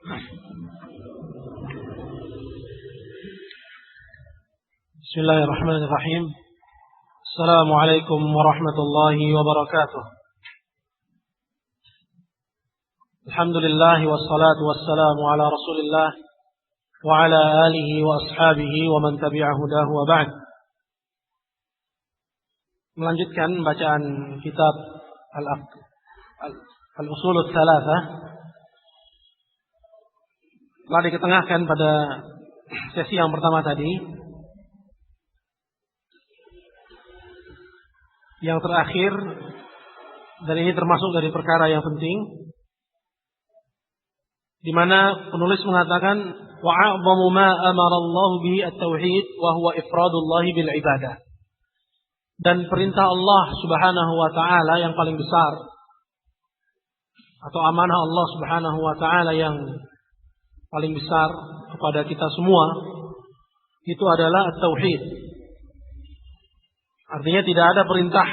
Bismillahirrahmanirrahim. Assalamualaikum warahmatullahi wabarakatuh. Alhamdulillah wassalatu wassalamu ala Rasulillah wa ala alihi wa ashabihi wa man tabi'ahu hudahu wa ba'd. Melanjutkan bacaan kitab Al-Usul Ats-Tsalatsah. Telah diketengahkan pada sesi yang pertama tadi. Yang terakhir, dan ini termasuk dari perkara yang penting, di mana penulis mengatakan wa a'zamu ma amara Allah bihi at-tauhid wa huwa ifradullah bil ibadah. Dan perintah Allah Subhanahu wa taala yang paling besar, atau amanah Allah Subhanahu wa taala yang paling besar kepada kita semua, itu adalah at-tauhid. Artinya tidak ada perintah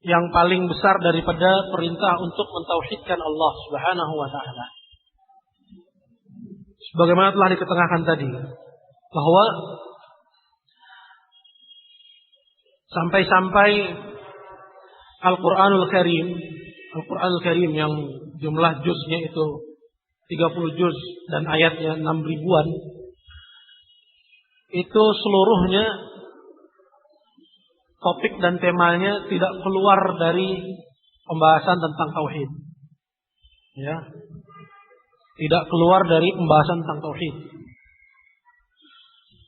yang paling besar daripada perintah untuk mentauhidkan Allah Subhanahu wa taala. Sebagaimana telah diketengahkan tadi, bahwa sampai-sampai Al-Qur'anul Karim yang jumlah juznya itu 30 juz dan ayatnya 6 ribuan, itu seluruhnya topik dan temanya tidak keluar dari pembahasan tentang tauhid. Ya. Tidak keluar dari pembahasan tentang tauhid.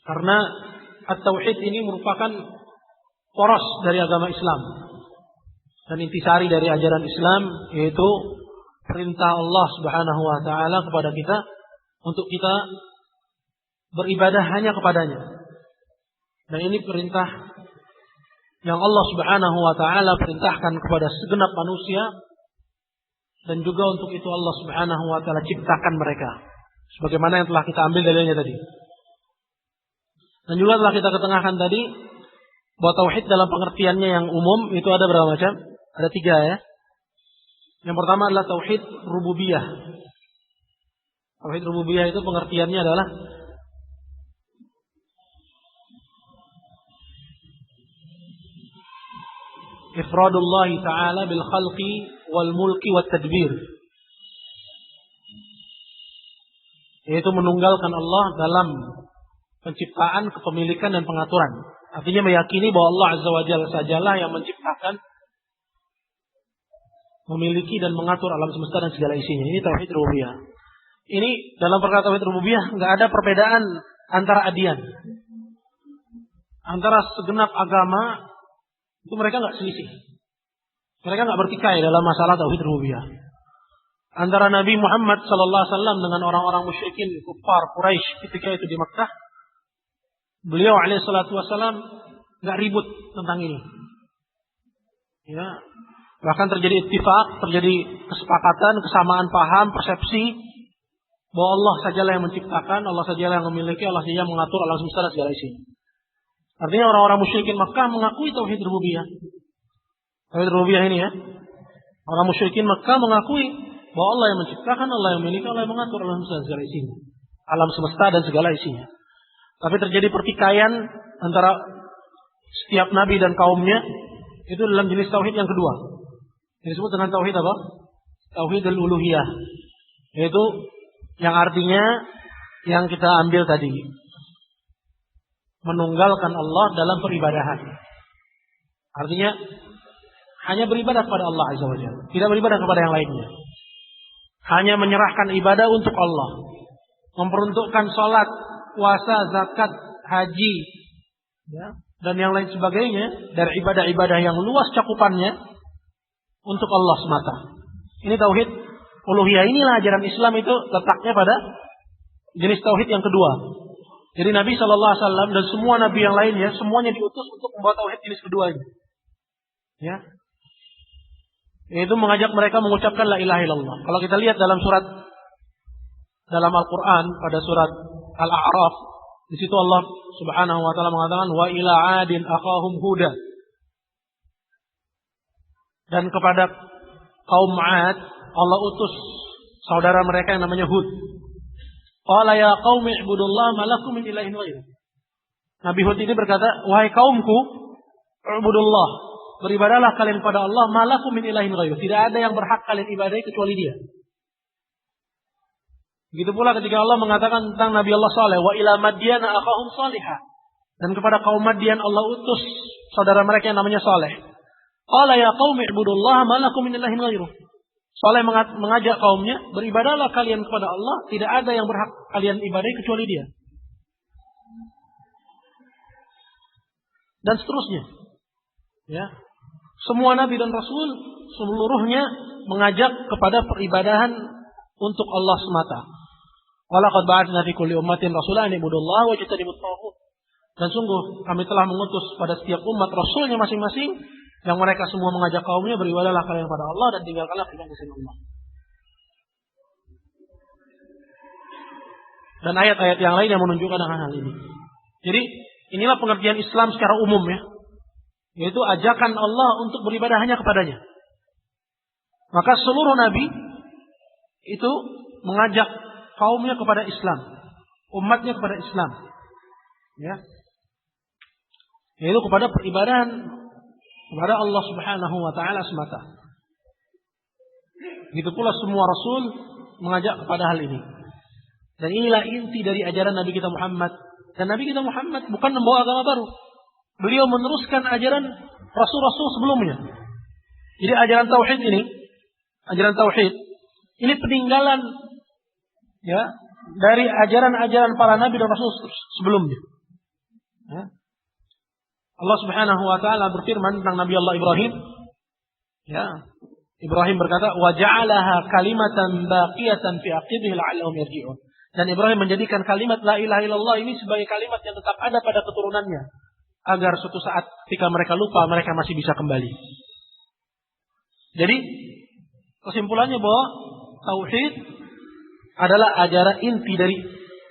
Karena at-tauhid ini merupakan poros dari agama Islam dan intisari dari ajaran Islam, yaitu perintah Allah Subhanahu wa taala kepada kita untuk kita beribadah hanya kepadanya. Dan ini perintah yang Allah Subhanahu wa taala perintahkan kepada segenap manusia, dan juga untuk itu Allah Subhanahu wa taala ciptakan mereka. Sebagaimana yang telah kita ambil dalilnya tadi. Dan juga telah kita ketengahkan tadi bahwa tauhid dalam pengertiannya yang umum itu ada berapa macam? Ada 3 ya. Yang pertama adalah tauhid rububiyah. Tauhid rububiyah itu pengertiannya adalah ifradullah ta'ala bil khalqi wal mulki wat tadbir. Yaitu menunggalkan Allah dalam penciptaan, kepemilikan dan pengaturan. Artinya meyakini bahwa Allah Azza wa Jalla sajalah yang menciptakan, memiliki dan mengatur alam semesta dan segala isinya. Ini tauhid rububiyah. Ini dalam perkara tauhid rububiyah enggak ada perbedaan antara adian. Antara segenap agama itu mereka nggak selisih. Mereka nggak bertikai dalam masalah tauhid rububiyah. Antara Nabi Muhammad sallallahu alaihi wasallam dengan orang-orang musyrikin kufar Quraisy ketika itu di Makkah, beliau alaihi salatu wasallam nggak ribut tentang ini. Ya, bahkan terjadi ittifaq, terjadi kesepakatan, kesamaan paham, persepsi bahwa Allah sajalah yang menciptakan, Allah sajalah yang memiliki, Allah sajalah yang mengatur alam semesta dan segala isinya. Artinya orang-orang musyrikin Makkah mengakui tauhid rububiyah. Tauhid rububiyah ini ya. Orang musyrikin Makkah mengakui bahwa Allah yang menciptakan, Allah yang memiliki, Allah yang mengatur alam semesta dan segala isinya. Alam semesta dan segala isinya. Tapi terjadi pertikaian antara setiap nabi dan kaumnya itu dalam jenis tauhid yang kedua. Yang disebut dengan tauhid apa? Tauhid al-uluhiyah. Yaitu yang artinya yang kita ambil tadi, menunggalkan Allah dalam peribadahan. Artinya hanya beribadah kepada Allah Azza wa Jalla, tidak beribadah kepada yang lainnya. Hanya menyerahkan ibadah untuk Allah, memperuntukkan salat, puasa, zakat, haji, ya, dan yang lain sebagainya dari ibadah-ibadah yang luas cakupannya untuk Allah semata. Ini tauhid uluhiyah. Inilah ajaran Islam itu letaknya pada jenis tauhid yang kedua. Jadi Nabi Shallallahu Alaihi Wasallam dan semua Nabi yang lainnya semuanya diutus untuk membawa tauhid jenis kedua ini, ya, yaitu mengajak mereka mengucapkan la ilaha illallah. Kalau kita lihat dalam dalam Al-Quran pada surat Al-A'raf, di situ Allah Subhanahu Wa Taala mengatakan wa ila adin akhahum huda. Dan kepada kaum Ad Allah utus saudara mereka yang namanya Hud. Qala ya qaumi ibudullaha ma lakum min ilahin ghairuh. Nabi Hud ini berkata, wahai kaumku, ibudullah, beribadahlah kalian kepada Allah, ma lakum min ilahin ghairuh. Tidak ada yang berhak kalian ibadahi kecuali Dia. Begitu pula ketika Allah mengatakan tentang Nabi Allah Saleh, wa ila Madyana akhahum Salihah. Dan kepada kaum Madian Allah utus saudara mereka yang namanya Saleh. Qala ya qaumi ibudullaha ma lakum min ilahin ghairuh. Saleh mengajak kaumnya, beribadahlah kalian kepada Allah, tidak ada yang berhak kalian ibadahi kecuali Dia. Dan seterusnya. Ya. Semua nabi dan rasul seluruhnya mengajak kepada peribadahan untuk Allah semata. Walaqad ba'atsna fi kulli ummatin rasulan an ibudullaha wa ijtanibut taghut. Dan sungguh kami telah mengutus pada setiap umat rasulnya masing-masing yang mereka semua mengajak kaumnya beribadahlah kalian kepada Allah dan tinggalkanlah perintah Allah. Dan ayat-ayat yang lain yang menunjukkan akan hal ini. Jadi inilah pengertian Islam secara umum ya. Yaitu ajakan Allah untuk beribadah hanya kepadanya. Maka seluruh nabi itu mengajak kaumnya kepada Islam, umatnya kepada Islam, ya, yaitu kepada peribadahan kepada Allah Subhanahu Wa Taala semata. Begitu pula semua Rasul mengajak kepada hal ini. Dan inilah inti dari ajaran Nabi kita Muhammad. Dan Nabi kita Muhammad bukan membawa agama baru. Beliau meneruskan ajaran Rasul-Rasul sebelumnya. Jadi ajaran tauhid ini peninggalan ya dari ajaran-ajaran para nabi dan rasul sebelumnya. Ya. Allah Subhanahu wa taala berfirman tentang Nabi Allah Ibrahim. Ya. Ibrahim berkata, "Wa ja'alaha kalimatan baqiyatan fi aqibihi la'allahum yarji'un." Dan Ibrahim menjadikan kalimat la ilaha illallah ini sebagai kalimat yang tetap ada pada keturunannya agar suatu saat ketika mereka lupa mereka masih bisa kembali. Jadi kesimpulannya bahwa tauhid adalah ajaran inti dari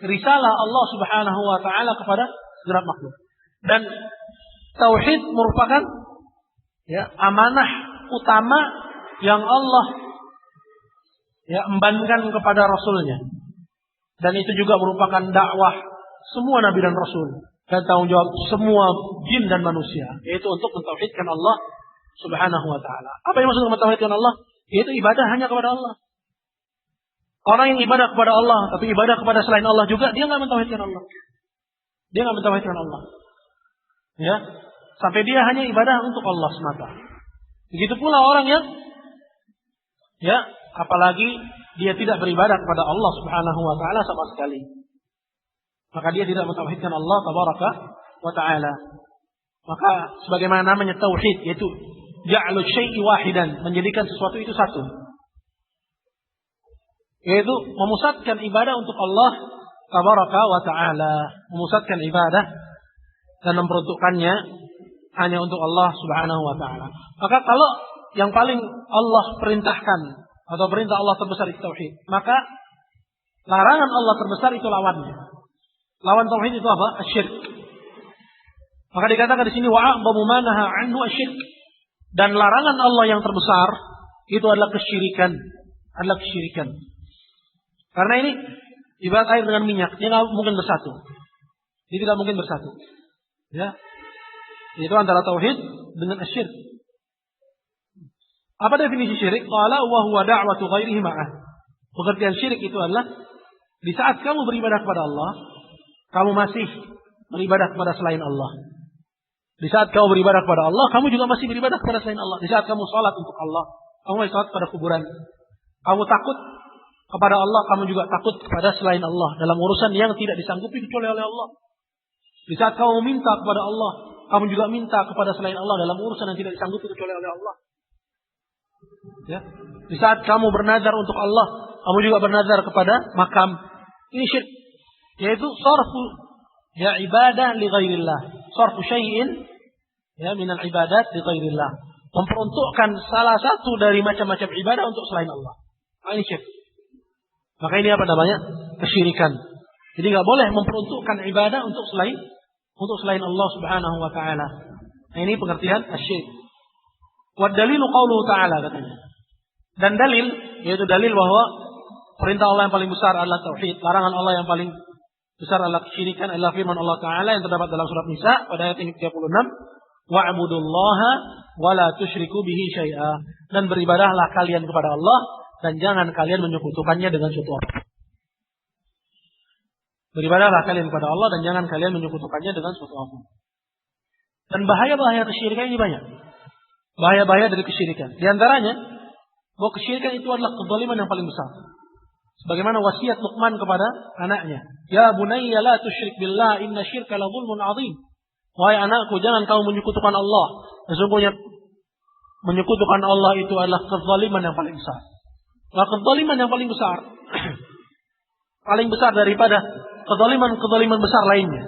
risalah Allah Subhanahu wa taala kepada segenap makhluk. Dan tauhid merupakan ya amanah utama yang Allah ya embankan kepada rasulnya. Dan itu juga merupakan dakwah semua nabi dan rasul dan tanggung jawab semua jin dan manusia, yaitu untuk mentauhidkan Allah Subhanahu wa taala. Apa yang maksud mentauhidkan Allah? Yaitu ibadah hanya kepada Allah. Orang yang ibadah kepada Allah, tapi ibadah kepada selain Allah juga, dia nggak mentauhidkan Allah. Dia nggak mentauhidkan Allah. Ya, sampai dia hanya ibadah untuk Allah semata. Begitu pula orang yang, ya, apalagi dia tidak beribadah kepada Allah Subhanahu Wa Taala sama sekali, maka dia tidak mentauhidkan Allah Tabaraka wa Taala. Maka sebagaimana namanya tauhid, yaitu ja'lu syai'i wahidan, menjadikan sesuatu itu satu. Yaitu memusatkan ibadah untuk Allah Tabaraka wa Ta'ala. Memusatkan ibadah dan memperuntukkannya hanya untuk Allah Subhanahu wa Ta'ala. Maka kalau yang paling Allah perintahkan atau perintah Allah terbesar itu tauhid, maka larangan Allah terbesar itu lawannya. Lawan tauhid itu apa? Asyirk. Maka dikatakan di sini wa'a'dhamu ma nahaa anhu asyirk. Dan larangan Allah yang terbesar itu adalah kesyirikan. Karena ini ibarat air dengan minyak, dia tidak mungkin bersatu. Dia tidak mungkin bersatu. Ya, itu antara tauhid dengan asyirk. Apa definisi syirik? Qala wa huwa da'watu ghairihi ma'ah. Pengertian syirik itu adalah di saat kamu beribadah kepada Allah, kamu masih beribadah kepada selain Allah. Di saat kamu beribadah kepada Allah, kamu juga masih beribadah kepada selain Allah. Di saat kamu sholat untuk Allah, kamu masih sholat pada kuburan. Kamu takut kepada Allah, kamu juga takut kepada selain Allah dalam urusan yang tidak disanggupi kecuali oleh Allah. Di saat kamu minta kepada Allah, kamu juga minta kepada selain Allah dalam urusan yang tidak disanggupi kecuali oleh Allah. Ya. Di saat kamu bernazar untuk Allah, kamu juga bernazar kepada makam. Ini syirik, yaitu sarfu ya ibadah li ghairillah. Sarfu syai'in ya minal ibadat li ghairillah. Memperuntukkan salah satu dari macam-macam ibadah untuk selain Allah. Ini syirik. Maka ini apa namanya? Kesyirikan. Jadi nggak boleh memperuntukkan ibadah untuk selain Allah Subhanahu wa taala. Nah, ini pengertian asyirk. Wa dalilu qauluhu ta'ala katanya. Dan dalil, yaitu dalil bahwa Perintah Allah yang paling besar adalah tauhid. Larangan Allah yang paling besar adalah kesyirikan. Adalah firman Allah Ta'ala yang terdapat dalam surat Nisa pada ayat yang 36. Wa'budullaha wa la tusyriku bihi syai'a. Dan beribadahlah kalian kepada Allah dan jangan kalian menyekutukannya dengan suatu apa. Beribadahlah kalian kepada Allah dan jangan kalian menyekutukannya dengan suatu apa. Dan bahaya-bahaya kesyirikan ini banyak. Bahaya-bahaya dari kesyirikan. Di antaranya, bahwa kesyirikan itu adalah kezaliman yang paling besar. Sebagaimana wasiat Luqman kepada anaknya. Ya bunayya la tusyrik billah inna syirka la zulmun azim. Wahai anakku, jangan kamu menyekutukan Allah. Sesungguhnya menyekutukan Allah itu adalah kezaliman yang paling besar. Nah, kezaliman yang paling besar paling besar daripada kezaliman besar lainnya.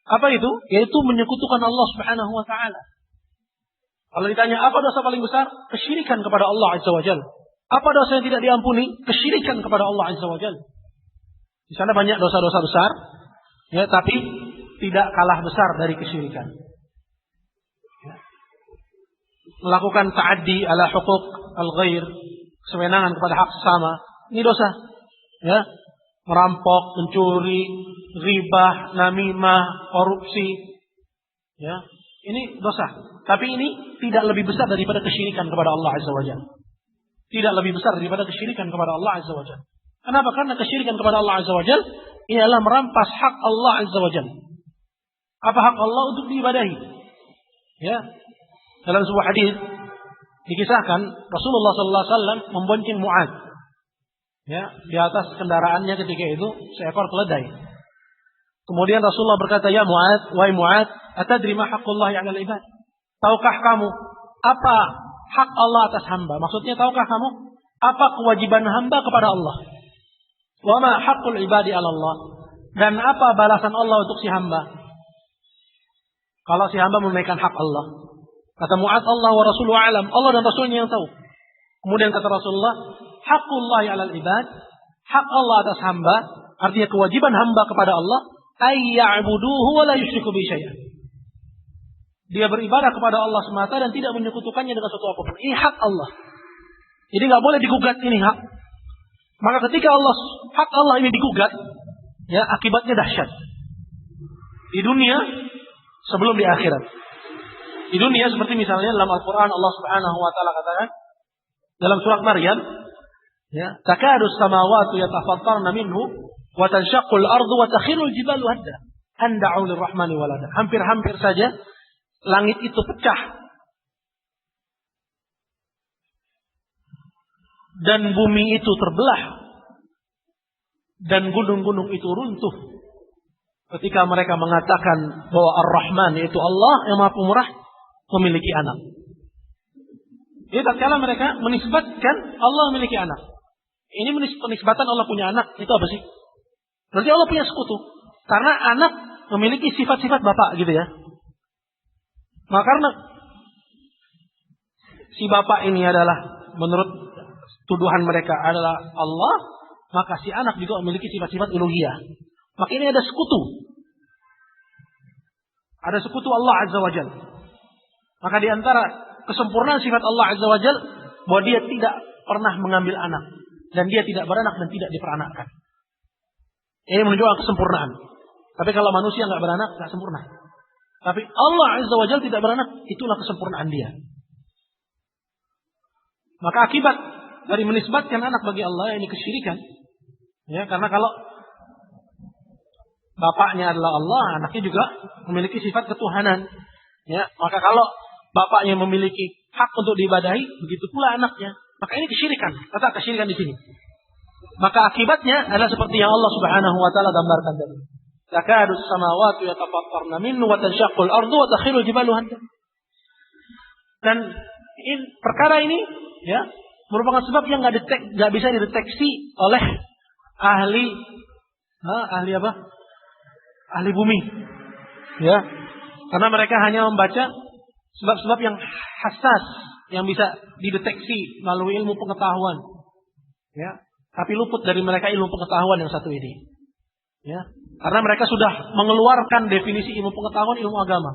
Apa itu? Yaitu menyekutukan Allah Subhanahu wa taala. Kalau ditanya apa dosa paling besar? Kesyirikan kepada Allah Azza wa Jalla. Apa dosa yang tidak diampuni? Kesyirikan kepada Allah Azza wa Jalla. Di sana banyak dosa-dosa besar, ya, tapi tidak kalah besar dari kesyirikan. Ya. Melakukan ta'addi ala huquq al-ghair, kesewenangan kepada hak sesama, ini dosa. Ya. Merampok, mencuri, ghibah, namimah, korupsi. Ya. Ini dosa. Tapi ini tidak lebih besar daripada kesyirikan kepada Allah Azza wa Jalla. Tidak lebih besar daripada kesyirikan kepada Allah Azza wa Jalla. Kenapa? Karena kesyirikan kepada Allah Azza wa Jalla ialah merampas hak Allah Azza wa Jalla. Apa hak Allah untuk diibadahi? Ya. Dalam sebuah hadis dikisahkan Rasulullah sallallahu alaihi wasallam membonceng Mu'adz. Ya, di atas kendaraannya ketika itu seekor keledai. Kemudian Rasulullah berkata, "Ya Mu'adz, wahai Mu'adz, atadri ma haqqullahi 'alal ibad?" Tahukah kamu apa hak Allah atas hamba? Maksudnya, tahukah kamu apa kewajiban hamba kepada Allah? Wa ma haqqul ibadi 'ala Allah? Dan apa balasan Allah untuk si hamba? Kalau si hamba menunaikan hak Allah. Kata Mu'adz, Allah wa rasuluhu a'lam. Allah dan Rasulnya yang tahu. Kemudian kata Rasulullah, haqqullahi 'alal ibad, hak Allah atas hamba, artinya kewajiban hamba kepada Allah, ayya'buduhu wa la yusyriku bihi syai'an. Dia beribadah kepada Allah semata dan tidak menyekutukannya dengan sesuatu apapun. Ini hak Allah. Jadi nggak boleh digugat, ini hak. Maka ketika hak Allah ini digugat, ya, akibatnya dahsyat. Di dunia sebelum di akhirat. Di dunia seperti misalnya dalam Al-Quran Allah Subhanahu wa taala katakan dalam surat Maryam, ya, takadus samawati yatafattarna minhu wa tanshaqqul ardu wa takhirul jibalu hadda an da'u lirrahmani walada. Hampir-hampir saja langit itu pecah dan bumi itu terbelah dan gunung-gunung itu runtuh ketika mereka mengatakan bahwa Ar-Rahman, yaitu Allah yang Maha Pemurah, memiliki anak. Jadi tatkala mereka menisbatkan Allah memiliki anak. Ini penisbatan Allah punya anak, itu apa sih? Berarti Allah punya sekutu. Karena anak memiliki sifat-sifat bapak gitu ya. Maka karena si bapak ini adalah menurut tuduhan mereka adalah Allah, maka si anak juga memiliki sifat-sifat uluhiyah. Maka ini ada sekutu. Ada sekutu Allah Azza wa Jalla. Maka di antara kesempurnaan sifat Allah Azza wa Jalla bahwa dia tidak pernah mengambil anak dan dia tidak beranak dan tidak diperanakkan. Ini menunjukkan kesempurnaan. Tapi kalau manusia nggak beranak, nggak sempurna. Tapi Allah Azza wa Jalla tidak beranak, itulah kesempurnaan dia. Maka akibat dari menisbatkan anak bagi Allah ini kesyirikan. Ya, karena kalau bapaknya adalah Allah, anaknya juga memiliki sifat ketuhanan. Ya, maka kalau bapaknya memiliki hak untuk diibadahi, begitu pula anaknya. Maka ini kesyirikan. Kata kesyirikan di sini. Maka akibatnya adalah seperti yang Allah Subhanahu wa taala gambarkan tadi. Takadus samawati yatafattarna minhu wa tanshaqqul ardu wa takhirul jibalu hadda. Dan perkara ini, ya, merupakan sebab yang nggak bisa dideteksi oleh ahli apa? Ahli bumi. Ya. Karena mereka hanya membaca sebab-sebab yang hassas yang bisa dideteksi melalui ilmu pengetahuan. Ya. Tapi luput dari mereka ilmu pengetahuan yang satu ini. Ya. Karena mereka sudah mengeluarkan definisi ilmu pengetahuan, ilmu agama.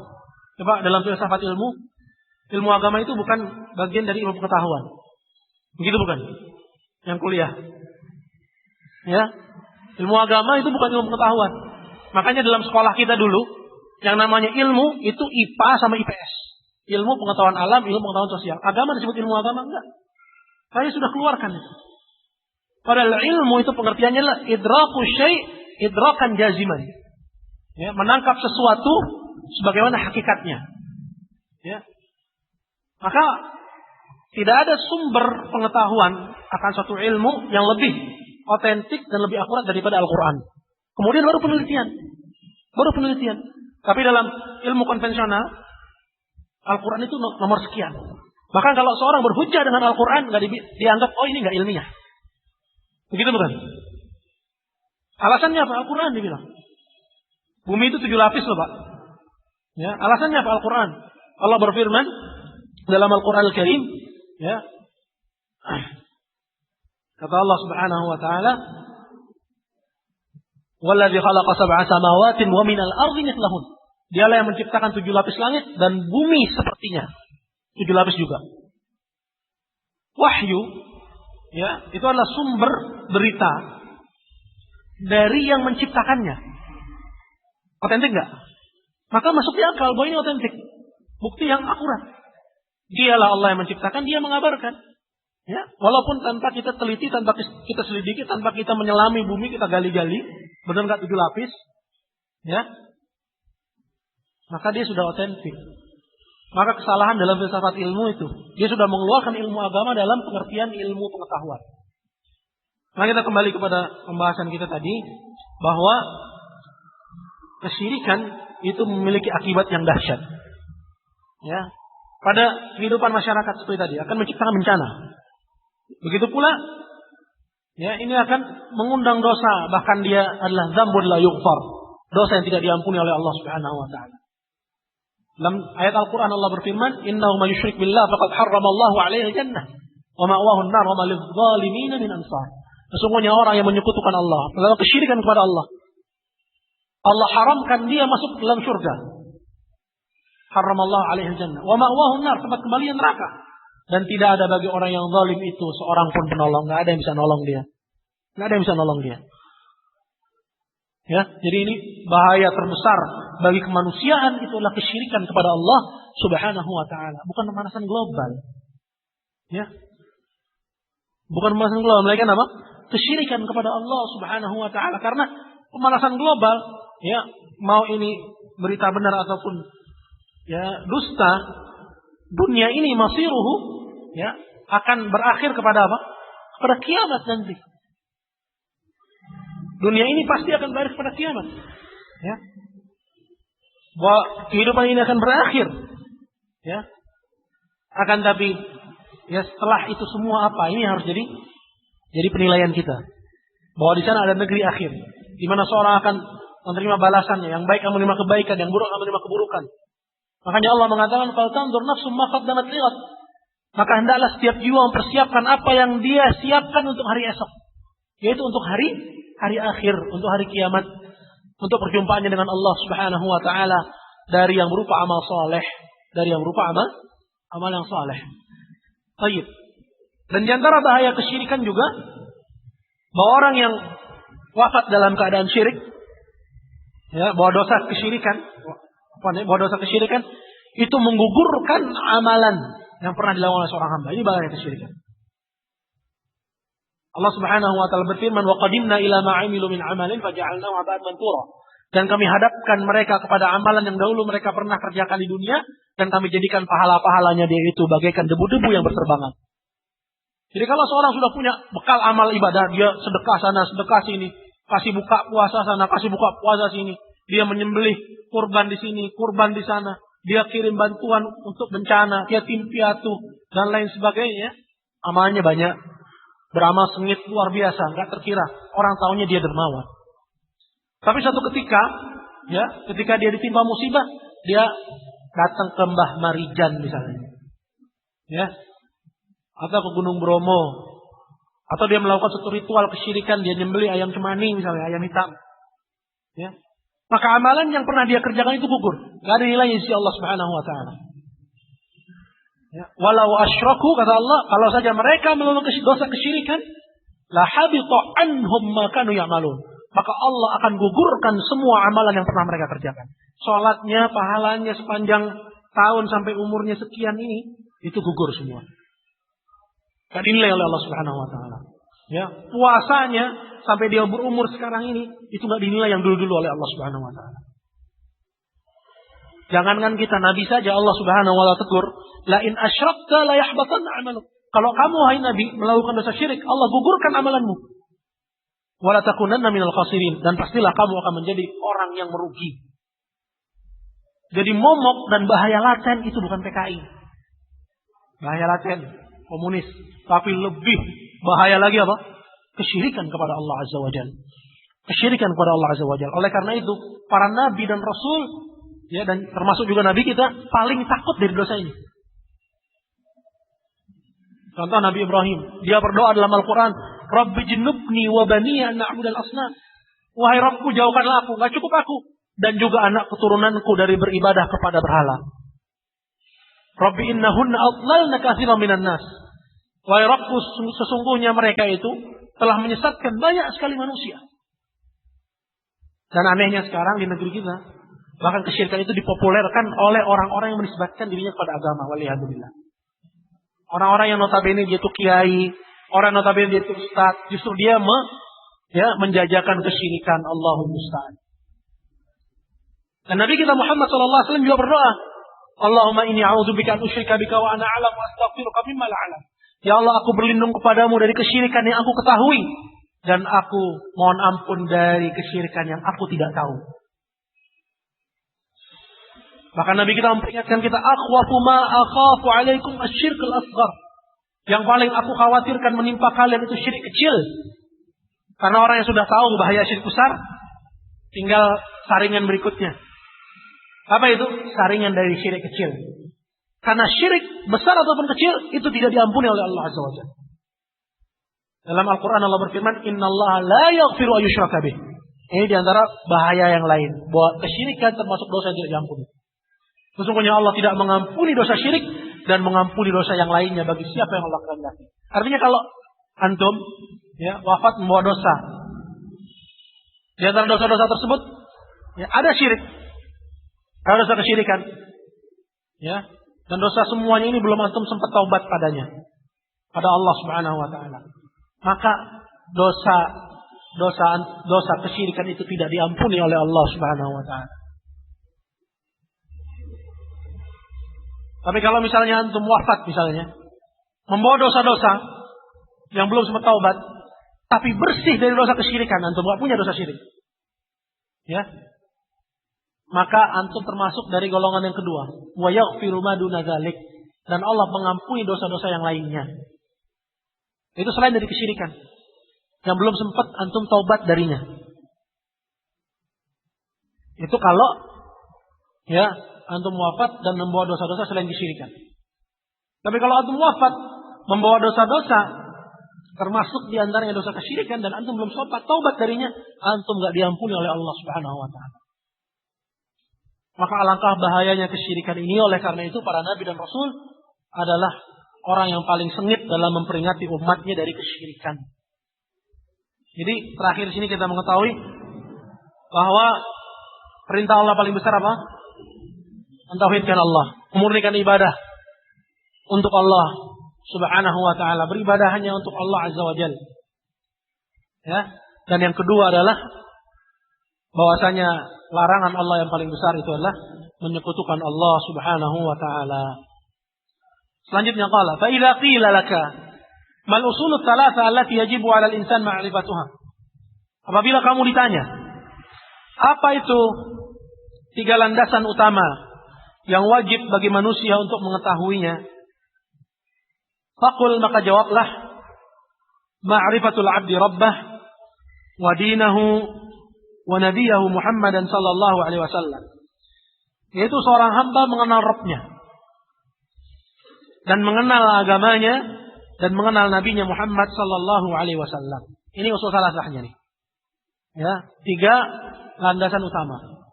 Coba dalam filsafat ilmu agama itu bukan bagian dari ilmu pengetahuan. Begitu bukan? Yang kuliah. Ya. Ilmu agama itu bukan ilmu pengetahuan. Makanya dalam sekolah kita dulu, yang namanya ilmu itu IPA sama IPS. Ilmu pengetahuan alam, ilmu pengetahuan sosial. Agama disebut ilmu agama enggak? Saya sudah keluarkan itu. Padahal ilmu itu pengertiannya adalah idraku syai' idrakan jaziman. Ya, menangkap sesuatu sebagaimana hakikatnya. Ya. Maka tidak ada sumber pengetahuan akan suatu ilmu yang lebih otentik dan lebih akurat daripada Al-Quran. Kemudian baru penelitian. Tapi dalam ilmu konvensional, Al-Quran itu nomor sekian. Bahkan kalau seorang berhujjah dengan Al-Quran, nggak dianggap, oh ini nggak ilmiah. Begitu bukan? Alasannya apa? Al-Quran dibilang. Bumi itu 7 lapis loh Pak. Ya, alasannya apa? Al-Quran. Allah berfirman dalam Al-Quran Al-Karim, ya. Kata Allah Subhanahu wa taala, "Walladzi khalaqa sab'a samawatin wa minal ardi mithlahun." Dialah yang menciptakan 7 lapis langit dan bumi sepertinya. 7 lapis juga. Wahyu, ya, itu adalah sumber berita dari yang menciptakannya. Otentik enggak? Maka masuk di akal bahwa ini otentik. Bukti yang akurat. Dialah Allah yang menciptakan, dia mengabarkan. Ya, walaupun tanpa kita teliti, tanpa kita selidiki, tanpa kita menyelami bumi, kita gali-gali, benar enggak 7 lapis? Ya. Maka dia sudah otentik. Maka kesalahan dalam filsafat ilmu itu, dia sudah mengeluarkan ilmu agama dalam pengertian ilmu pengetahuan. Nah, kita kembali kepada pembahasan kita tadi, bahwa kesyirikan itu memiliki akibat yang dahsyat. Ya, pada kehidupan masyarakat seperti tadi akan menciptakan bencana. Begitu pula, ya, ini akan mengundang dosa, bahkan dia adalah dzambun la yughfar, dosa yang tidak diampuni oleh Allah Subhanahu wa taala. Dalam ayat Al-Quran Allah berfirman, "Innahu may yusyrik billah faqad harramallahu 'alaihi jannah wa ma'wahu an-nar wa ma lidh-dhalimin min ansar." Sesungguhnya orang yang menyekutukan Allah, melakukan kesyirikan kepada Allah, Allah haramkan dia masuk dalam surga. Harramallahu 'alaihi jannah wa ma'wahu an-nar, tempat kembali neraka. Dan tidak ada bagi orang yang zalim itu seorang pun penolong, enggak ada yang bisa nolong dia. Enggak ada yang bisa nolong dia. Ya, jadi ini bahaya terbesar bagi kemanusiaan itu adalah kesyirikan kepada Allah Subhanahu wa taala, bukan pemanasan global. Ya. Bukan pemanasan global, melainkan apa? Kesyirikan kepada Allah Subhanahu wa taala, karena pemanasan global, ya, mau ini berita benar ataupun ya dusta, dunia ini masiruhu, ya, akan berakhir kepada apa? Kepada kiamat nanti. Dunia ini pasti akan berakhir pada kiamat. Ya. Bahwa kehidupan ini akan berakhir. Ya. Akan tapi, ya, setelah itu semua apa? Ini harus jadi penilaian kita. Bahwa di sana ada negeri akhir, di mana seorang akan menerima balasannya, yang baik akan menerima kebaikan, yang buruk akan menerima keburukan. Makanya Allah mengatakan, "Fal tanzur nafsum ma qaddamat lighad." Maka hendaklah setiap jiwa mempersiapkan apa yang dia siapkan untuk hari esok. Yaitu untuk hari akhir, untuk hari kiamat, untuk perjumpaannya dengan Allah Subhanahu wa taala, dari yang berupa amal soleh, dari yang berupa amal yang soleh. Baik. Dan di antara bahaya kesyirikan juga, bahwa orang yang wafat dalam keadaan syirik, ya, bahwa dosa kesyirikan itu menggugurkan amalan yang pernah dilakukan oleh seorang hamba. Ini bahaya kesyirikan. Allah Subhanahu wa taala berfirman, "Wa qadimna ila ma 'amilu min 'amalin faja'alnahu 'aba'an mansura." Dan kami hadapkan mereka kepada amalan yang dahulu mereka pernah kerjakan di dunia, dan kami jadikan pahala-pahalanya dia itu bagaikan debu-debu yang berterbangan. Jadi kalau seorang sudah punya bekal amal ibadah, dia sedekah sana, sedekah sini, kasih buka puasa sana, kasih buka puasa sini, dia menyembelih kurban di sini, kurban di sana, dia kirim bantuan untuk bencana, yatim piatu dan lain sebagainya, amalnya banyak. Beramal sengit luar biasa, nggak terkira. Orang tahunya dia dermawan. Tapi suatu ketika, ya, ketika dia ditimpa musibah, dia datang ke Mbah Marijan misalnya, ya, atau ke Gunung Bromo, atau dia melakukan suatu ritual kesyirikan, dia nyembelih ayam cemani misalnya, ayam hitam, ya. Maka amalan yang pernah dia kerjakan itu gugur, nggak ada nilainya di sisi Allah Subhanahu wa taala. Ya. Walau asyraku, kata Allah, kalau saja mereka melakukan dosa kesyirikan, la habita anhum ma kanu ya'malun. Maka Allah akan gugurkan semua amalan yang pernah mereka kerjakan. Salatnya, pahalanya sepanjang tahun sampai umurnya sekian ini, itu gugur semua. Kan dinilai oleh Allah Subhanahu wa taala. Ya, puasanya sampai dia berumur sekarang ini, itu enggak dinilai yang dulu-dulu oleh Allah Subhanahu wa taala. Jangankan kita, Nabi saja Allah Subhanahu wa taala tegur, la in asyrakta la yahbatanna 'amaluk. Kalau kamu hai Nabi melakukan dosa syirik, Allah gugurkan amalanmu. Wa la takunanna minal khasirin, dan pastilah kamu akan menjadi orang yang merugi. Jadi momok dan bahaya laten itu bukan PKI. Bahaya laten, komunis. Tapi lebih bahaya lagi apa? Kesyirikan kepada Allah Azza wa Jalla. Kesyirikan kepada Allah Azza wa Jalla. Oleh karena itu, para nabi dan rasul, ya, dan termasuk juga nabi kita, paling takut dari dosa ini. Contoh Nabi Ibrahim, dia berdoa dalam Al-Quran, Rabbi jinubni wa baniya na'budal asnam. Wahai Rabbku, jauhkanlah aku, gak cukup aku, dan juga anak keturunanku dari beribadah kepada berhala. Rabbi innahunna adlalna katsiran minan nas. Wahai Rabbku, sesungguhnya mereka itu telah menyesatkan banyak sekali manusia. Dan anehnya sekarang di negeri kita, bahkan kesyirikan itu dipopulerkan oleh orang-orang yang menisbatkan dirinya kepada agama. Waliyahzubillah. Orang-orang yang notabene dia itu kiai, orang notabene dia itu ustaz, justru dia menjajakan kesyirikan. Allahumma musta'an. Dan Nabi kita Muhammad SAW juga berdoa, Allahumma inni a'udzubika an usyrika bika wa ana a'lam wa astaghfiruka mimma la a'lam. Ya Allah, aku berlindung kepadamu dari kesyirikan yang aku ketahui, dan aku mohon ampun dari kesyirikan yang aku tidak tahu. Maka Nabi kita memperingatkan kita, akhwafu ma akhafu alaikum asyirkul asghar. Yang paling aku khawatirkan menimpa kalian itu syirik kecil. Karena orang yang sudah tahu bahaya syirik besar, tinggal saringan berikutnya. Apa itu? Saringan dari syirik kecil. Karena syirik besar ataupun kecil itu tidak diampuni oleh Allah Azza wa Jalla. Dalam Al-Quran Allah berfirman, innallaha la yaghfiru ayyushraka bih. Ini diantara bahaya yang lain, bahwa kesyirikan termasuk dosa yang tidak diampuni. Sesungguhnya Allah tidak mengampuni dosa syirik dan mengampuni dosa yang lainnya bagi siapa yang Allah kehendaki. Artinya kalau antum wafat membawa dosa, di antara dosa-dosa tersebut ada syirik, ada dosa kesyirikan, dan dosa semuanya ini belum antum sempat taubat padanya pada Allah Subhanahu wa taala. Maka dosa kesyirikan itu tidak diampuni oleh Allah Subhanahu wa taala. Tapi kalau misalnya antum wafat misalnya, membawa dosa-dosa yang belum sempat taubat, tapi bersih dari dosa kesyirikan, antum gak punya dosa syirik, maka antum termasuk dari golongan yang kedua, wa yaghfiru ma duna dzalik, dan Allah mengampuni dosa-dosa yang lainnya. Itu selain dari kesyirikan yang belum sempat antum taubat darinya. Itu kalau antum wafat dan membawa dosa-dosa selain kesyirikan. Tapi kalau antum wafat membawa dosa-dosa, termasuk diantaranya dosa kesyirikan, dan antum belum sempat taubat darinya, antum gak diampuni oleh Allah Subhanahu wa taala. Maka alangkah bahayanya kesyirikan ini. Oleh karena itu para nabi dan rasul adalah orang yang paling sengit dalam memperingati umatnya dari kesyirikan. Jadi terakhir sini kita mengetahui bahwa perintah Allah paling besar apa? Mentauhidkan Allah, memurnikan ibadah untuk Allah Subhanahu wa taala, beribadah hanya untuk Allah Azza wa Jalla. Dan yang kedua adalah bahwasanya larangan Allah yang paling besar itu adalah menyekutukan Allah Subhanahu wa taala. Selanjutnya qala, fa idza qila laka mal usulul tsalatsa allati yajibu 'ala al-insan ma'rifatuha. Apabila kamu ditanya, apa itu tiga landasan utama yang wajib bagi manusia untuk mengetahuinya? Faqul, maka jawablah, ma'rifatul 'abdi rabbah wa dinahu wa nabiyahu Muhammadan sallallahu alaihi wasallam. Yaitu seorang hamba mengenal Rabbnya dan mengenal agamanya dan mengenal nabinya Muhammad sallallahu alaihi wasallam. Ini usul salasahnya nih. Tiga landasan utama.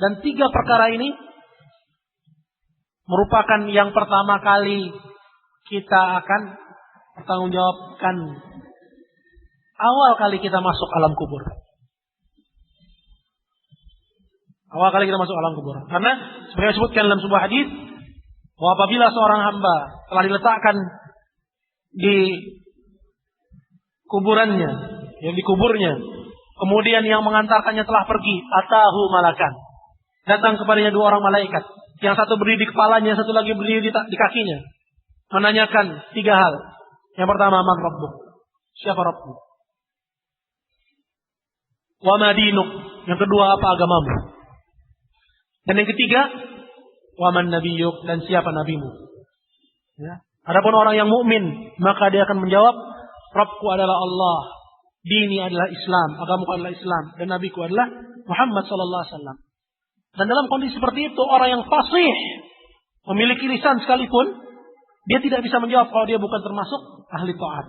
Dan tiga perkara ini merupakan yang pertama kali kita akan pertanggungjawabkan awal kali kita masuk alam kubur. Awal kali kita masuk alam kubur. Karena sebenarnya disebutkan dalam sebuah hadis bahwa apabila seorang hamba telah diletakkan di kuburannya, yang dikuburnya, kemudian yang mengantarkannya telah pergi, atahu malakan. Datang kepadanya dua orang malaikat. Yang satu berdiri di kepalanya, yang satu lagi berdiri di kakinya. Menanyakan tiga hal. Yang pertama, man rabbuk? Siapa Rabbmu? Wa ma dinuk? Yang kedua, apa agamamu? Dan yang ketiga, wa man nabiyyuk? Dan siapa nabimu? Ya. Adapun orang yang mukmin, maka dia akan menjawab, Rabbku adalah Allah, dini adalah Islam, agamaku adalah Islam, dan nabiku adalah Muhammad sallallahu alaihi wasallam. Dan dalam kondisi seperti itu, orang yang fasih, memiliki lisan sekalipun, dia tidak bisa menjawab kalau dia bukan termasuk ahli taat.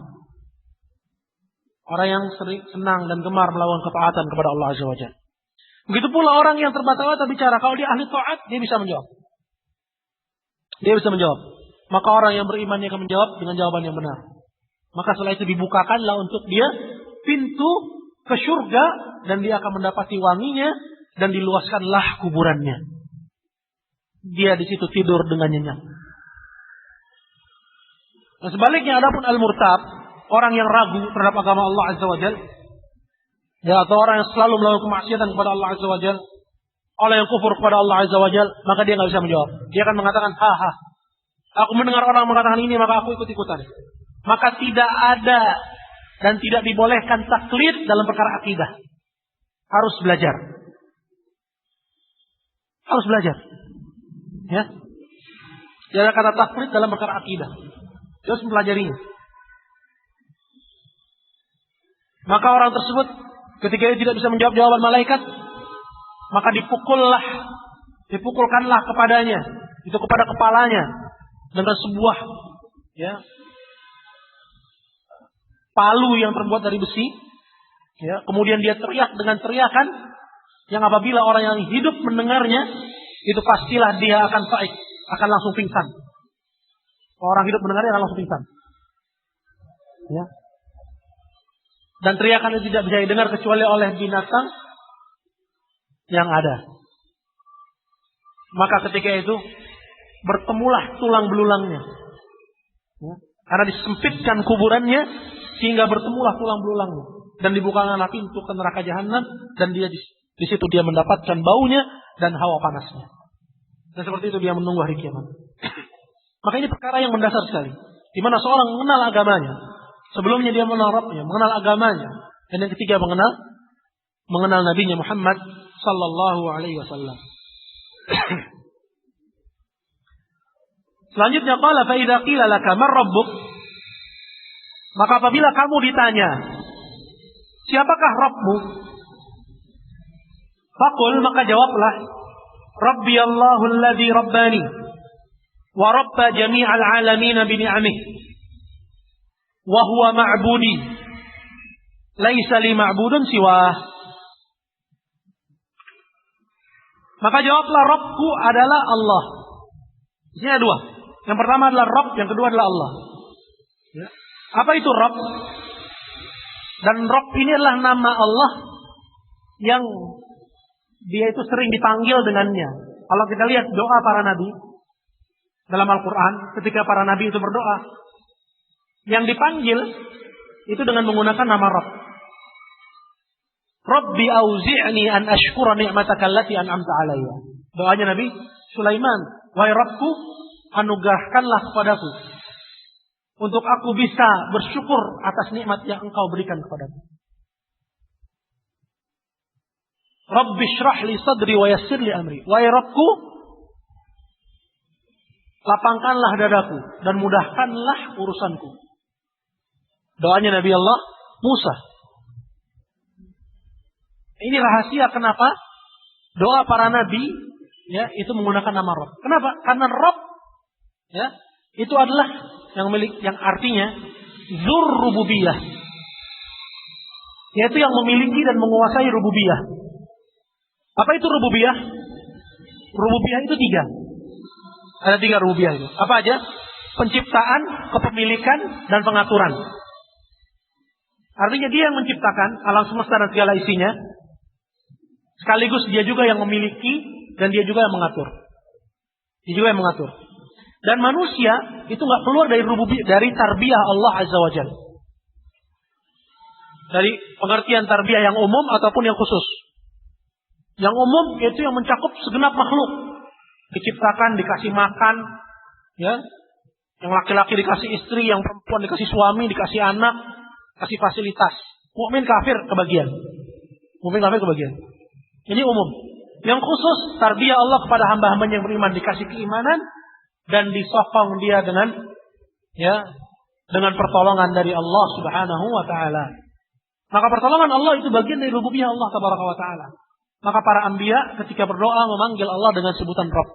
Orang yang sering senang dan gemar melakukan ketaatan kepada Allah Azza wa Jalla. Begitu pula orang yang terbata-bata bicara, kalau dia ahli taat, dia bisa menjawab. Dia bisa menjawab. Maka orang yang beriman dia akan menjawab dengan jawaban yang benar. Maka setelah itu dibukakanlah untuk dia pintu ke surga, dan dia akan mendapati wanginya, dan diluaskanlah kuburannya. Dia di situ tidur dengan nyenyak. Dan sebaliknya, adapun al-murtab, orang yang ragu terhadap agama Allah Azza wa Jalla, ya, atau orang yang selalu melakukan kemaksiatan kepada Allah Azza wa Jalla, orang yang kufur kepada Allah Azza wa Jalla, maka dia nggak bisa menjawab. Dia akan mengatakan, ha, aku mendengar orang mengatakan ini, maka aku ikut-ikutan. Maka tidak ada dan tidak dibolehkan taklid dalam perkara akidah. Harus belajar. Harus belajar. Ya. Tidak ada kata taklid dalam perkara akidah. Harus mempelajarinya. Maka orang tersebut ketika dia tidak bisa menjawab jawaban malaikat, maka dipukulkanlah kepadanya, itu kepada kepalanya dengan sebuah palu yang terbuat dari besi. Ya, kemudian dia teriak dengan teriakan yang apabila orang yang hidup mendengarnya, itu pastilah dia akan saik, akan langsung pingsan. Orang hidup mendengarnya akan langsung pingsan. Ya. Dan teriakan itu tidak bisa didengar kecuali oleh binatang yang ada. Maka ketika itu bertemulah tulang belulangnya. Ya. Karena disempitkan kuburannya sehingga bertemulah tulang belulangnya. Dan dibukakanlah pintu ke neraka jahanam, dan dia di situ dia mendapatkan baunya dan hawa panasnya. Dan seperti itu dia menunggu hari kiamat. Maka ini perkara yang mendasar sekali. Di mana seorang mengenal agamanya. Sebelumnya dia mengenal Rabbnya, mengenal agamanya. Dan yang ketiga mengenal Nabinya Muhammad sallallahu alaihi wasallam. Selanjutnya qala fa idza qila laka man rabbuk, maka apabila kamu ditanya siapakah Rabbmu, faqul, maka jawablah, Rabbi Allahu alladzi rabbani wa rabba jami'al alamin bi ni'amihi wa huwa ma'budi laisa li ma'budun siwah. Maka jawablah, Rabbku adalah Allah. Di sini ada dua. Yang pertama adalah Rabb, yang kedua adalah Allah. Ya. Apa itu Rabb? Dan Rabb ini adalah nama Allah yang dia itu sering dipanggil dengannya. Kalau kita lihat doa para nabi dalam Al-Quran, ketika para nabi itu berdoa, yang dipanggil itu dengan menggunakan nama Rabb. Rabbi auzi'ni an ashkura ni'mataka allati an'amta alayya. Doanya Nabi Sulaiman, wahai Rabbku, anugerahkanlah kepadaku untuk aku bisa bersyukur atas nikmat yang Engkau berikan kepadaku. Rabbi shrah li sadri wa yassir li amri. Wahai Rabbku, lapangkanlah dadaku dan mudahkanlah urusanku. Doanya Nabi Allah Musa. Ini rahasia kenapa doa para nabi ya itu menggunakan nama Rabb. Kenapa? Karena Rabb ya itu adalah yang artinya Dzur Rububiyah. Yaitu yang memiliki dan menguasai rububiyah. Apa itu rububiyah? Rububiyah itu tiga. Ada tiga rububiyah itu. Apa aja? penciptaan, kepemilikan, dan pengaturan. Artinya dia yang menciptakan alam semesta dan segala isinya. Sekaligus dia juga yang memiliki dan dia juga yang mengatur. Dia juga yang mengatur. Dan manusia itu nggak keluar dari tarbiyah Allah Azza wa Jalla. Dari pengertian tarbiyah yang umum ataupun yang khusus. Yang umum yaitu yang mencakup segenap makhluk. Diciptakan, dikasih makan, ya. Yang laki-laki dikasih istri, yang perempuan dikasih suami, dikasih anak, kasih fasilitas. Mukmin kafir kebagian. Mukmin kafir kebagian. Ini umum. Yang khusus tarbiyah Allah kepada hamba-hambanya yang beriman, dikasih keimanan dan disokong dia dengan pertolongan dari Allah Subhanahu wa taala. Maka pertolongan Allah itu bagian dari rububiyah Allah tabaraka wa taala. Maka para anbiya ketika berdoa memanggil Allah dengan sebutan Rabb.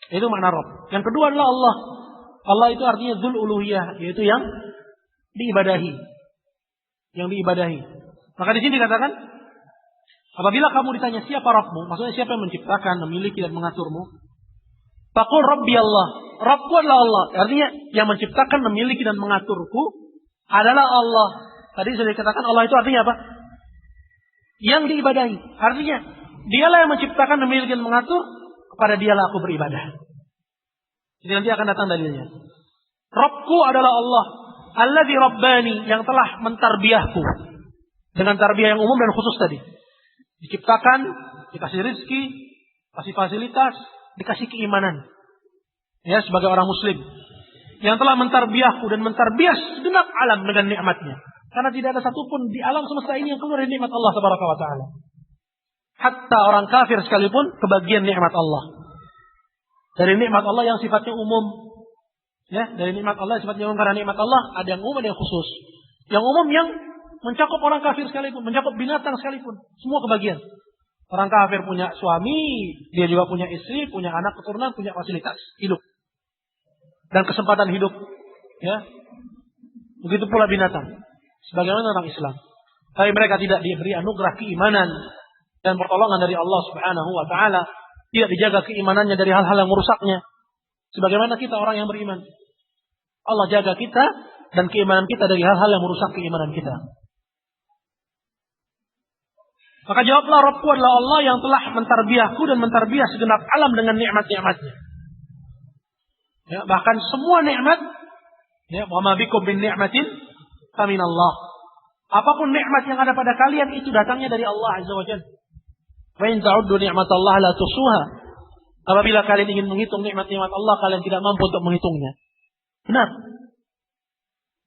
Itu makna Rabb. Yang kedua adalah Allah. Allah itu artinya dzul uluhiyah, yaitu yang diibadahi. Yang diibadahi. Maka di sini dikatakan, apabila kamu ditanya siapa Rabbmu, maksudnya siapa yang menciptakan, memiliki dan mengaturmu, faqul Rabbi Allah. Rabbku adalah Allah. Artinya yang menciptakan, memiliki dan mengaturku adalah Allah. Tadi sudah dikatakan Allah itu artinya apa? Yang diibadahi. Artinya dialah yang menciptakan, memiliki dan mengatur, kepada dialah aku beribadah. Jadi nanti akan datang dalilnya. Rabbku adalah Allah. Alladzi rabbani, yang telah mentarbiyahku. Dengan tarbiyah yang umum dan khusus tadi. Diciptakan, dikasih rezeki, kasih fasilitas, dikasih keimanan. Ya, sebagai orang muslim. Yang telah mentarbiyahku dan mentarbiyah segenap alam dengan nikmatnya. Karena tidak ada satupun di alam semesta ini yang keluar dari nikmat Allah Tabaraka wa Ta'ala. Hatta orang kafir sekalipun kebagian nikmat Allah. Dari nikmat Allah yang sifatnya umum. Ya, dari nikmat Allah yang sifatnya umum, karena nikmat Allah ada yang umum, ada yang khusus. Yang umum yang mencakup orang kafir sekalipun, mencakup binatang sekalipun, semua kebagian. Orang kafir punya suami, dia juga punya istri, punya anak keturunan, punya fasilitas hidup dan kesempatan hidup. Ya, begitu pula binatang. Sebagaimana orang Islam, tapi mereka tidak diberi anugerah keimanan dan pertolongan dari Allah Subhanahu wa taala, tidak dijaga keimanannya dari hal-hal yang merusaknya. Sebagaimana kita orang yang beriman, Allah jaga kita dan keimanan kita dari hal-hal yang merusak keimanan kita. Maka jawablah, Rabbku adalah Allah yang telah mentarbiyahku dan mentarbiyah segenap alam dengan nikmat-nikmatnya. Ya, bahkan semua nikmat, ya, wa ma bikum bin ni'matin faminallah. Apapun nikmat yang ada pada kalian itu datangnya dari Allah Azza wa Jalla. Wa in ta'uddu ni'matallahi la tuhsuha. Apabila kalian ingin menghitung nikmat-nikmat Allah, kalian tidak mampu untuk menghitungnya. Benar.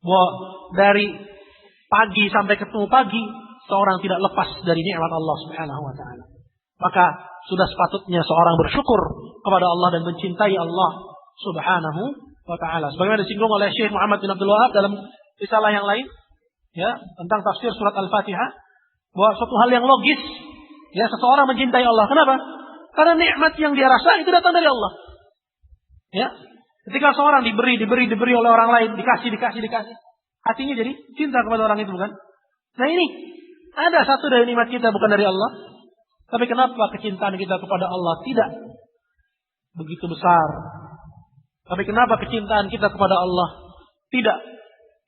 Bahwa dari pagi sampai ketemu pagi, seorang tidak lepas dari nikmat Allah Subhanahu wa taala. Maka sudah sepatutnya seorang bersyukur kepada Allah dan mencintai Allah Subhanahu wa taala. Sebagaimana disinggung oleh Syekh Muhammad bin Abdul Wahab dalam risalah yang lain, ya, tentang tafsir surat Al-Fatihah, bahwa suatu hal yang logis, ya, seseorang mencintai Allah. Kenapa? Karena nikmat yang dia rasa itu datang dari Allah. Ya, ketika seorang diberi oleh orang lain, dikasih, hatinya jadi cinta kepada orang itu, bukan? Nah ini ada satu dari nikmat kita bukan dari Allah. Tapi kenapa kecintaan kita kepada Allah tidak begitu besar? Tapi kenapa kecintaan kita kepada Allah tidak,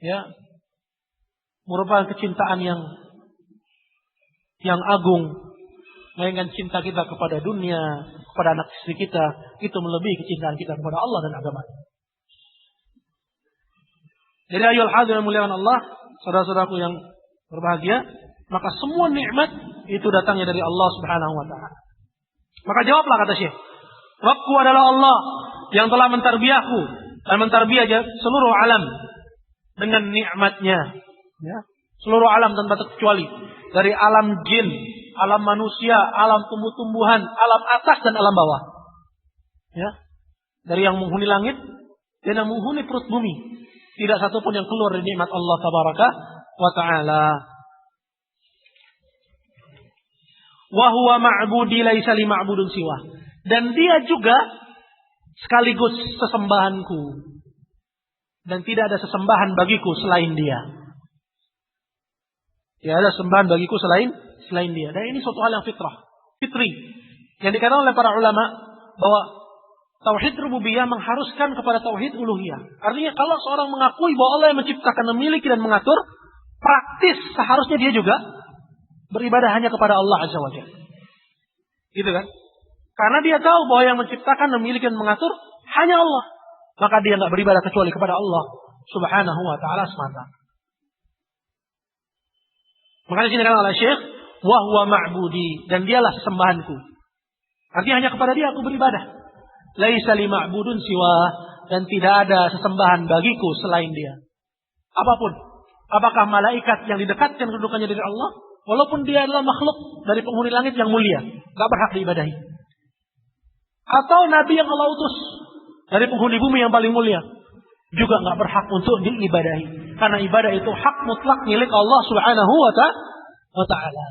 ya, merupakan kecintaan yang agung? Melainkan cinta kita kepada dunia, kepada anak istri kita, itu melebihi kecintaan kita kepada Allah dan agama. Jadi ayyuhal hadirin muliakan Allah, saudara-saudaraku yang berbahagia, maka semua nikmat itu datangnya dari Allah Subhanahu wa taala. Maka jawablah, kata Syekh, Rabbku adalah Allah yang telah mentarbiyahku dan mentarbiyah seluruh alam dengan nikmatnya. Ya. Seluruh alam tanpa terkecuali. Dari alam jin, alam manusia, alam tumbuh-tumbuhan, alam atas dan alam bawah. Ya. Dari yang menghuni langit dan yang menghuni perut bumi. Tidak satu pun yang keluar dari nikmat Allah Tabaraka wa ta'ala. Wa huwa ma'budi laisa li ma'budun siwa. Dan dia juga sekaligus sesembahanku. Dan tidak ada sesembahan bagiku selain dia. Tidak ada sembahan bagiku selain dia. Dan ini suatu hal yang fitri. Yang dikatakan oleh para ulama bahwa Tauhid rububiyah mengharuskan kepada tauhid uluhiyah. Artinya kalau seorang mengakui bahwa Allah yang menciptakan, memiliki dan mengatur, praktis seharusnya dia juga beribadah hanya kepada Allah Azza wa Jalla. Gitu kan? Karena dia tahu bahwa yang menciptakan, memiliki dan mengatur hanya Allah. Maka dia nggak beribadah kecuali kepada Allah Subhanahu wa taala semata. Maka di sini kan oleh Syekh, wa huwa ma'budi, dan dialah sesembahanku. Artinya hanya kepada dia aku beribadah. Laisa li ma'budun siwa, dan tidak ada sesembahan bagiku selain dia. Apapun. Apakah malaikat yang didekatkan kedudukannya dari Allah, walaupun dia adalah makhluk dari penghuni langit yang mulia, enggak berhak diibadahi. Atau nabi yang Allah utus dari penghuni bumi yang paling mulia, juga enggak berhak untuk diibadahi. Karena ibadah itu hak mutlak milik Allah Subhanahu wa ta'ala.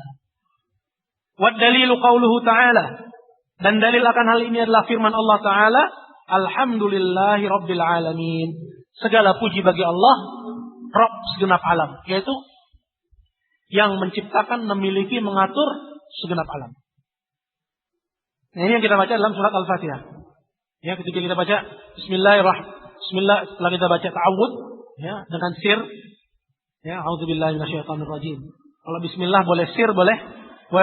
Wa dalilu qauluhu ta'ala, dan dalil akan hal ini adalah firman Allah Ta'ala, Alhamdulillahi Rabbil Alamin. Segala puji bagi Allah, Rabb segenap alam. Yaitu yang menciptakan, memiliki, mengatur segenap alam. Nah, ini yang kita baca dalam surat Al-Fatihah. Ya, ketika kita baca Bismillah, setelah kita baca ta'awud, ya, dengan sir, ya, a'udzubillahi minasyaitonirrajim. Kalau Bismillah boleh sir, boleh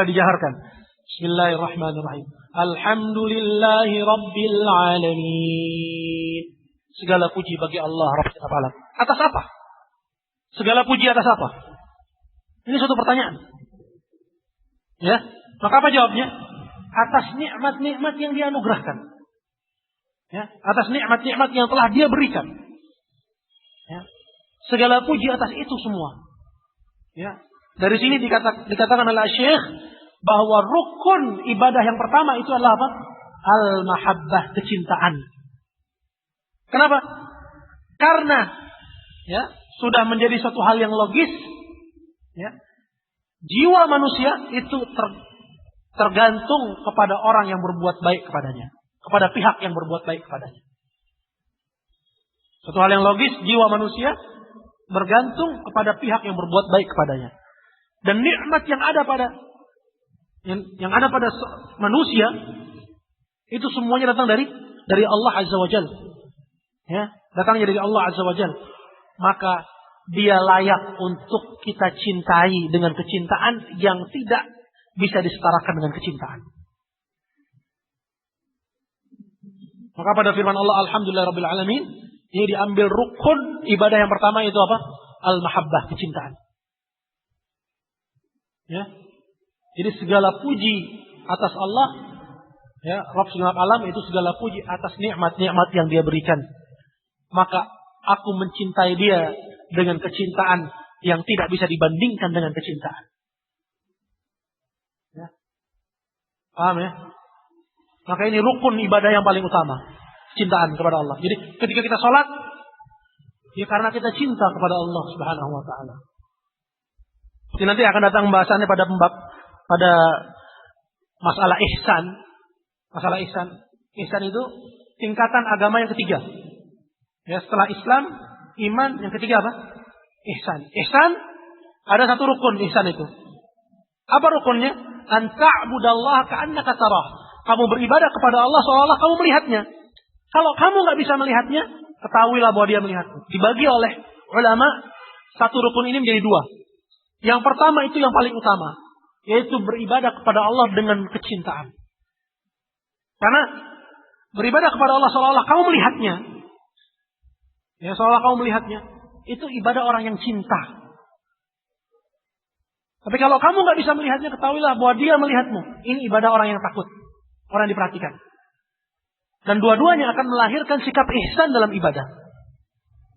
dijaharkan. Bismillahirrahmanirrahim. Alhamdulillahi Rabbil Alamin. Segala puji bagi Allah Rabb segenap alam. Atas apa? Segala puji atas apa? Ini suatu pertanyaan. Ya, maka apa jawabnya? Atas nikmat-nikmat yang Dia anugerahkan. Ya, atas nikmat-nikmat yang telah Dia berikan. Ya, segala puji atas itu semua. Ya, dari sini dikatakan oleh Syekh bahwa rukun ibadah yang pertama itu adalah apa? Al-mahabbah, kecintaan. Kenapa? Karena ya, sudah menjadi suatu hal yang logis, ya. Jiwa manusia itu tergantung kepada orang yang berbuat baik kepadanya, kepada pihak yang berbuat baik kepadanya. Suatu hal yang logis, jiwa manusia bergantung kepada pihak yang berbuat baik kepadanya. Dan nikmat yang ada pada manusia itu semuanya datang dari Allah Azza wa Jalla. Ya, datangnya dari Allah Azza wa Jalla. Maka dia layak untuk kita cintai dengan kecintaan yang tidak bisa disetarakan dengan kecintaan. Maka pada firman Allah Alhamdulillah Rabbil Alamin, ini diambil rukun ibadah yang pertama itu apa? Al-mahabbah, kecintaan. Ya. Jadi segala puji atas Allah, ya, Rabb segenap alam, itu segala puji atas nikmat-nikmat yang Dia berikan. Maka aku mencintai Dia dengan kecintaan yang tidak bisa dibandingkan dengan kecintaan. Ya. Paham ya? Maka ini rukun ibadah yang paling utama, cintaan kepada Allah. Jadi ketika kita sholat, ya karena kita cinta kepada Allah Subhanahu wa taala. Jadi nanti akan datang pembahasannya pada masalah ihsan. Masalah ihsan. Ihsan itu tingkatan agama yang ketiga. Ya, setelah Islam, iman, yang ketiga apa? Ihsan. Ihsan ada satu rukun ihsan itu. Apa rukunnya? An ta'budallaha ka'annaka tarah. Kamu beribadah kepada Allah seolah-olah kamu melihatnya. Kalau kamu nggak bisa melihatnya, ketahuilah bahwa Dia melihatmu. Dibagi oleh ulama, satu rukun ini menjadi dua. Yang pertama itu yang paling utama, yaitu beribadah kepada Allah dengan kecintaan. Karena beribadah kepada Allah seolah-olah kamu melihatnya. Ya, seolah kamu melihatnya. Itu ibadah orang yang cinta. Tapi kalau kamu nggak bisa melihatnya, ketahuilah bahwa Dia melihatmu. Ini ibadah orang yang takut, orang yang diperhatikan. Dan dua-duanya akan melahirkan sikap ihsan dalam ibadah.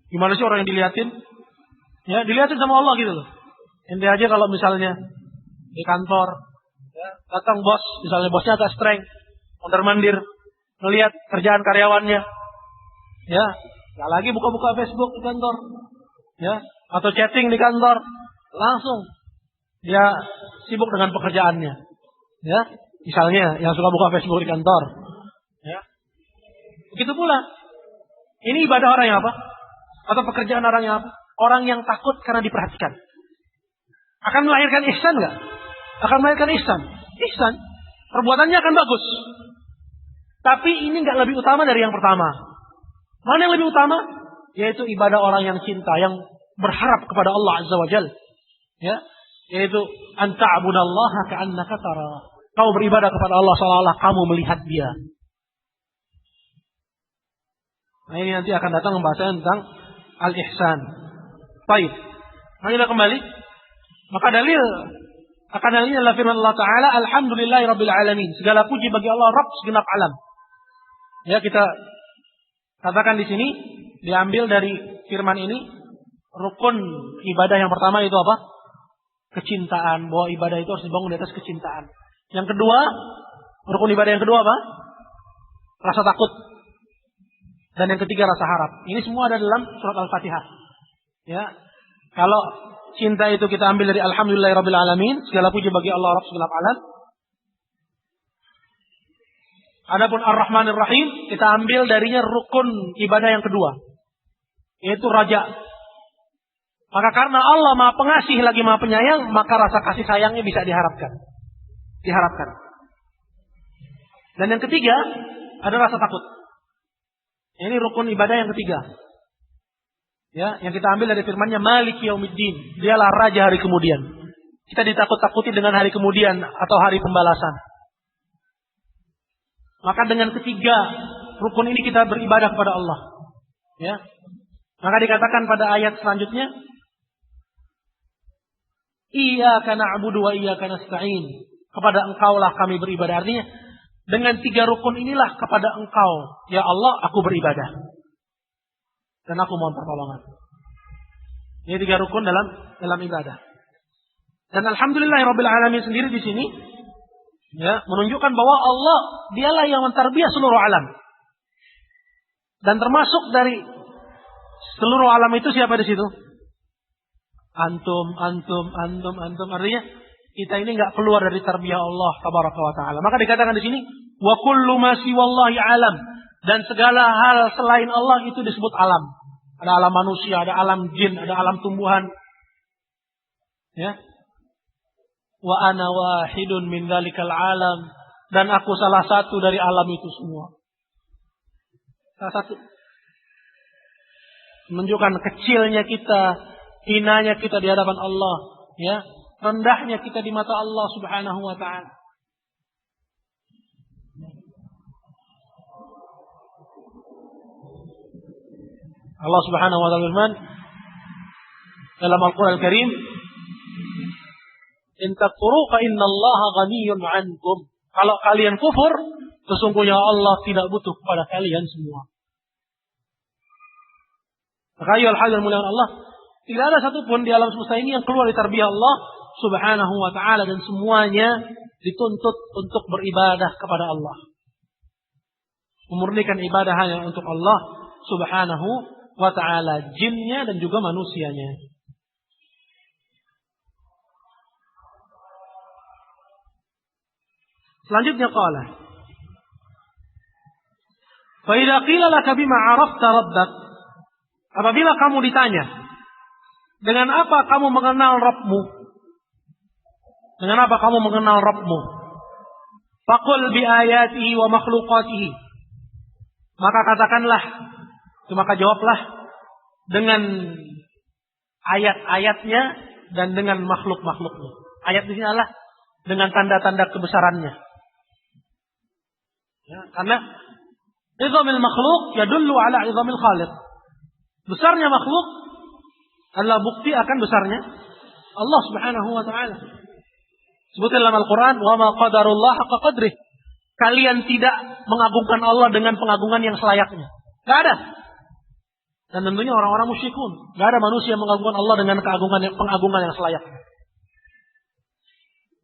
Gimana sih orang yang dilihatin? Ya, dilihatin sama Allah gitu loh. Ente aja kalau misalnya di kantor, ya, datang bos, misalnya bosnya agak streng, mondar-mandir, ngelihat kerjaan karyawannya, ya, nggak lagi buka-buka Facebook di kantor, ya, atau chatting di kantor, langsung dia sibuk dengan pekerjaannya, ya, misalnya yang suka buka Facebook di kantor, ya, begitu pula, ini ibadah orang yang apa? Atau pekerjaan orang yang apa? Orang yang takut karena diperhatikan. Akan melahirkan ihsan nggak? Akan melahirkan ihsan. Ihsan, perbuatannya akan bagus. Tapi ini nggak lebih utama dari yang pertama. Mana yang lebih utama? Yaitu ibadah orang yang cinta, yang berharap kepada Allah Azza wa Jalla. Ya, yaitu anta'budallaha ka'annaka tara. Kau beribadah kepada Allah seolah-olah kamu melihat Dia. Nah, ini nanti akan datang pembahasan tentang al-ihsan. Baik. Mari kita kembali. Maka dalilnya adalah firman Allah Ta'ala, alhamdulillahirabbil alamin. Segala puji bagi Allah Rabb segenap alam. Ya, kita katakan di sini diambil dari firman ini, rukun ibadah yang pertama itu apa? Kecintaan. Bahwa ibadah itu harus dibangun di atas kecintaan. Yang kedua, rukun ibadah yang kedua apa? Rasa takut. Dan yang ketiga rasa harap. Ini semua ada dalam surat Al-Fatihah. Ya. Kalau cinta itu kita ambil dari alhamdulillahirabbil alamin, segala puji bagi Allah Rabb segenap alam. Adapun Ar-Rahmanir Rahim, kita ambil darinya rukun ibadah yang kedua, yaitu raja. Maka karena Allah Maha Pengasih lagi Maha Penyayang, maka rasa kasih sayangnya bisa diharapkan. Dan yang ketiga ada rasa takut. Ini rukun ibadah yang ketiga. Ya, yang kita ambil dari firman-Nya Maliki Yaumiddin. Dialah raja hari kemudian. Kita ditakut-takuti dengan hari kemudian atau hari pembalasan. Maka dengan ketiga rukun ini kita beribadah kepada Allah. Ya. Maka dikatakan pada ayat selanjutnya, Iyyaka na'budu wa iyyaka nasta'in. Kepada Engkaulah kami beribadah. Artinya dengan tiga rukun inilah kepada Engkau, ya Allah, aku beribadah. Dan aku mohon pertolongan. Ini tiga rukun dalam ibadah. Dan alhamdulillahirabbil alamin sendiri di sini ya menunjukkan bahwa Allah dialah yang mentarbiah seluruh alam. Dan termasuk dari seluruh alam itu siapa di situ? Antum. Artinya kita ini enggak keluar dari tarbiyah Allah tabaraka wa taala. Maka dikatakan di sini wa kullu ma siwallahi alam. Dan segala hal selain Allah itu disebut alam. Ada alam manusia, ada alam jin, ada alam tumbuhan. Ya. Wa ana wahidun min dzalikal alam. Dan aku salah satu dari alam itu semua. Salah satu. Menunjukkan kecilnya kita, hinanya kita di hadapan Allah, ya. Rendahnya kita di mata Allah Subhanahu wa taala. Allah Subhanahu wa taala firman dalam Al-Qur'an Al-Karim, "In takfuru fa innallaha ghaniyyun 'ankum." Kalau kalian kufur, sesungguhnya Allah tidak butuh kepada kalian semua. Maka ayyuhal hadirin muliakan Allah, tidak ada satupun di alam semesta ini yang keluar dari tarbiyah Allah Subhanahu wa taala, dan semuanya dituntut untuk beribadah kepada Allah. Memurnikan ibadah hanya untuk Allah Subhanahu wa ta'ala, jinnya dan juga manusianya. Selanjutnya qala, fa idza qila laka bima 'arafta rabbak, apabila kamu ditanya dengan apa kamu mengenal Rabbmu, dengan apa kamu mengenal Rabbmu, faqul bi ayatihi wa makhluqatihi, maka katakanlah, maka jawablah dengan ayat-ayatnya dan dengan makhluk-makhluknya. Ayat di sini adalah dengan tanda-tanda kebesarannya. Ya, karena izamil makhluk yadullu ala izamil khaliq. Besarnya makhluk adalah bukti akan besarnya Allah Subhanahu wa taala. Sebutkan dalam Al-Qur'an, "Wa ma qadarullah haqqa qadrih." Kalian tidak mengagungkan Allah dengan pengagungan yang selayaknya. Enggak ada. Dan tentunya orang-orang musyrikun. Gak ada manusia yang mengagungkan Allah dengan pengagungan yang selayaknya.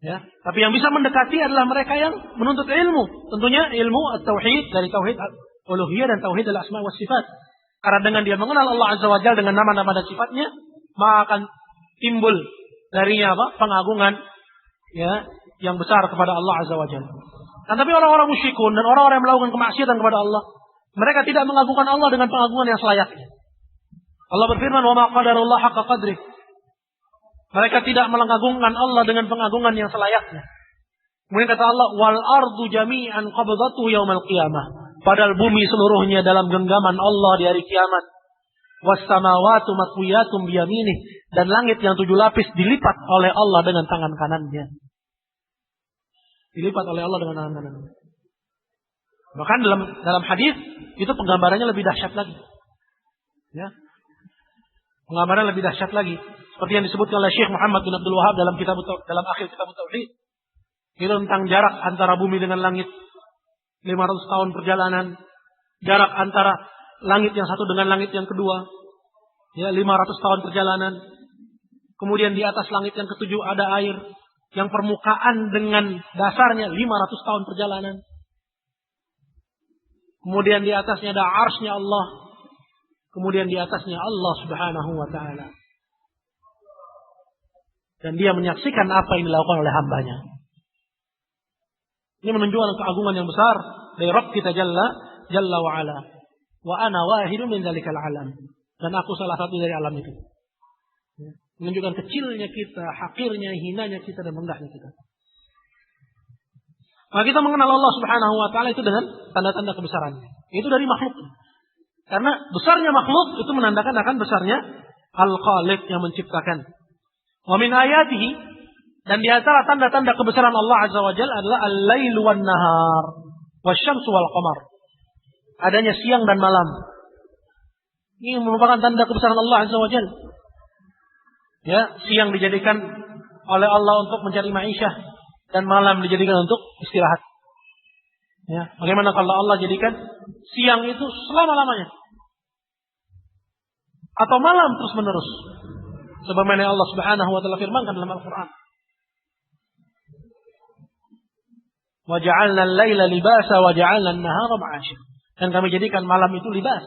Ya, tapi yang bisa mendekati adalah mereka yang menuntut ilmu. Tentunya ilmu at-tauhid, dari tauhid uluhiyah dan tauhid al-asma wa sifat. Karena dengan dia mengenal Allah Azza wa Jalla dengan nama-nama dan sifatnya, maka akan timbul darinya apa? Pengagungan ya yang besar kepada Allah Azza wa Jalla. Nah, tapi orang-orang musyrikun dan orang-orang yang melakukan kemaksiatan kepada Allah, mereka tidak mengagungkan Allah dengan pengagungan yang selayaknya. Allah berfirman, "Wa ma qadarullah haqqa qadrih." Mereka tidak mengagungkan Allah dengan pengagungan yang selayaknya. Kemudian kata Allah, wal ardu jami'an qabdatuhu yaumal qiyamah. Padahal bumi seluruhnya dalam genggaman Allah di hari kiamat. Was samawati matwiyatum biyaminih, dan langit yang 7 lapis dilipat oleh Allah dengan tangan kanannya. Dilipat oleh Allah dengan tangan kanannya. Bahkan dalam hadis itu penggambarannya lebih dahsyat lagi. Ya. Penggambaran lebih dahsyat lagi. Seperti yang disebutkan oleh Syekh Muhammad bin Abdul Wahab dalam akhir kitab Tauhid. Itu tentang jarak antara bumi dengan langit. 500 tahun perjalanan. Jarak antara langit yang satu dengan langit yang kedua. Ya, 500 tahun perjalanan. Kemudian di atas langit yang ketujuh ada air. Yang permukaan dengan dasarnya 500 tahun perjalanan. Kemudian di atasnya ada arsy-Nya Allah. Kemudian di atasnya Allah Subhanahu wa ta'ala. Dan dia menyaksikan apa yang dilakukan oleh hambanya. Ini menunjukkan keagungan yang besar dari Rabb kita Jalla wa Ala. Wa ana wahidun min dzalikal alam. Dan aku salah satu dari alam itu. Menunjukkan kecilnya kita, hakirnya, hinanya kita, dan rendahnya kita. Maka kita mengenal Allah Subhanahu wa ta'ala itu dengan tanda-tanda kebesarannya. Itu dari makhluk. Karena besarnya makhluk itu menandakan akan besarnya Al-Khaliq yang menciptakan. Wa min ayatihi, dan di antara tanda-tanda kebesaran Allah Azza wa Jalla adalah al-lailu wan nahar wasyamsu wal qamar. Adanya siang dan malam. Ini merupakan tanda kebesaran Allah Azza wa Jalla. Ya, siang dijadikan oleh Allah untuk mencari ma'isyah dan malam dijadikan untuk istirahat. Ya, bagaimana kalau Allah jadikan siang itu selama-lamanya atau malam terus-menerus? Sebagaimana Allah Subhanahu wa ta'ala firmankan dalam Al-Qur'an. Wa ja'alna al-laila libasa wa ja'alna an-nahara ma'asya. Dan kami jadikan malam itu libas,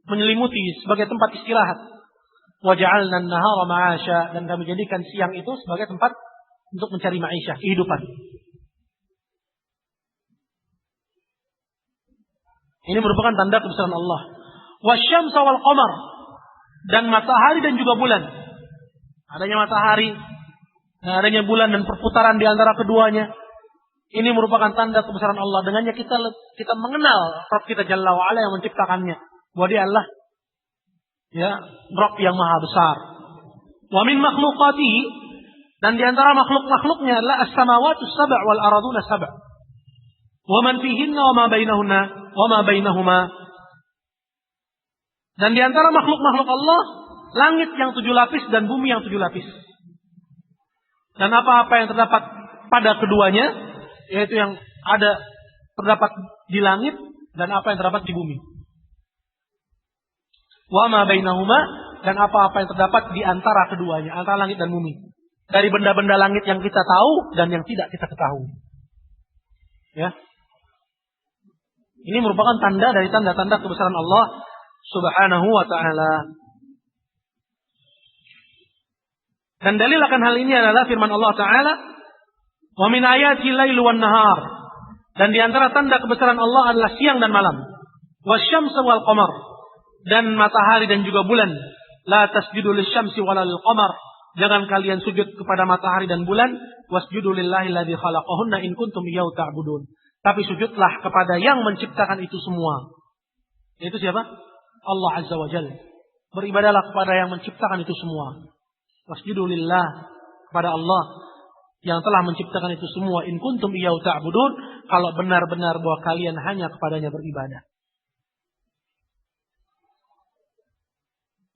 menyelimuti sebagai tempat istirahat. Wa ja'alna an-nahara ma'asya, dan kami jadikan siang itu sebagai tempat untuk mencari ma'isyah, kehidupan. Ini merupakan tanda kebesaran Allah. Wasyamsa wal qamar, dan matahari dan juga bulan. Adanya matahari, adanya bulan dan perputaran di antara keduanya. Ini merupakan tanda kebesaran Allah. Dengannya kita mengenal Rabb kita Jalla wa Ala yang menciptakannya. Bahwa Dia adalah ya, Rabb yang maha besar. Wa min makhluqatihi, dan di antara makhluk-makhluknya adalah as-samawati as-sab' wal araduna as-sab'. Wa man fihinna wa ma bainahunna wa ma bainahuma. Dan di antara makhluk-makhluk Allah, langit yang 7 lapis dan bumi yang 7 lapis. Dan apa-apa yang terdapat pada keduanya, yaitu yang terdapat di langit dan apa yang terdapat di bumi. Wa ma bainahuma, dan apa-apa yang terdapat di antara keduanya, antara langit dan bumi. Dari benda-benda langit yang kita tahu dan yang tidak kita ketahui. Ya. Ini merupakan tanda dari tanda-tanda kebesaran Allah Subhanahu wa ta'ala. Dan dalil akan hal ini adalah firman Allah Ta'ala, wa min ayati lailu wan nahar, dan di antara tanda kebesaran Allah adalah siang dan malam. Wasyamsu wal qamar, dan matahari dan juga bulan. La tasjudu lisyamsi wala lil qamar, jangan kalian sujud kepada matahari dan bulan. Wasjudu lillahi alladzi khalaqahunna in kuntum iyyahu ta'budun. Tapi sujudlah kepada yang menciptakan itu semua. Yaitu siapa? Allah Azza wa Jalla. Beribadahlah kepada yang menciptakan itu semua. Wasjudu lillah, kepada Allah yang telah menciptakan itu semua. In kuntum iyyahu ta'budun, kalau benar-benar bahwa kalian hanya kepadanya beribadah.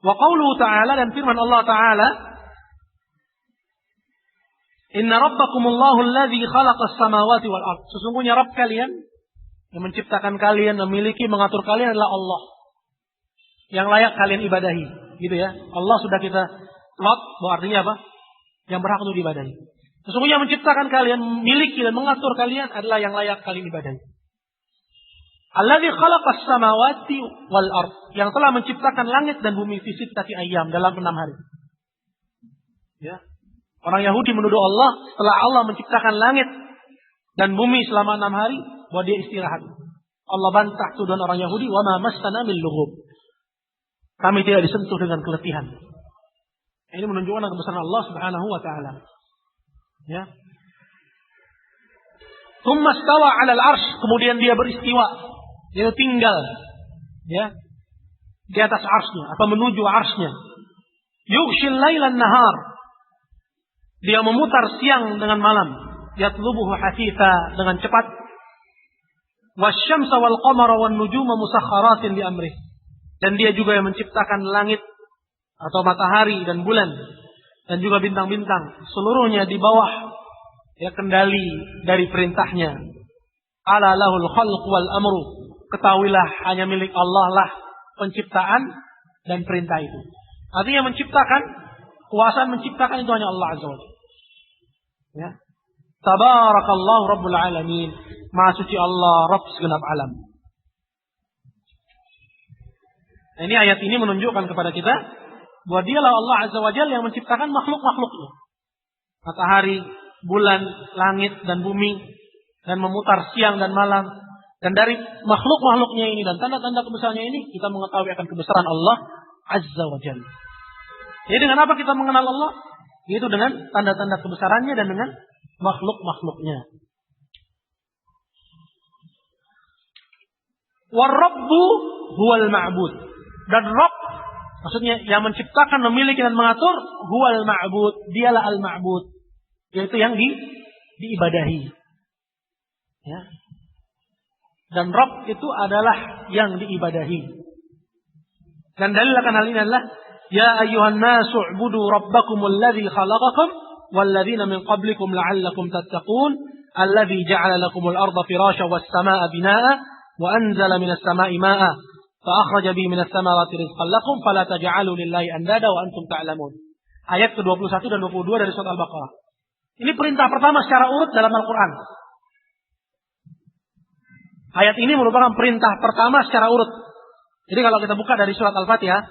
Wa qauluhu ta'ala, dan firman Allah Ta'ala, inna rabbakumullahu alladzi khalaqas samawati wal ard. Sesungguhnya Rabb kalian yang menciptakan kalian, memiliki, mengatur kalian adalah Allah yang layak kalian ibadahi. Gitu ya. Allah sudah kita lot, bahwa artinya apa? Yang berhak untuk diibadahi. Sesungguhnya menciptakan kalian, memiliki dan mengatur kalian adalah yang layak kalian ibadahi. Alladzi khalaqas samawati wal ard, yang telah menciptakan langit dan bumi fi sittati ayyam, dalam 6 hari. Ya. Orang Yahudi menuduh Allah setelah Allah menciptakan langit dan bumi selama 6 hari, bahwa Dia istirahat. Allah bantah tuduhan orang Yahudi, wa ma massana min lughub. Kami tidak disentuh dengan keletihan. Ini menunjukkan kebesaran Allah Subhanahu wa ta'ala. Ya. Tsumma stawa 'alal 'arsy, kemudian dia beristiwa, dia tinggal ya di atas arsy-Nya atau menuju arsy-Nya. Yughshil lailan nahar, dia memutar siang dengan malam. Yatlubuhu hasitha, dengan cepat. Wasyamsa wal qamara wan nujuma musakhkharatin li amrih, dan dia juga yang menciptakan langit atau matahari dan bulan dan juga bintang-bintang, seluruhnya di bawah ya kendali dari perintahnya. Ala lahul khalq wal amru, ketahuilah hanya milik Allah lah penciptaan dan perintah itu. Artinya menciptakan, kuasa menciptakan itu hanya Allah Azza wa Jalla. Ya. Tabarakallahu rabbul alamin, Maha suci Allah, Rabb segenap alam. Nah, ini ayat ini menunjukkan kepada kita bahwa dialah Allah Azza wa Jalla yang menciptakan makhluk-makhluknya. Matahari, bulan, langit, dan bumi, dan memutar siang dan malam. Dan dari makhluk-makhluknya ini dan tanda-tanda kebesarannya ini, kita mengetahui akan kebesaran Allah Azza wa Jalla. Jadi dengan apa kita mengenal Allah? Yaitu dengan tanda-tanda kebesarannya dan dengan makhluk-makhluknya. War-Rabbu huwal ma'bud. Dan Rabb, maksudnya yang menciptakan, memiliki dan mengatur, huwal ma'bud, dialah al-ma'bud, yaitu yang diibadahi. Ya. Dan Rabb itu adalah yang diibadahi. Dan dalil akan hal ini adalah ya ayyuhan nasu u'budu rabbakumul ladzi khalaqakum wal ladzina min qablikum la'allakum tattaqun alladzi ja'ala lakumul arda firasyan was samaa'a binaa'a wa anzala minas samaa'i maa'a fa akhraja bihi minas samarati rizqan lakum fala taj'alu lillahi andada wa antum ta'lamun. Ayat ke-21 dan 22 dari surat Al-Baqarah. Ini perintah pertama secara urut dalam Al-Qur'an. Ayat ini merupakan perintah pertama secara urut. Jadi kalau kita buka dari surat Al-Fatihah,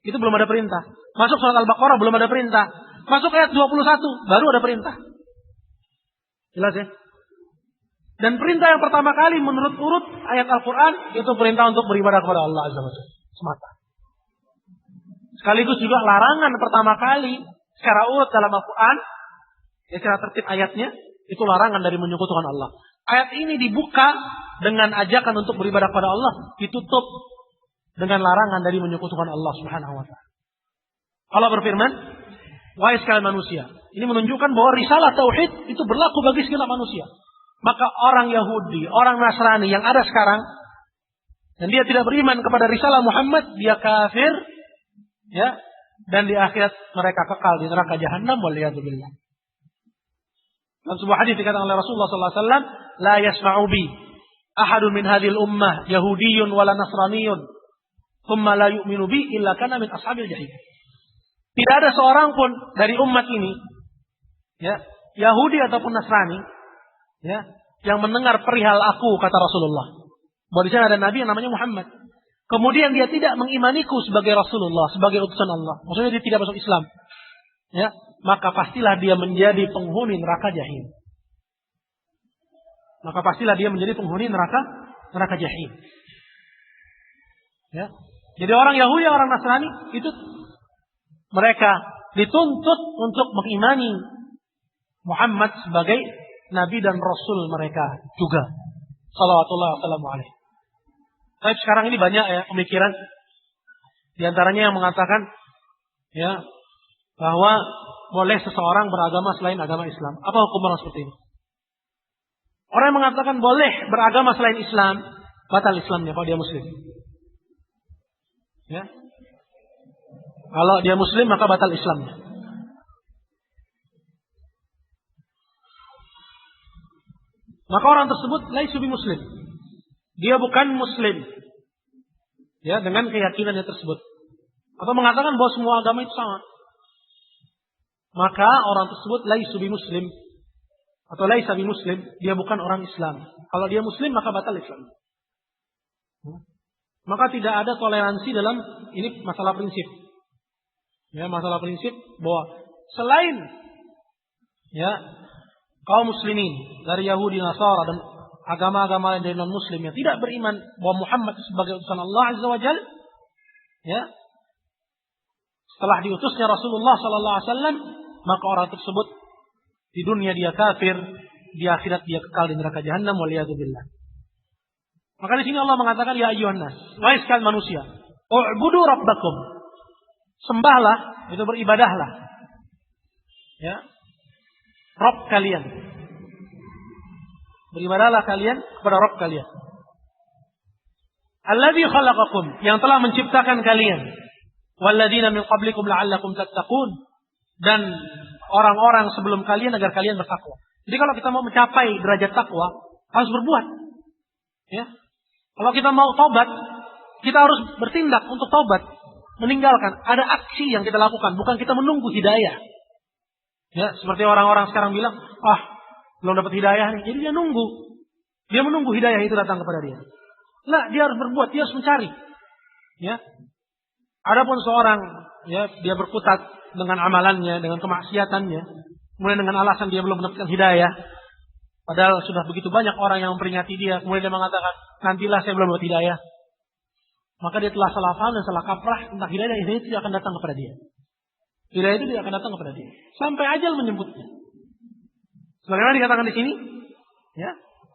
itu belum ada perintah. Masuk surat Al-Baqarah belum ada perintah. Masuk ayat 21 baru ada perintah. Jelas ya? Dan perintah yang pertama kali menurut urut ayat Al-Quran itu perintah untuk beribadah kepada Allah Azza wa Jalla semata. Sekaligus juga larangan pertama kali secara urut dalam Al-Quran, ya secara tertib ayatnya, itu larangan dari menyekutukan Allah. Ayat ini dibuka dengan ajakan untuk beribadah kepada Allah, ditutup dengan larangan dari menyekutukan Allah Subhanahu wa taala. Allah berfirman, wahai sekalian manusia. Ini menunjukkan bahwa risalah tauhid itu berlaku bagi segenap manusia. Maka orang Yahudi, orang Nasrani yang ada sekarang dan dia tidak beriman kepada risalah Muhammad, dia kafir, ya, dan di akhirat mereka kekal di neraka jahanam, waliyadzubillah. Dan sebuah hadis dikatakan oleh Rasulullah sallallahu alaihi wasallam, la yasma'u bi ahadun min hadhil ummah yahudiyyun wala nasraniyyun thumma la yu'minu bi illa kana min ashabil jahim. Tidak ada seorang pun dari umat ini, ya, Yahudi ataupun Nasrani, ya, yang mendengar perihal aku, kata Rasulullah. Bahwa di sana ada Nabi yang namanya Muhammad. Kemudian dia tidak mengimaniku sebagai Rasulullah, sebagai utusan Allah. Maksudnya dia tidak masuk Islam. Ya, maka pastilah dia menjadi penghuni neraka jahim. Maka pastilah dia menjadi penghuni neraka jahim. Ya. Jadi orang Yahudi, orang Nasrani itu mereka dituntut untuk mengimani Muhammad sebagai Nabi dan Rasul mereka juga. Salawatullah wassalamu alaihi. Tapi sekarang ini banyak ya pemikiran. Di antaranya yang mengatakan ya bahwa boleh seseorang beragama selain agama Islam. Apa hukum orang seperti ini? Orang yang mengatakan boleh beragama selain Islam, batal Islamnya kalau dia Muslim. Ya. Kalau dia Muslim maka batal Islamnya. Maka orang tersebut laisu bi muslim. Dia bukan Muslim. Ya, dengan keyakinannya tersebut. Atau mengatakan bahwa semua agama itu sama. Maka orang tersebut laisu bi muslim. Atau laisa bi muslim. Dia bukan orang Islam. Kalau dia Muslim maka batal Islam. Maka tidak ada toleransi dalam ini masalah prinsip. Ya, masalah prinsip bahwa selain ya kaum muslimin dari Yahudi, Nasara dan agama-agama lain dari non-muslim yang tidak beriman bahwa Muhammad sebagai utusan Allah Azza wa Jalla, ya, setelah diutusnya Rasulullah sallallahu alaihi wasallam, maka orang tersebut di dunia dia kafir, di akhirat dia kekal di neraka jahanam, waliyadzubillah. Maka di sini Allah mengatakan, ya ayyuhan nas, wahai sekalian manusia, u'budu rabbakum. Sembahlah, itu beribadahlah. Ya. Rabb kalian. Beribadahlah kalian kepada Rabb kalian. Alladzi khalaqakum, yang telah menciptakan kalian. Walladzina min qablikum la'allakum tattaqun, dan orang-orang sebelum kalian agar kalian bertakwa. Jadi kalau kita mau mencapai derajat takwa, harus berbuat. Ya. Kalau kita mau taubat, kita harus bertindak untuk taubat. Meninggalkan. Ada aksi yang kita lakukan, bukan kita menunggu hidayah. Ya, seperti orang-orang sekarang bilang, belum dapat hidayah nih. Jadi dia nunggu. Dia menunggu hidayah itu datang kepada dia. Nah, dia harus berbuat, dia harus mencari. Ya. Adapun seorang, ya, dia berkutat dengan amalannya, dengan kemaksiatannya, kemudian dengan alasan dia belum mendapatkan hidayah, padahal sudah begitu banyak orang yang memperingati dia, kemudian dia mengatakan, nantilah saya belum dapat hidayah. Maka dia telah salah paham dan salah kaprah tentang hidayah. Hidayah itu tidak akan datang kepada dia. Hidayah itu tidak akan datang kepada dia sampai ajal menjemputnya. Sebagaimana dikatakan di sini, ya,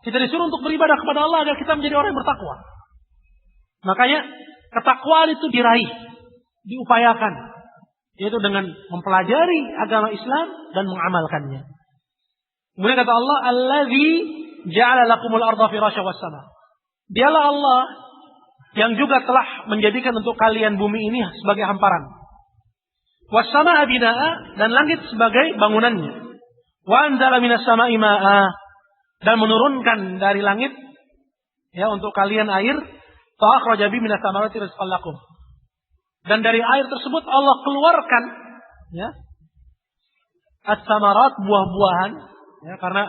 kita disuruh untuk beribadah kepada Allah agar kita menjadi orang yang bertakwa. Makanya ketakwaan itu diraih, diupayakan, yaitu dengan mempelajari agama Islam dan mengamalkannya. Kemudian kata Allah, Allazi ja'ala lakumul arda firasya was sama. Dialah Allah yang juga telah menjadikan untuk kalian bumi ini sebagai hamparan. Was sama'a bina'a, dan langit sebagai bangunannya. Wa anzala minas sama'i ma'a, dan menurunkan dari langit, ya, untuk kalian air. Fa akhraja bihi minas samarati rizqan lakum. Dan dari air tersebut Allah keluarkan, ya, as-samarat, buah-buahan, ya, karena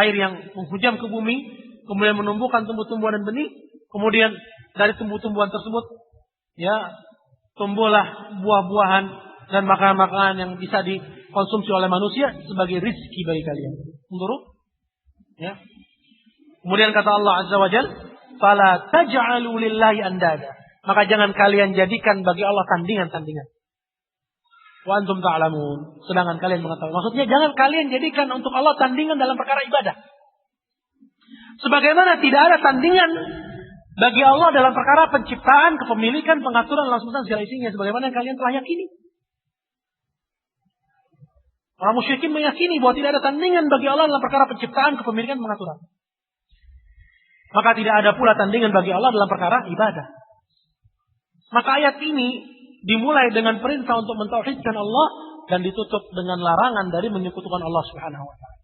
air yang menghujam ke bumi kemudian menumbuhkan tumbuh-tumbuhan dan benih, kemudian dari tumbuh-tumbuhan tersebut, ya, tumbuhlah buah-buahan dan makanan-makanan yang bisa dikonsumsi oleh manusia sebagai rizki bagi kalian. Menurut, ya. Kemudian kata Allah Azza wa Jalla, fala taj'alu lillahi andada. Maka jangan kalian jadikan bagi Allah tandingan-tandingan. Wa antum ta'lamun. Sedangkan kalian mengetahui. Maksudnya jangan kalian jadikan untuk Allah tandingan dalam perkara ibadah. Sebagaimana tidak ada tandingan bagi Allah dalam perkara penciptaan, kepemilikan, pengaturan, langsung segala isinya. Sebagaimana yang kalian telah yakini. Orang musyrikin meyakini bahwa tidak ada tandingan bagi Allah dalam perkara penciptaan, kepemilikan, pengaturan. Maka tidak ada pula tandingan bagi Allah dalam perkara ibadah. Maka ayat ini dimulai dengan perintah untuk mentauhidkan Allah dan ditutup dengan larangan dari menyekutukan Allah Subhanahu wa taala.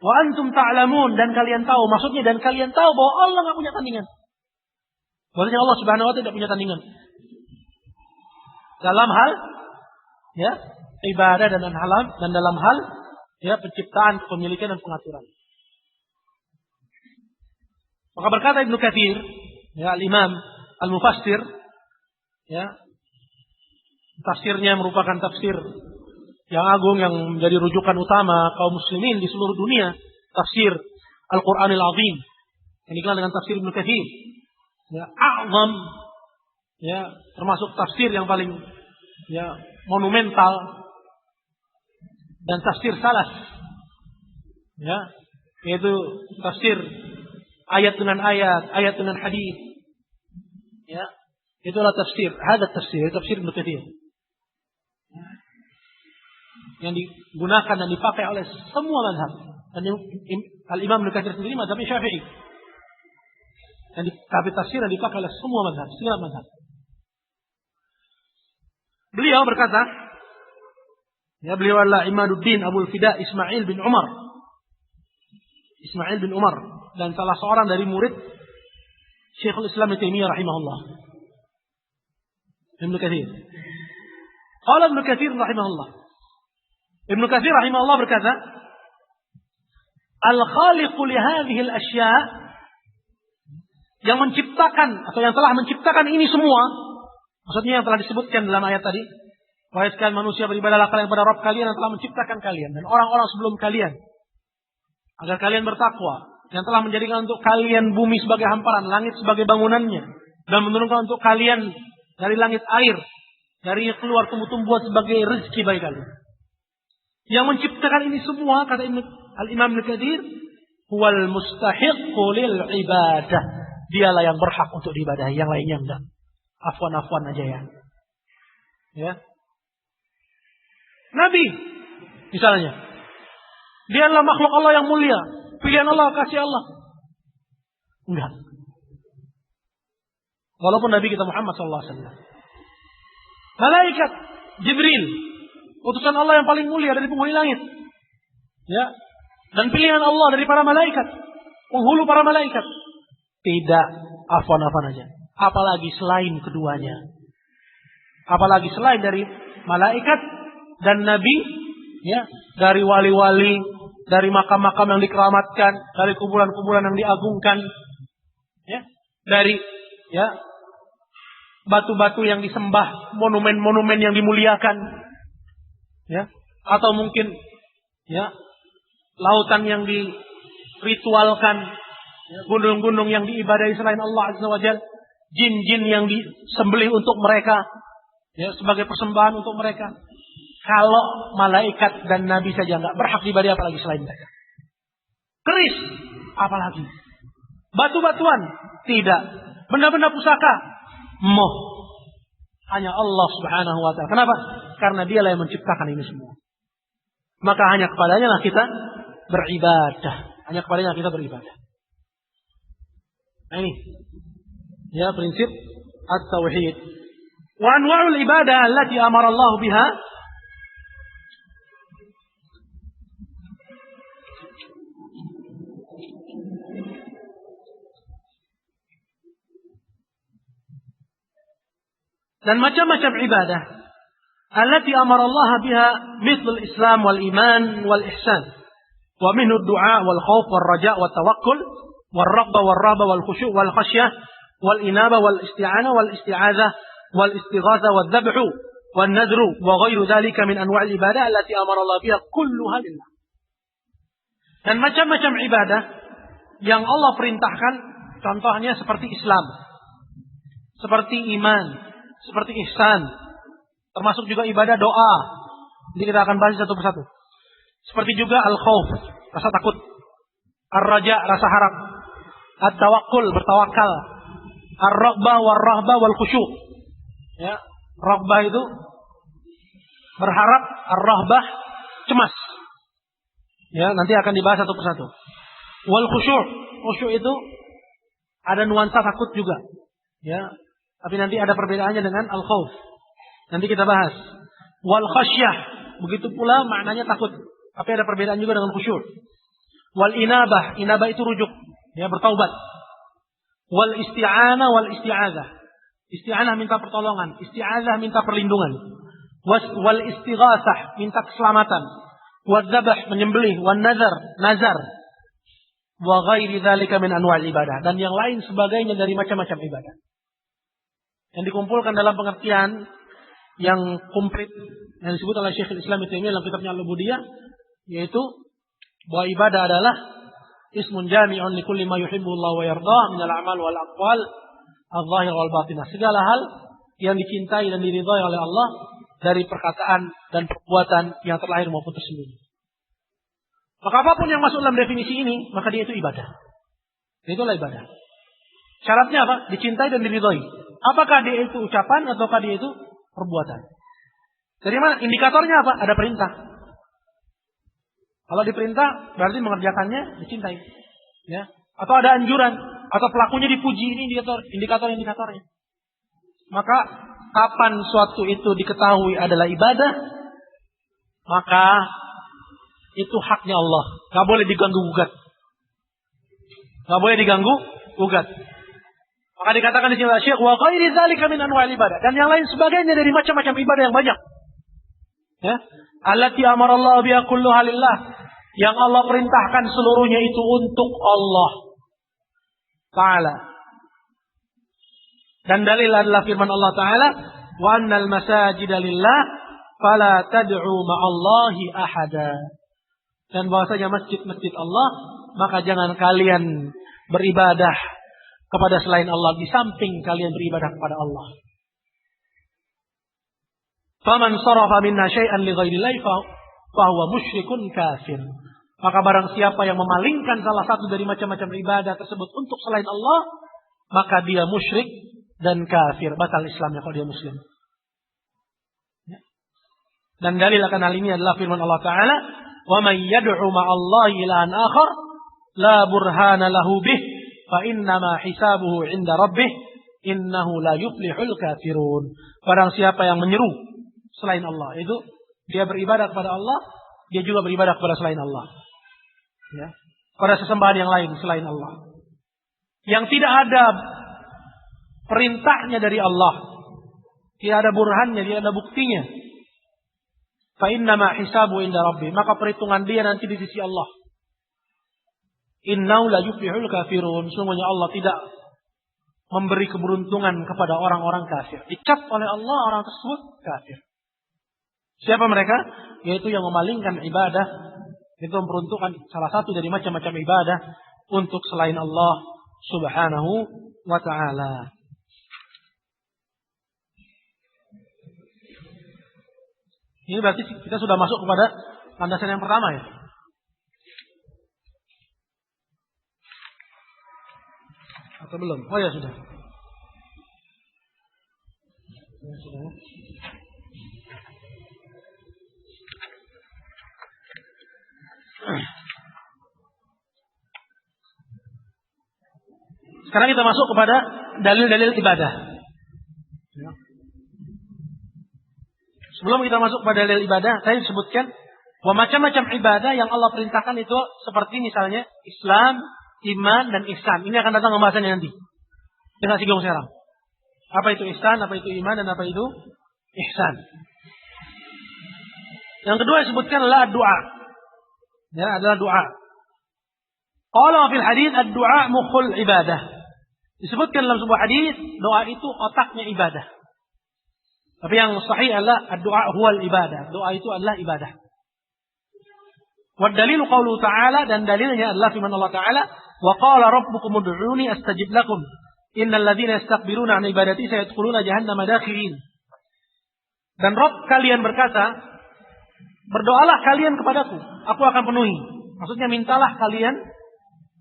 Wa antum ta'lamun, dan kalian tahu, maksudnya dan kalian tahu bahwa Allah enggak punya tandingan. Maksudnya Allah Subhanahu wa taala tidak punya tandingan. Dalam hal, ya, ibadah dan halam, dan dalam hal, ya, penciptaan, kepemilikan dan pengaturan. Maka berkata Ibnu Katsir, ya, Al-Imam Al-Mufassir, ya, tafsirnya merupakan tafsir yang agung yang menjadi rujukan utama kaum muslimin di seluruh dunia, tafsir Al-Qur'anil Azim yang dikenal dengan tafsir Ibnu Katsir, ya, a'zam, ya, termasuk tafsir yang paling, ya, monumental, dan tafsir salaf, ya, yaitu tafsir ayat dengan ayat, ayat dengan hadis, ya, itulah tafsir. Ada tafsir Ibnu Katsir yang digunakan dan dipakai oleh semua mazhab. Dan Al-Imam Ibnu Katsir sendiri mazhabnya Syafi'i. Tapi tafsir yang dipakai oleh semua mazhab, segala mazhab. Beliau berkata, ya, beliau adalah Imaduddin Abul Fida Ismail bin Umar. Ismail bin Umar, dan salah seorang dari murid Syekhul Islam Ibnu Taimiyah rahimahullah. Ibnu Katsir. Qala Ibnu Katsir rahimahullah. Ibnu Katsir rahimahullah berkata, al-khaliqu li hadhihi al-asya', yang menciptakan atau yang telah menciptakan ini semua, maksudnya yang telah disebutkan dalam ayat tadi, wahai sekalian manusia, beribadahlah kalian kepada Rabb kalian yang telah menciptakan kalian dan orang-orang sebelum kalian, agar kalian bertakwa, yang telah menjadikan untuk kalian bumi sebagai hamparan, langit sebagai bangunannya, dan menurunkan untuk kalian dari langit air, dari keluar tumbuh-tumbuhan sebagai rezeki bagi kalian. Yang menciptakan ini semua, kata Al-Imam Ibnu Katsir, huwal mustahiqqu lil ibadah. Dialah yang berhak untuk diibadahi, yang lainnya enggak. Afwan-afwan aja ya. Ya. Nabi misalnya, dia adalah makhluk Allah yang mulia, pilihan Allah, kasih Allah. Enggak. Walaupun Nabi kita Muhammad SAW. Malaikat Jibril, utusan Allah yang paling mulia dari penghuni langit. Ya. Dan pilihan Allah dari para malaikat, penghulu para malaikat. Tidak, afwan-afwan aja. Apalagi selain keduanya. Apalagi selain dari malaikat dan nabi, ya, dari wali-wali, dari makam-makam yang dikeramatkan, dari kuburan-kuburan yang diagungkan, ya, dari ya batu-batu yang disembah, monumen-monumen yang dimuliakan, ya, atau mungkin ya lautan yang diritualkan, ya, gunung-gunung yang diibadahi selain Allah Azza wa Jalla, jin-jin yang disembelih untuk mereka, ya, sebagai persembahan untuk mereka. Kalau malaikat dan nabi saja nggak berhak diibadahi, apalagi selain mereka. Keris, apalagi. Batu-batuan, tidak. Benda-benda pusaka, hanya Allah Subhanahu wa ta'ala. Kenapa? Karena Dialah yang menciptakan ini semua. Maka hanya kepadanya lah kita beribadah. Hanya kepadanya kita beribadah. Nah ini, ya, prinsip at-tauhid. Wa anwa'ul ibadah allati amara Allah biha. Dan macam-macam ibadah allati amara Allah biha mithl al-islam wal iman wal ihsan wa minhu ad-du'a wal khauf wal raja' wal tawakkul wal raghbah wal rahbah wal khusyu' wal khasyah wal inabah wal isti'anah wal isti'adzah wal istighatsah wal dhabhu wal nadru wa ghairu dhalika min anwa'il ibadah allati amara Allah biha kulluha lillah. Dan macam-macam ibadah yang Allah perintahkan, contohnya seperti Islam, seperti iman, seperti ihsan, termasuk juga ibadah doa. Jadi kita akan bahas satu persatu. Seperti juga al-khauf, rasa takut, ar-raja, rasa harap, at-tawakkul, bertawakal, ar-raghbah war-rahbah wal khusyu'. Ya, raghbah itu berharap, ar-rahbah cemas. Ya, nanti akan dibahas satu persatu. Wal khusyu', khusyu' itu ada nuansa takut juga. Ya, tapi nanti ada perbedaannya dengan al-khauf. Nanti kita bahas. Wal khasyah, begitu pula maknanya takut. Tapi ada perbedaan juga dengan khusyuk. Wal inabah, inabah itu rujuk, ya, bertaubat. Wal isti'anah wal isti'adzah. Isti'anah minta pertolongan, isti'adzah minta perlindungan. Wal istighatsah minta keselamatan. Wal dzabh menyembelih, wal nazar. Wa ghairi dzalika min anwa'il ibadah, dan yang lain sebagainya dari macam-macam ibadah. Yang dikumpulkan dalam pengertian yang komplit yang disebut oleh Syekhul Islam Ibnu Taimiyah dalam kitabnya Al-Ubudiyah, yaitu bahwa ibadah adalah ismun jami'un li kulli ma yuhibbullah wa yardah min al-a'mal wal aqwal adh-dhahir wal batinah. Segala hal yang dicintai dan diridhai oleh Allah dari perkataan dan perbuatan yang terlahir maupun tersembunyi. Maka apapun yang masuk dalam definisi ini, maka dia itu ibadah. Itulah ibadah. Syaratnya apa? Dicintai dan diridhai. Apakah dia itu ucapan ataukah dia itu perbuatan? Dari mana? Indikatornya apa? Ada perintah. Kalau diperintah berarti mengerjakannya dicintai. Ya. Atau ada anjuran, atau pelakunya dipuji, ini indikatornya. Maka kapan suatu itu diketahui adalah ibadah, maka itu haknya Allah. Gak boleh diganggu-gugat. Gak boleh diganggu-gugat. Maka dikatakan di sini Syekh wa ghairi dzalika min anwa'il ibadah, dan yang lain sebagainya dari macam-macam ibadah yang banyak. Ya, allati amara Allah biha kulluha lillah, yang Allah perintahkan seluruhnya itu untuk Allah Ta'ala. Dan dalil adalah firman Allah Ta'ala, wa annal masajida lillah fala tad'u ma'allahi ahada. Dan bahwasanya masjid-masjid Allah, maka jangan kalian beribadah kepada selain Allah, di samping kalian beribadah kepada Allah. Faman sarafa minna syai'an li ghairillahi fahuwa musyrikun kafir. Maka barang siapa yang memalingkan salah satu dari macam-macam ibadah tersebut untuk selain Allah, maka dia musyrik dan kafir, batal Islamnya kalau dia muslim. Dan dalil akan hal ini adalah firman Allah Ta'ala, wa man yad'u ma'allahi ilahan akhar la burhana lahu bih fa innama hisabuhu 'inda rabbih innahu la yuflihul kafirun. Barang siapa yang menyeru selain Allah, itu dia beribadah kepada Allah, dia juga beribadah kepada selain Allah. Ya, pada sesembahan yang lain selain Allah. Yang tidak ada perintahnya dari Allah, tidak ada burhannya, tidak ada buktinya. Fa innama hisabu inda rabbi, maka perhitungan dia nanti di sisi Allah. Innahu la yuflihul kafirun, sungguhnya Allah tidak memberi keberuntungan kepada orang-orang kafir. Dicap oleh Allah orang tersebut kafir. Siapa mereka? Yaitu yang memalingkan ibadah, itu memperuntukkan salah satu dari macam-macam ibadah untuk selain Allah Subhanahu wa ta'ala. Ini berarti kita sudah masuk kepada landasan yang pertama ya. Atau belum? Oh ya sudah. Ya, sudah. Sekarang kita masuk kepada dalil-dalil ibadah. Sebelum kita masuk pada dalil ibadah, saya sebutkan bahwa macam-macam ibadah yang Allah perintahkan itu seperti misalnya Islam, iman, dan ihsan. Ini akan datang pembahasannya nanti. Dengan singgung sekarang. Apa itu ihsan, apa itu iman, dan apa itu ihsan. Yang kedua disebutkan adalah doa. Ya, adalah doa. Qala fil hadis ad-du'a mukhul ibadah. Disebutkan dalam sebuah hadis, doa itu otaknya ibadah. Tapi yang sahih adalah ad-du'a huwal ibadah. Doa itu adalah ibadah. Wa dalilu qaulu ta'ala, dan dalilnya adalah firman Allah Ta'ala, wa qala rabbukum ud'uni astajib lakum. Innal ladzina yastakbiruna 'an ibadati sayadkhuluna jahannama dakhirin. Dan Rabb kalian berkata, berdoalah kalian kepadaku, aku akan penuhi. Maksudnya mintalah kalian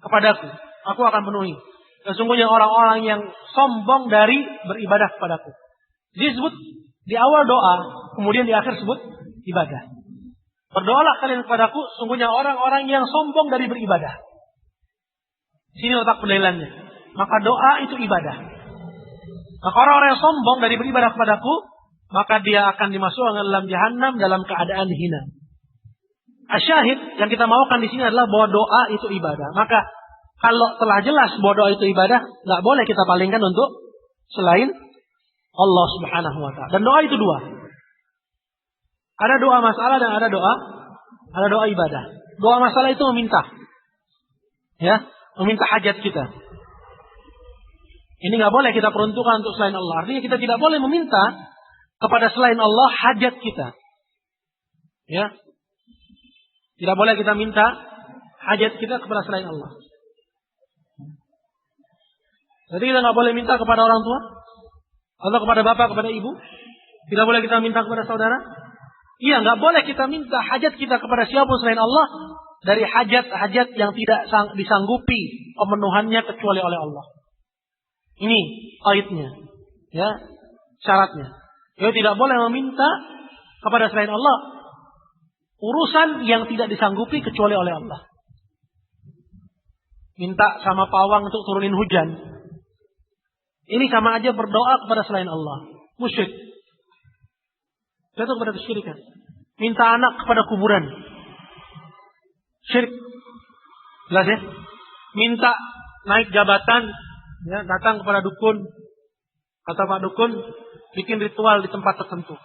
kepadaku, aku akan penuhi. Sesungguhnya orang-orang yang sombong dari beribadah kepadaku. Disebut di awal doa, kemudian di akhir sebut ibadah. Berdoalah kalian kepadaku, sungguhnya orang-orang yang sombong dari beribadah. Sini letak pendalilannya. Maka doa itu ibadah. Maka orang-orang yang sombong dari beribadah kepadaku, maka dia akan dimasukkan dalam jahanam dalam keadaan hina. Asyahid yang kita maukan di sini adalah bahwa doa itu ibadah. Maka kalau telah jelas bahwa doa itu ibadah, nggak boleh kita palingkan untuk selain Allah Subhanahu wa ta'ala. Dan doa itu dua. Ada doa masalah dan ada doa ibadah. Doa masalah itu meminta. Ya, meminta hajat kita. Ini nggak boleh kita peruntukkan untuk selain Allah. Artinya kita tidak boleh meminta kepada selain Allah hajat kita. Ya. Tidak boleh kita minta hajat kita kepada selain Allah. Jadi kita nggak boleh minta kepada orang tua, atau kepada bapak, kepada ibu. Tidak boleh kita minta kepada saudara. Iya, nggak boleh kita minta hajat kita kepada siapapun selain Allah dari hajat-hajat yang tidak disanggupi pemenuhannya kecuali oleh Allah. Ini ayatnya, ya, syaratnya. Kita tidak boleh meminta kepada selain Allah urusan yang tidak disanggupi kecuali oleh Allah. Minta sama pawang untuk turunin hujan. Ini sama aja berdoa kepada selain Allah. Musyrik. Jatuh kepada kesyirikan. Minta anak kepada kuburan. Syirik. Jelas ya? Minta naik jabatan, ya, datang kepada dukun. Kata Pak Dukun, bikin ritual di tempat tertentu.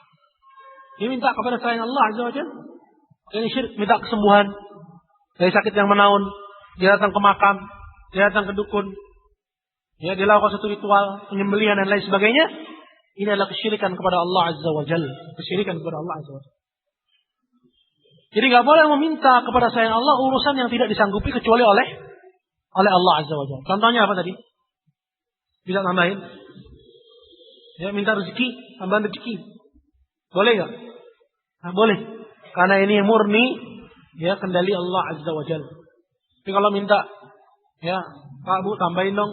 Dia minta kepada selain Allah Azza wa Jalla. Ini syirik. Minta kesembuhan dari sakit yang menaun. Dia datang ke makam, dia datang ke dukun. Ya, dia lakukan satu ritual penyembelihan dan lain sebagainya. Ini adalah kesyirikan kepada Allah Azza wa Jalla. Kesyirikan kepada Allah Azza wa Jalla. Jadi nggak boleh meminta kepada selain Allah urusan yang tidak disanggupi kecuali oleh Allah Azza wa Jalla. Contohnya apa tadi? Bisa tambahin? Ya, minta rezeki, tambahan rezeki. Boleh nggak? Nah, boleh. Karena ini murni ya kendali Allah Azza wa Jalla. Tapi kalau minta ya, Pak Bu tambahin dong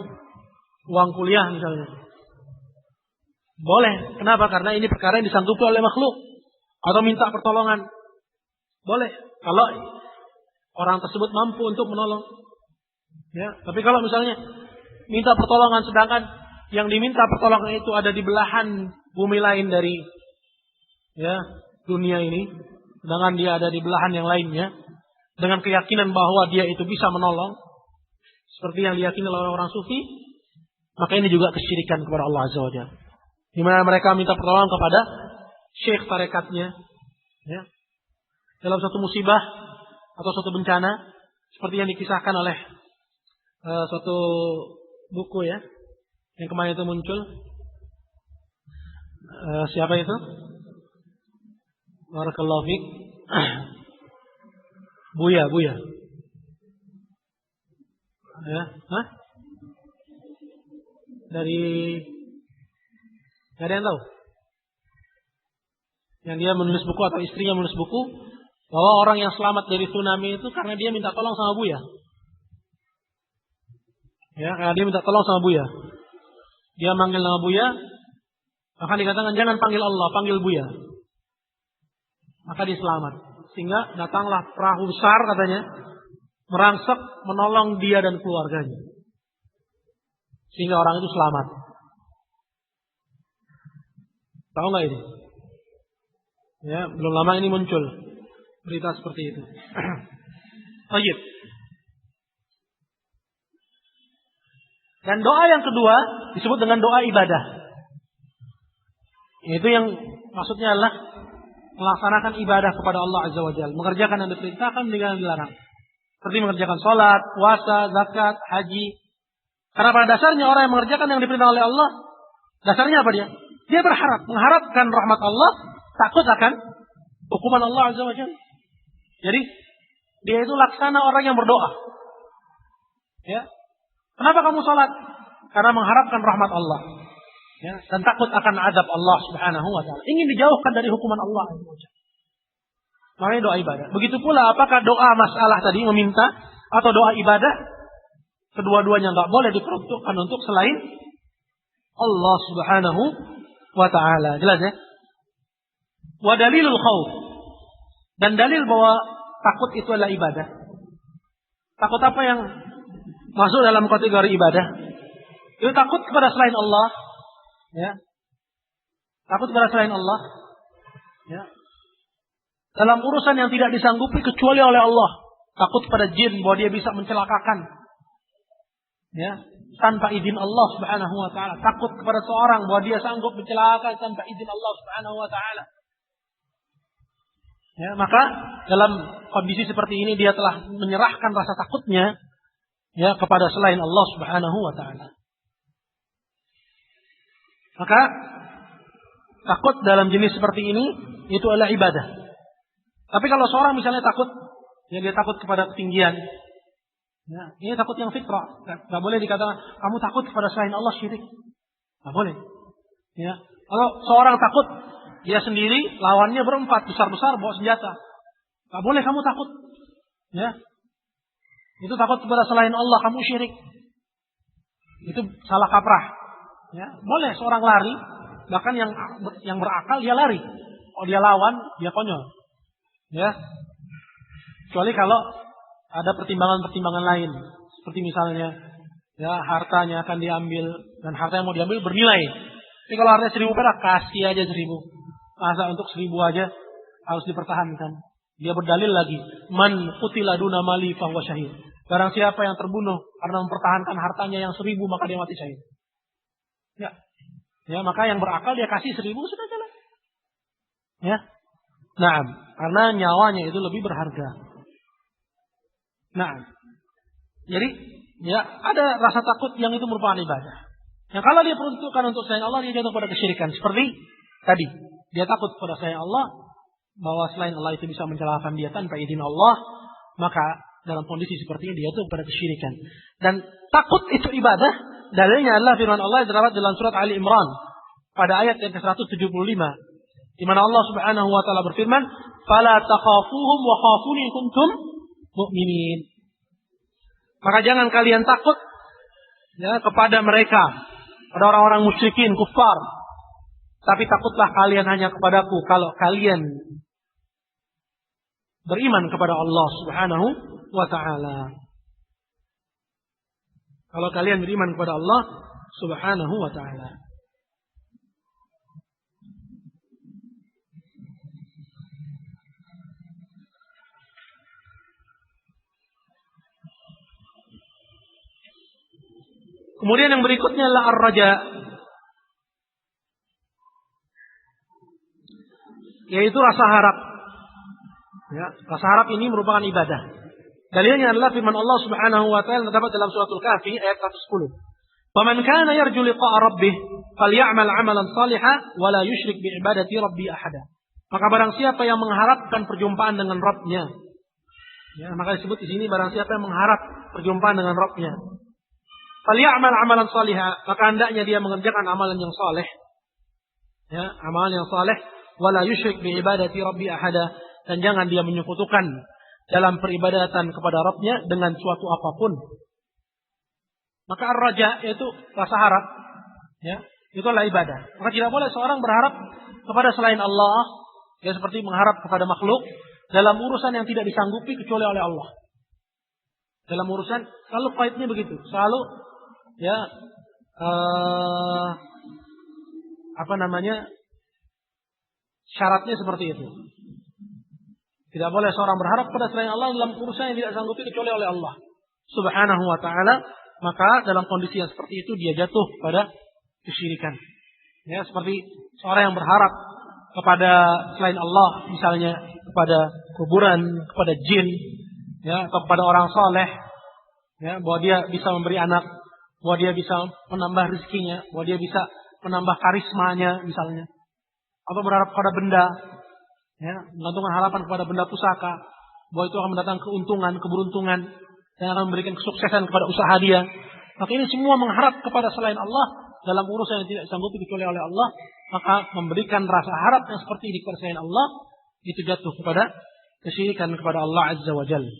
uang kuliah misalnya. Boleh. Kenapa? Karena ini perkara yang disanggupi oleh makhluk. Atau minta pertolongan. Boleh. Kalau orang tersebut mampu untuk menolong. Ya. Tapi kalau misalnya minta pertolongan sedangkan yang diminta pertolongan itu ada di belahan bumi lain dari ya dunia ini, sedangkan dia ada di belahan yang lainnya, dengan keyakinan bahwa dia itu bisa menolong, seperti yang diyakini oleh orang sufi, maka ini juga kesyirikan kepada Allah Azza wa Jalla. Di mana mereka minta pertolongan kepada syekh tarekatnya, ya, dalam suatu musibah atau suatu bencana, seperti yang dikisahkan oleh suatu buku ya, yang kemarin itu muncul. Siapa itu? Barakallahu fiik. Buya. Ya, hah? Dari nggak ada yang tahu. Yang dia menulis buku atau istrinya menulis buku bahwa orang yang selamat dari tsunami itu karena dia minta tolong sama Buya. Ya, karena dia minta tolong sama Buya. Dia manggil nama Buya, maka dikatakan jangan panggil Allah, panggil Buya. Maka dia selamat. Sehingga datanglah perahu besar katanya, merangsek menolong dia dan keluarganya. Sehingga orang itu selamat. Tahu nggak ini? Ya, belum lama ini muncul berita seperti itu. Baik. Dan doa yang kedua disebut dengan doa ibadah. Itu yang maksudnya adalah melaksanakan ibadah kepada Allah Azza wa Jalla, mengerjakan yang diperintahkan, meninggalkan yang dilarang. Seperti mengerjakan sholat, puasa, zakat, haji. Karena pada dasarnya orang yang mengerjakan yang diperintahkan oleh Allah, dasarnya apa dia? Dia berharap, mengharapkan rahmat Allah, takut akan hukuman Allah Azza wa Jalla. Jadi dia itu laksana orang yang berdoa. Ya. Kenapa kamu sholat? Karena mengharapkan rahmat Allah. Ya, dan takut akan azab Allah Subhanahu wa taala. Ingin dijauhkan dari hukuman Allah. Makanya doa ibadah. Begitu pula apakah doa masalah tadi meminta atau doa ibadah, kedua-duanya enggak boleh diperuntukkan untuk selain Allah Subhanahu wa taala. Jelas ya? Wa dalilul khauf. Dan dalil bahwa takut itu adalah ibadah. Takut apa yang masuk dalam kategori ibadah? Itu takut kepada selain Allah. Ya. Takut kepada selain Allah. Ya. Dalam urusan yang tidak disanggupi kecuali oleh Allah. Takut kepada jin bahwa dia bisa mencelakakan. Ya. Tanpa izin Allah Subhanahu wa taala. Takut kepada seorang bahwa dia sanggup mencelakakan tanpa izin Allah Subhanahu wa taala. Ya, maka dalam kondisi seperti ini dia telah menyerahkan rasa takutnya ya kepada selain Allah Subhanahu wa taala. Maka takut dalam jenis seperti ini itu adalah ibadah. Tapi kalau seorang misalnya takut, ya dia takut kepada ketinggian, ya, ini takut yang fitrah. Gak boleh dikatakan kamu takut kepada selain Allah syirik. Gak boleh. Ya, kalau seorang takut dia sendiri, lawannya berempat besar-besar bawa senjata, gak boleh kamu takut. Ya, itu takut kepada selain Allah, kamu syirik. Itu salah kaprah. Ya, boleh seorang lari, bahkan yang berakal dia lari. Oh dia lawan, dia konyol. Ya. Kecuali kalau ada pertimbangan-pertimbangan lain, seperti misalnya ya hartanya akan diambil dan harta yang mau diambil bernilai. Tapi kalau hartanya 1.000 perak, kasih aja 1.000. Masa untuk 1.000 aja harus dipertahankan. Dia berdalil lagi, man qutila duna mali fahuwa syahid. Barang siapa yang terbunuh karena mempertahankan hartanya yang 1.000 maka dia mati syahid. Ya. Ya, maka yang berakal dia kasih 1.000 sudah jalan. Ya. Nah, karena nyawanya itu lebih berharga. Nah. Jadi, ya, ada rasa takut yang itu merupakan ibadah. Yang kalau dia peruntukkan untuk selain Allah, dia jatuh pada kesyirikan. Seperti tadi, dia takut kepada selain Allah, bahwa selain Allah itu bisa mencelakakan dia tanpa izin Allah, maka dalam kondisi seperti ini dia jatuh pada kesyirikan. Dan takut itu ibadah. Dalilnya adalah firman Allah yang terdapat dalam surat Ali Imran pada ayat yang ke-175, di mana Allah Subhanahu wa taala berfirman, fala takhafuhum wa khafuni in kuntum mu'minin. Maka jangan kalian takut ya kepada mereka, pada orang-orang musyrikin, kufar. Tapi takutlah kalian hanya kepadaku kalau kalian beriman kepada Allah Subhanahu wa ta'ala. Kalau kalian beriman kepada Allah Subhanahu wa ta'ala. Kemudian yang berikutnya adalah ar-raja, yaitu rasa harap. Ya, rasa harap ini merupakan ibadah. Dalilnya adalah firman Allah Subhanahu wa ta'ala terdapat dalam suratul Kahfi ayat 110. "Faman kana yarju liqa'a rabbih falya'mal 'amalan shalihan wa la yusyrik bi ibadati rabbi ahada." Maka barang siapa yang mengharapkan perjumpaan dengan Rabb-nya. Ya, maka disebut di sini barang siapa yang mengharap perjumpaan dengan Rabb-nya. Falya'mal 'amalan shalihan, maka hendaknya dia mengerjakan amalan yang saleh. Ya, amalan yang saleh, wa la yusyrik bi ibadati rabbi ahada, dan jangan dia menyekutukan dalam peribadatan kepada Rabb-nya dengan suatu apapun. Maka ar-raja yaitu rasa harap, ya, itu adalah ibadah. Maka tidak boleh seorang berharap kepada selain Allah, ya, seperti mengharap kepada makhluk dalam urusan yang tidak disanggupi kecuali oleh Allah. Dalam urusan selalu fight-nya begitu, selalu ya syaratnya seperti itu. Tidak boleh seorang berharap pada selain Allah dalam urusan yang tidak sanggupi kecuali oleh Allah Subhanahu wa ta'ala. Maka dalam kondisi yang seperti itu dia jatuh pada kesyirikan. Ya, seperti seorang yang berharap kepada selain Allah, misalnya kepada kuburan, kepada jin, ya, atau kepada orang soleh, ya, bahwa dia bisa memberi anak, bahwa dia bisa menambah rezekinya, bahwa dia bisa menambah karismanya misalnya, atau berharap pada benda, ya, menggantungkan harapan kepada benda pusaka, bahwa itu akan mendatangkan keuntungan, keberuntungan, dan akan memberikan kesuksesan kepada usaha dia. Maka ini semua mengharap kepada selain Allah dalam urusan yang tidak sanggupi kecuali oleh Allah. Maka memberikan rasa harap yang seperti ini kepada selain Allah, itu jatuh kepada kesyirikan kepada Allah Azza wa Jalla.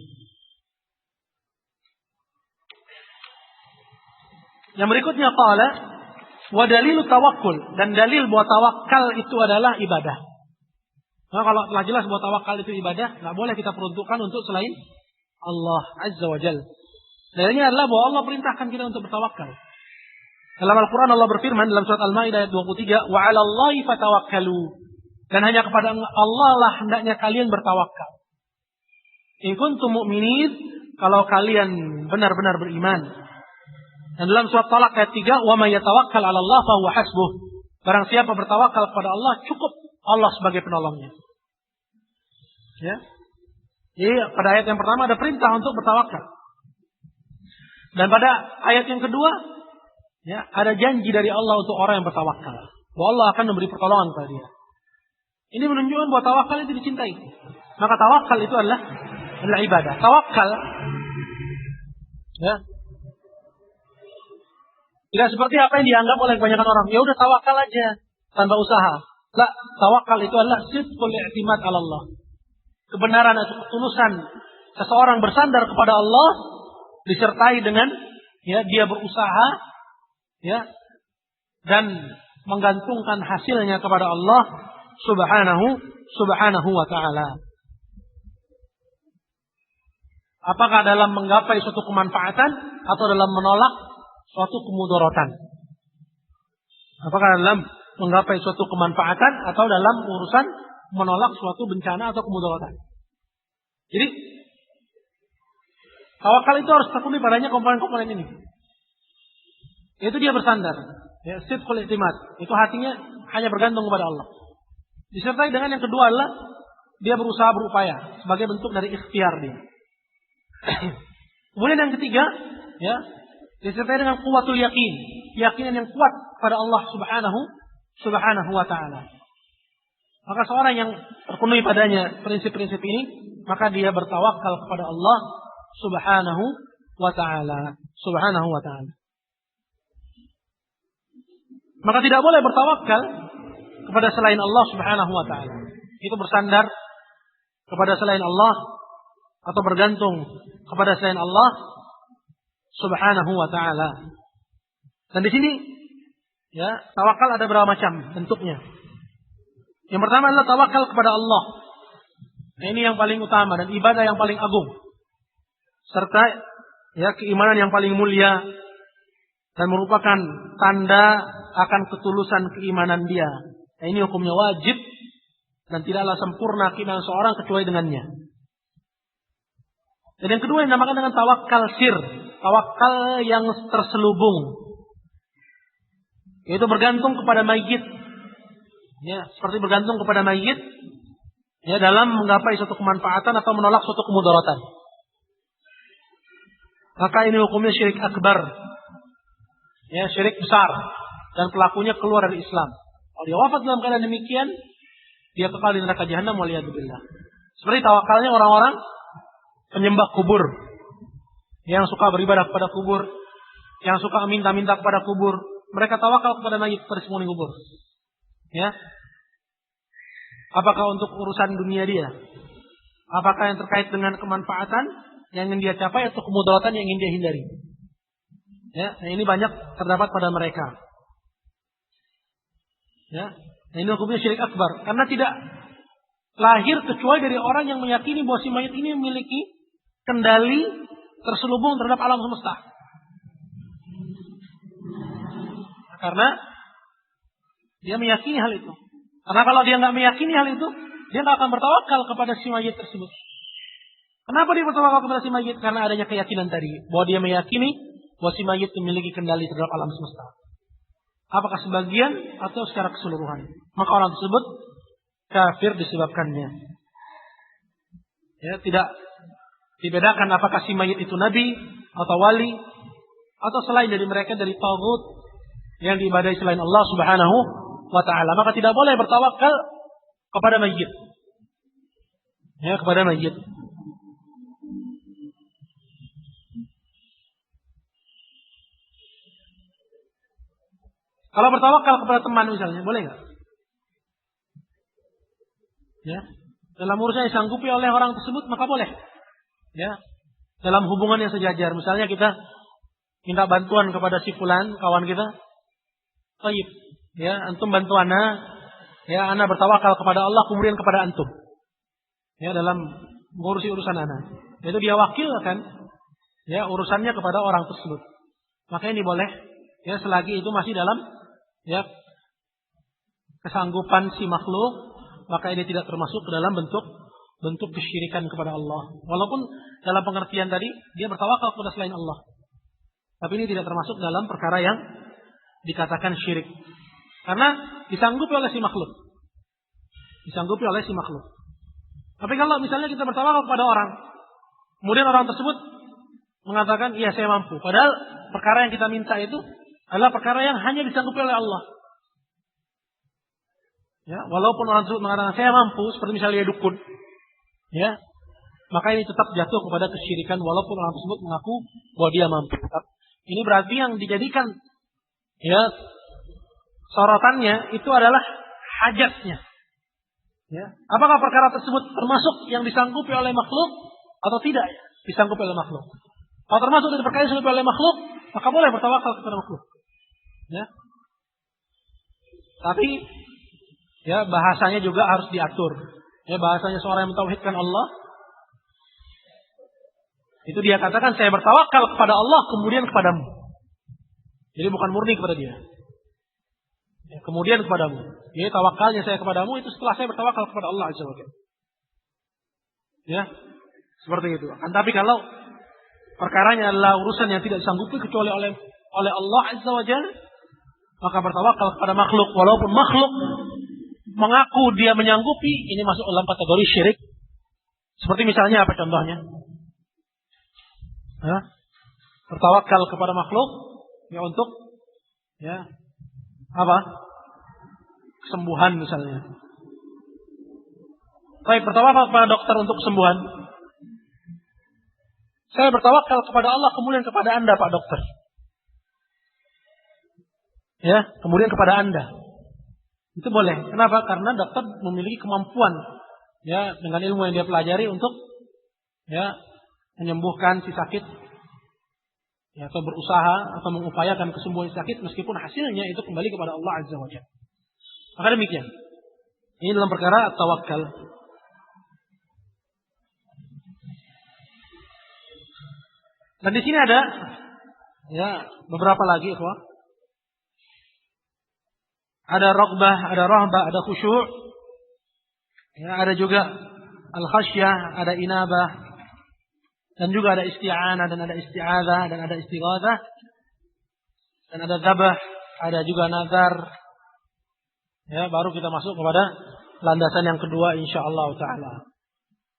Yang berikutnya qala wa dalilu tawakkul, dan dalil bahwa tawakal itu adalah ibadah. Nah, kalau telah jelas bahwa tawakal itu ibadah, nggak boleh kita peruntukkan untuk selain Allah Azza wa Jalla. Dalilnya adalah bahwa Allah perintahkan kita untuk bertawakal. Dalam Al-Quran Allah berfirman dalam surat Al-Maidah ayat 23, wa 'alallahi fatawakkalu, dan hanya kepada Allah lah hendaknya kalian bertawakal. In kuntum mu'minin, kalau kalian benar-benar beriman. Dan dalam surat Talaq ayat 3, wa may yatawakkal 'ala Allah fa huwa hasbuh. Barang siapa bertawakal kepada Allah, cukup Allah sebagai penolongnya. Ya. Jadi pada ayat yang pertama ada perintah untuk bertawakal. Dan pada ayat yang kedua, ya, ada janji dari Allah untuk orang yang bertawakal, bahwa Allah akan memberi pertolongan kepada dia. Ini menunjukkan bahwa tawakal itu dicintai. Maka tawakal itu adalah ibadah. Tawakal, ya, tidak seperti apa yang dianggap oleh kebanyakan orang. Ya udah tawakal aja tanpa usaha. La, tawakal itu adalah sidqul i'timad 'ala Allah. Kebenaran atau ketulusan seseorang bersandar kepada Allah disertai dengan, ya, dia berusaha, ya, dan menggantungkan hasilnya kepada Allah Subhanahu wa ta'ala. Apakah dalam menggapai suatu kemanfaatan atau dalam menolak suatu kemudaratan? Apakah dalam menggapai suatu kemanfaatan atau dalam urusan menolak suatu bencana atau kemudaratan? Jadi tawakal itu harus terpenuhi padanya komponen-komponen ini. Yaitu dia bersandar, ya, sidqul i'timad, itu hatinya hanya bergantung kepada Allah. Disertai dengan yang kedua adalah dia berusaha, berupaya sebagai bentuk dari ikhtiar dia. Kemudian yang ketiga, ya, disertai dengan quwwatul yakin, keyakinan yang kuat pada Allah Subhanahu wa ta'ala. Maka seorang yang terpenuhi padanya prinsip-prinsip ini, maka dia bertawakal kepada Allah Subhanahu wa ta'ala. Maka tidak boleh bertawakal kepada selain Allah Subhanahu wa ta'ala. Itu bersandar kepada selain Allah atau bergantung kepada selain Allah Subhanahu wa taala. Dan di sini ya, tawakal ada berapa macam bentuknya. Yang pertama adalah tawakal kepada Allah. Nah, ini yang paling utama dan ibadah yang paling agung. Serta ya keimanan yang paling mulia dan merupakan tanda akan ketulusan keimanan dia. Nah, ini hukumnya wajib dan tidaklah sempurna keimanan seorang kecuali dengannya. Dan yang kedua yang dinamakan dengan tawakal sir, tawakal yang terselubung, yaitu bergantung kepada mayit. Ya, seperti bergantung kepada mayit ya dalam menggapai suatu kemanfaatan atau menolak suatu kemudaratan. Maka ini hukumnya syirik akbar. Ya, syirik besar dan pelakunya keluar dari Islam. Kalau dia wafat dalam keadaan demikian, dia kekal di neraka jahanam waliyadzubillah. Seperti tawakalnya orang-orang penyembah kubur yang suka beribadah kepada kubur, yang suka minta-minta kepada kubur. Mereka tawakal kepada mayit pada penghuni kubur. Ya. Apakah untuk urusan dunia dia? Apakah yang terkait dengan kemanfaatan yang ingin dia capai atau kemudaratan yang ingin dia hindari? Ya, nah ini banyak terdapat pada mereka. Ya, nah ini hukumnya syirik akbar karena tidak lahir kecuali dari orang yang meyakini bahwa si mayit ini memiliki kendali terselubung terhadap alam semesta. Karena dia meyakini hal itu. Karena kalau dia nggak meyakini hal itu, dia nggak akan bertawakal kepada si mayit tersebut. Kenapa dia bertawakal kepada si mayit? Karena adanya keyakinan tadi bahwa dia meyakini bahwa si mayit memiliki kendali terhadap alam semesta. Apakah sebagian atau secara keseluruhan? Maka orang tersebut kafir disebabkannya. Ya, tidak dibedakan apakah si mayit itu nabi atau wali atau selain dari mereka dari taghut yang diibadahi selain Allah Subhanahu wa taala. Maka tidak boleh bertawakal kepada mayit. Ya, kepada mayit. Kalau bertawakal kepada teman misalnya, boleh nggak? Ya, dalam urusan yang disanggupi oleh orang tersebut maka boleh. Ya, dalam hubungan yang sejajar, misalnya kita minta bantuan kepada si fulan, kawan kita, taib, ya, antum bantu ana, ya, ana bertawakal kepada Allah kemudian kepada antum, ya, dalam mengurusi urusan ana. Itu dia wakilkan, ya, urusannya kepada orang tersebut. Maka ini boleh, ya, selagi itu masih dalam, ya, kesanggupan si makhluk, maka ini tidak termasuk ke dalam bentuk kesyirikan kepada Allah. Walaupun dalam pengertian tadi dia bertawakal kepada selain Allah. Tapi ini tidak termasuk dalam perkara yang dikatakan syirik. Karena disanggupi oleh si makhluk. Disanggupi oleh si makhluk. Tapi kalau misalnya kita bertawakal kepada orang, kemudian orang tersebut mengatakan, iya saya mampu. Padahal perkara yang kita minta itu adalah perkara yang hanya disanggupi oleh Allah. Ya, walaupun orang tersebut mengatakan saya mampu, seperti misalnya dukun, ya, maka ini tetap jatuh kepada kesyirikan walaupun orang tersebut mengaku bahwa dia mampu. Ini berarti yang dijadikan, ya, sorotannya itu adalah hajatnya. Ya, apakah perkara tersebut termasuk yang disanggupi oleh makhluk atau tidak disanggupi oleh makhluk? Kalau termasuk dari perkara yang disanggupi oleh makhluk, maka boleh bertawakal kepada makhluk. Ya, tapi ya bahasanya juga harus diatur. Ya, bahasanya seorang yang mentauhidkan Allah, itu dia katakan saya bertawakal kepada Allah kemudian kepadamu. Jadi bukan murni kepada dia. Ya, kemudian kepadamu. Jadi tawakalnya saya kepadamu itu setelah saya bertawakal kepada Allah Azza wa Jalla. Ya, seperti itu. Tapi kalau perkaranya adalah urusan yang tidak disanggupi kecuali oleh Allah Azza wa Jalla, maka bertawakal kepada makhluk walaupun makhluk mengaku dia menyanggupi, ini masuk dalam kategori syirik. Seperti misalnya apa contohnya? Ya, bertawakal kepada makhluk ya untuk, ya, apa? Kesembuhan misalnya. Baik, bertawakal kepada dokter untuk kesembuhan. Saya bertawakal kepada Allah kemudian kepada Anda Pak Dokter. Ya, kemudian kepada Anda. Itu boleh. Kenapa? Karena dokter memiliki kemampuan, ya dengan ilmu yang dia pelajari untuk ya menyembuhkan si sakit, ya, atau berusaha atau mengupayakan kesembuhan si sakit meskipun hasilnya itu kembali kepada Allah Azza wa Jalla. Maka demikian. Ini dalam perkara tawakal. Dan di sini ada ya beberapa lagi, ikhwah. Ada raghbah, ada rahbah, ada khusyuk. Ya, ada juga al-khasyah, ada inabah. Dan juga ada isti'anah, dan ada isti'adzah, dan ada istighatsah. Dan ada dzabah, ada juga nazar. Ya, baru kita masuk kepada landasan yang kedua insyaallah taala.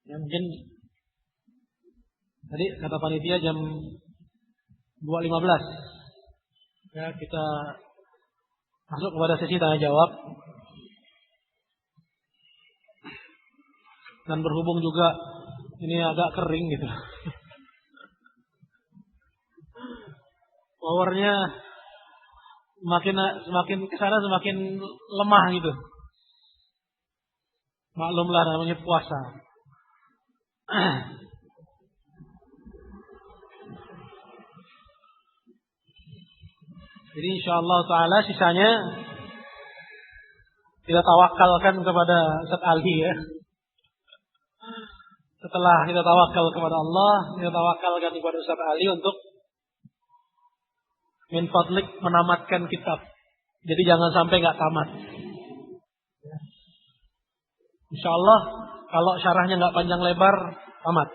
Ya, mungkin tadi kata panitia jam 2.15. Ya, kita masuk kepada sesi tanya jawab. Dan berhubung juga ini agak kering gitu. Powernya semakin kesana semakin lemah gitu. Maklumlah namanya puasa. Jadi insyaallah taala sisanya kita tawakalkan kepada Ustaz Ali ya. Setelah kita tawakal kepada Allah, kita tawakalkan kepada Ustaz Ali untuk min fadlik menamatkan kitab. Jadi jangan sampai nggak tamat. Insyaallah kalau syarahnya nggak panjang lebar, tamat.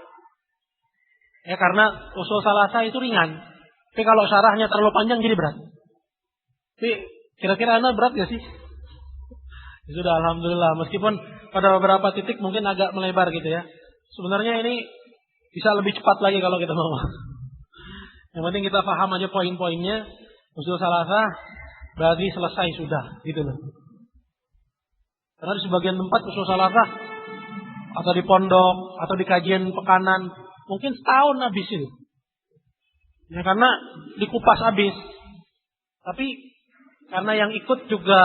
Ya karena usul salasa itu ringan. Tapi kalau syarahnya terlalu panjang jadi berat. Tapi kira-kira Anda berat gak sih? Ya sudah, alhamdulillah. Meskipun pada beberapa titik mungkin agak melebar gitu ya. Sebenarnya ini bisa lebih cepat lagi kalau kita mau. Yang penting kita paham aja poin-poinnya. Usul salasa berarti selesai sudah, gitu loh. Karena di sebagian tempat usul salasa atau di pondok atau di kajian pekanan mungkin setahun habis itu. Ya karena dikupas habis. Tapi karena yang ikut juga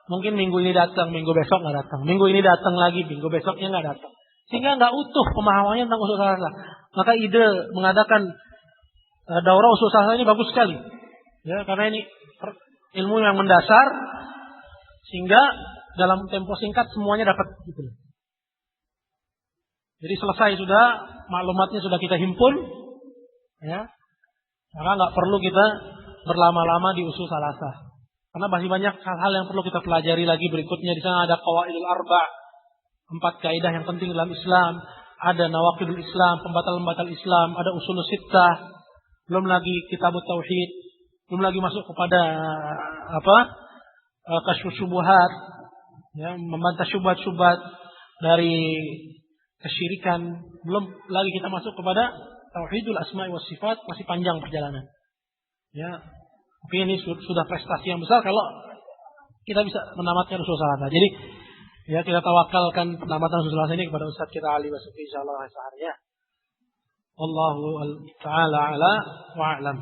mungkin minggu ini datang, minggu besok nggak datang, minggu ini datang lagi, minggu besoknya nggak datang, sehingga nggak utuh pemahamannya tentang usul salasa. Maka ide mengadakan daurah usul salasa ini bagus sekali, ya karena ini ilmu yang mendasar sehingga dalam tempo singkat semuanya dapat. Gitu. Jadi selesai sudah, maklumatnya sudah kita himpun, ya, maka nggak perlu kita berlama-lama di usul salasa. Karena masih banyak hal-hal yang perlu kita pelajari lagi berikutnya. Di sana ada qawaidul arba', 4 kaidah yang penting dalam Islam. Ada nawaqidul Islam, pembatal-pembatal Islam. Ada usul sittah. Belum lagi kitabut tauhid. Belum lagi masuk kepada kasyfus syubhat, ya, membantah syubhat-syubhat dari kesyirikan. Belum lagi kita masuk kepada tauhidul asma'i was sifat. Masih panjang perjalanan. Ya. Tapi ini sudah prestasi yang besar kalau kita bisa menamatkan usul salasa. Jadi ya kita tawakalkan penamatan usul salasa ini kepada Ustaz kita Ali Basuki insyaallah seharinya. Wallahu taala ala wa a'lam.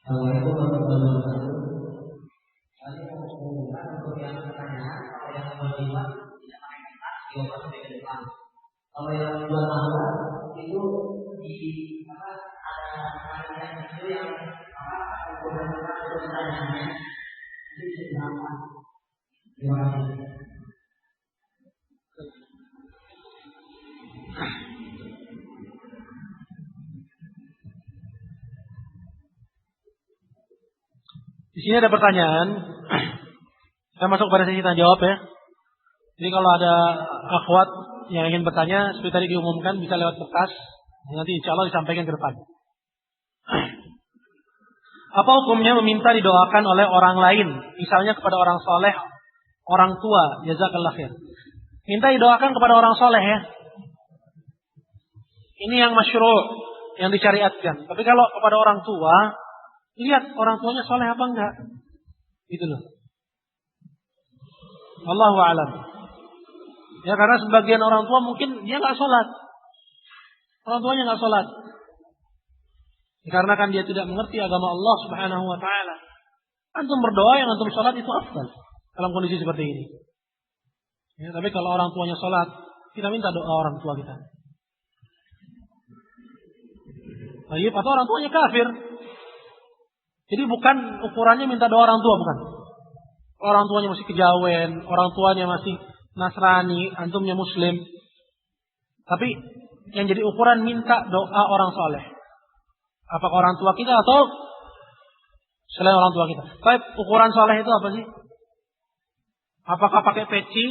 Assalamualaikum warahmatullahi wabarakatuh. Kali mau mengumumkan untuk yang pertanyaan, kalau yang berlima tidak pakai kertas, jawaban sampai ke depan. Kalau yang 2 tahun itu di ada itu yang menggunakan pertanyaannya itu bisa dilakukan. Terima kasih. Di sini ada pertanyaan. Kita masuk pada sesi tanya jawab ya. Jadi kalau ada akhwat yang ingin bertanya, seperti tadi diumumkan bisa lewat bekas. Nanti insya Allah disampaikan ke depan. Apa hukumnya meminta didoakan oleh orang lain, misalnya kepada orang soleh, orang tua, jazakallah khair. Minta didoakan kepada orang soleh ya. Ini yang masyru', yang disyariatkan. Tapi kalau kepada orang tua, lihat orang tuanya soleh apa enggak. Gitu loh. Wallahu a'lam. Ya karena sebagian orang tua mungkin dia enggak sholat. Orang tuanya nggak sholat. Dikarenakan dia tidak mengerti agama Allah Subhanahu wa taala. Antum berdoa yang antum sholat itu afdal dalam kondisi seperti ini. Ya, tapi kalau orang tuanya sholat, kita minta doa orang tua kita. Baik, atau orang tuanya kafir. Jadi bukan ukurannya minta doa orang tua, bukan. Orang tuanya masih kejawen, orang tuanya masih Nasrani, antumnya Muslim. Tapi yang jadi ukuran minta doa orang soleh. Apakah orang tua kita atau selain orang tua kita? Baik, ukuran soleh itu apa sih? Apakah pakai peci?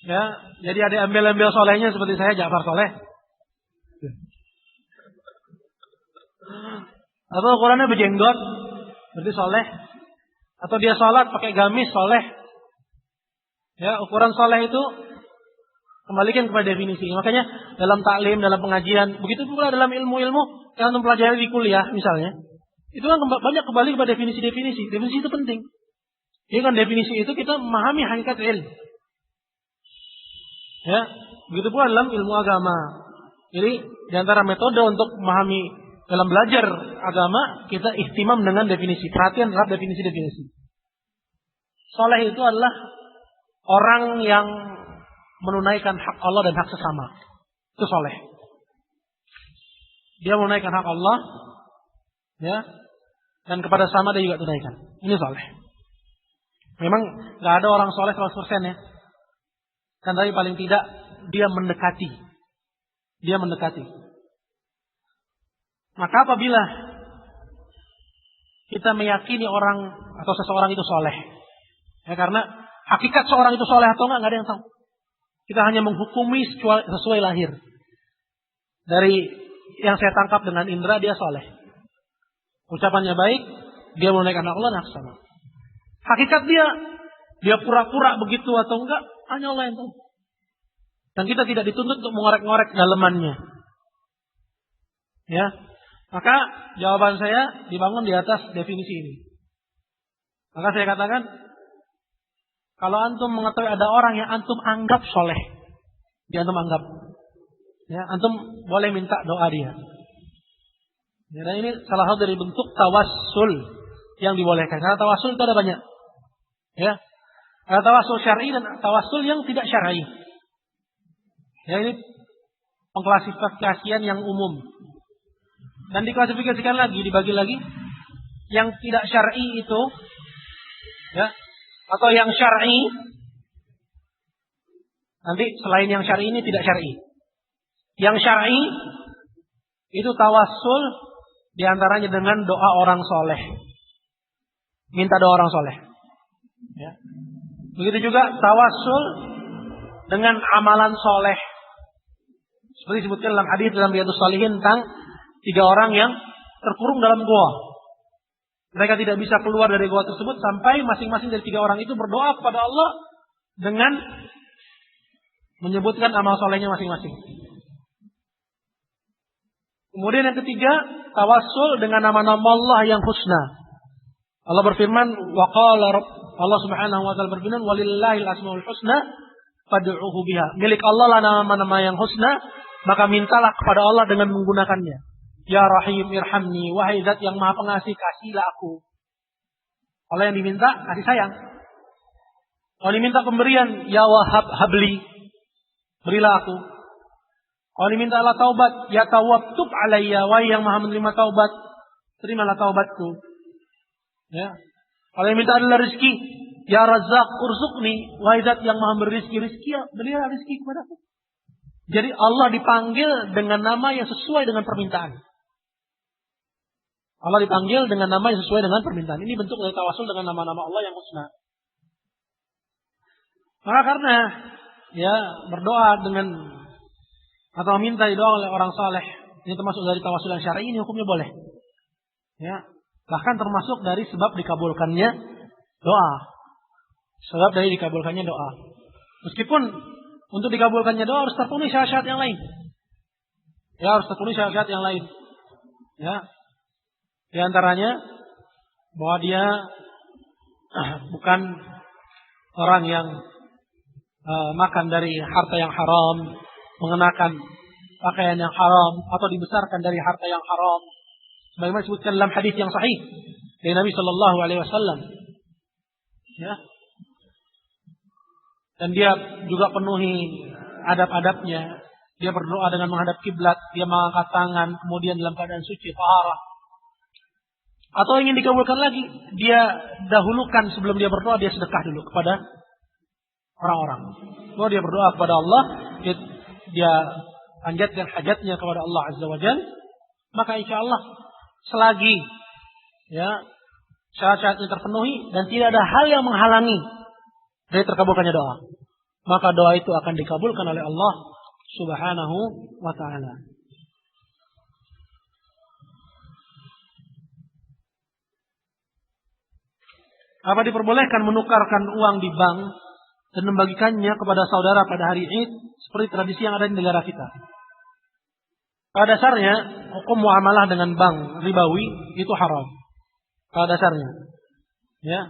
Ya, jadi ada embel-embel solehnya seperti saya Ja'far Soleh. Atau ukurannya berjenggot, berarti soleh. Atau dia sholat pakai gamis soleh. Ya, ukuran soleh itu kembalikan kepada definisi. Makanya dalam taklim, dalam pengajian, begitu pula dalam ilmu-ilmu yang antum pelajari di kuliah misalnya, itu kan banyak kembali kepada definisi-definisi. Definisi itu penting. Jadi kan definisi itu kita memahami hakikat ilmu. Ya, begitu pula dalam ilmu agama. Jadi di antara metode untuk memahami dalam belajar agama, kita ihtimam dengan definisi. Perhatian terhadap definisi-definisi. Saleh itu adalah orang yang menunaikan hak Allah dan hak sesama. Itu saleh. Dia menunaikan hak Allah, ya, dan kepada sesama dia juga tunaikan. Ini saleh. Memang nggak ada orang saleh 100% ya. Kan tapi paling tidak dia mendekati. Dia mendekati. Maka apabila kita meyakini orang atau seseorang itu soleh, ya karena hakikat seorang itu soleh atau enggak ada yang tahu. Kita hanya menghukumi sesuai lahir. Dari yang saya tangkap dengan indera dia soleh. Ucapannya baik, dia menunaikan hak Allah sama. Hakikat dia pura-pura begitu atau enggak, hanya Allah yang tahu. Dan kita tidak dituntut untuk mengorek-ngorek dalemannya. Ya. Maka jawaban saya dibangun di atas definisi ini. Maka saya katakan, kalau antum mengetahui ada orang yang antum anggap soleh, dia antum anggap, ya antum boleh minta doa dia. Ya, dan ini salah satu dari bentuk tawassul yang dibolehkan. Karena tawassul itu ada banyak. Ya, ada tawassul syar'i dan tawassul yang tidak syar'i. Ya, ini pengklasifikasian yang umum. Dan diklasifikasikan lagi, dibagi lagi. Yang tidak syar'i itu, ya, atau yang syar'i. Nanti selain yang syar'i ini tidak syar'i. Yang syar'i itu tawassul diantaranya dengan doa orang soleh. Minta doa orang soleh. Ya. Begitu juga tawassul dengan amalan soleh. Seperti disebutkan dalam hadis dalam Riyadhus Shalihin tentang 3 orang yang terkurung dalam gua. Mereka tidak bisa keluar dari gua tersebut sampai masing-masing dari 3 orang itu berdoa kepada Allah dengan menyebutkan amal solehnya masing-masing. Kemudian yang ketiga, tawassul dengan nama-nama Allah yang husna. Allah berfirman, Allah Subhanahu wa taala berfirman, "Walillahil asmaul husna fad'uuhu biha." Milik Allah lah nama-nama yang husna, maka mintalah kepada Allah dengan menggunakannya. Ya Rahim irhamni, wahai zat yang maha pengasih, kasihilah aku. Allah yang diminta kasih sayang. Kalau diminta pemberian, ya Wahhab habli, berilah aku. Kalau diminta Allah taubat, ya Tawwab tub alayya, wahai yang maha menerima taubat, terimalah taubatku. Ya. Kalau yang minta adalah rezeki, ya Razzaq urzuqni, wahai zat yang maha memberi rezeki, berilah rezeki kepadaku. Jadi Allah dipanggil dengan nama yang sesuai dengan permintaan. Allah dipanggil dengan nama yang sesuai dengan permintaan. Ini bentuk dari tawassul dengan nama-nama Allah yang husna. Maka karena ya berdoa dengan atau minta doa oleh orang saleh, ini termasuk dari tawassul yang syar'i, ini hukumnya boleh. Ya, bahkan termasuk dari sebab dikabulkannya doa. Sebab dari dikabulkannya doa. Meskipun untuk dikabulkannya doa harus terpenuhi syarat-syarat yang lain. Ya, harus terpenuhi syarat-syarat yang lain. Ya. Di antaranya bahwa dia bukan orang yang makan dari harta yang haram, mengenakan pakaian yang haram atau dibesarkan dari harta yang haram. Sebagaimana disebutkan dalam hadis yang sahih dari Nabi Shallallahu Alaihi Wasallam. Ya. Dan dia juga penuhi adab-adabnya. Dia berdoa dengan menghadap kiblat, dia mengangkat tangan, kemudian dalam keadaan suci, taharah. Atau ingin dikabulkan lagi, dia dahulukan sebelum dia berdoa, dia sedekah dulu kepada orang-orang. Kalau dia berdoa kepada Allah, dia panjatkan hajatnya kepada Allah Azza wa Jalla, maka insya Allah selagi ya syarat-syaratnya terpenuhi dan tidak ada hal yang menghalangi dari terkabulkannya doa, maka doa itu akan dikabulkan oleh Allah Subhanahu wa ta'ala. Apa diperbolehkan menukarkan uang di bank dan membagikannya kepada saudara pada hari Id seperti tradisi yang ada di negara kita? Pada dasarnya hukum muamalah dengan bank ribawi itu haram. Pada dasarnya, ya,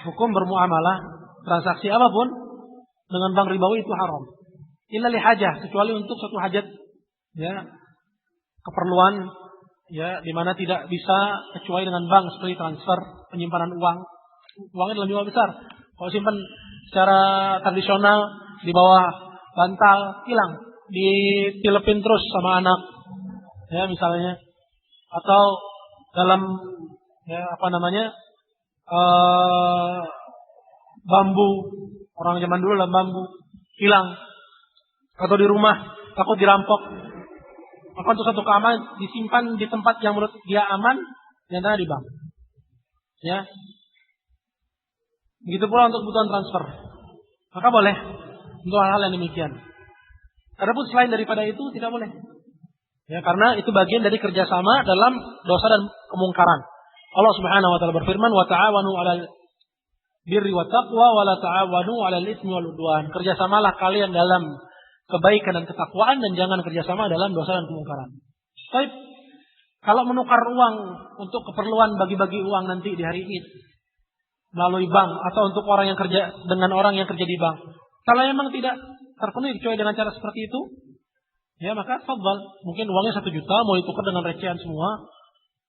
hukum bermuamalah transaksi apapun dengan bank ribawi itu haram. Illa li hajah, kecuali untuk suatu hajat, ya, keperluan, ya, di mana tidak bisa kecuali dengan bank seperti transfer, penyimpanan uang. Uangnya dalam jumlah besar. Kalau simpan secara tradisional di bawah bantal, hilang, ditilepin terus sama anak, ya misalnya, atau dalam bambu, orang zaman dulu dalam bambu, hilang. Atau di rumah takut dirampok, maka untuk satu keamanan disimpan di tempat yang menurut dia aman, diantara di bank. Ya, begitu pula untuk kebutuhan transfer, maka boleh untuk hal-hal yang demikian. Adapun selain daripada itu tidak boleh. Ya, karena itu bagian dari kerjasama dalam dosa dan kemungkaran. Allah Subhanahu wa taala berfirman, "Wa ta'awanu 'alal birri wat taqwa wa la ta'awanu 'alal itsmi wal 'udwan." Kerjasamalah kalian dalam kebaikan dan ketakwaan dan jangan kerjasama dalam dosa dan kemungkaran. Baik, kalau menukar uang untuk keperluan bagi-bagi uang nanti di hari Id melalui bank atau untuk orang yang kerja dengan orang yang kerja di bank, kalau memang tidak terpenuhi kecuali dengan cara seperti itu, ya maka fadhal. Mungkin uangnya 1 juta mau ditukar dengan recehan semua.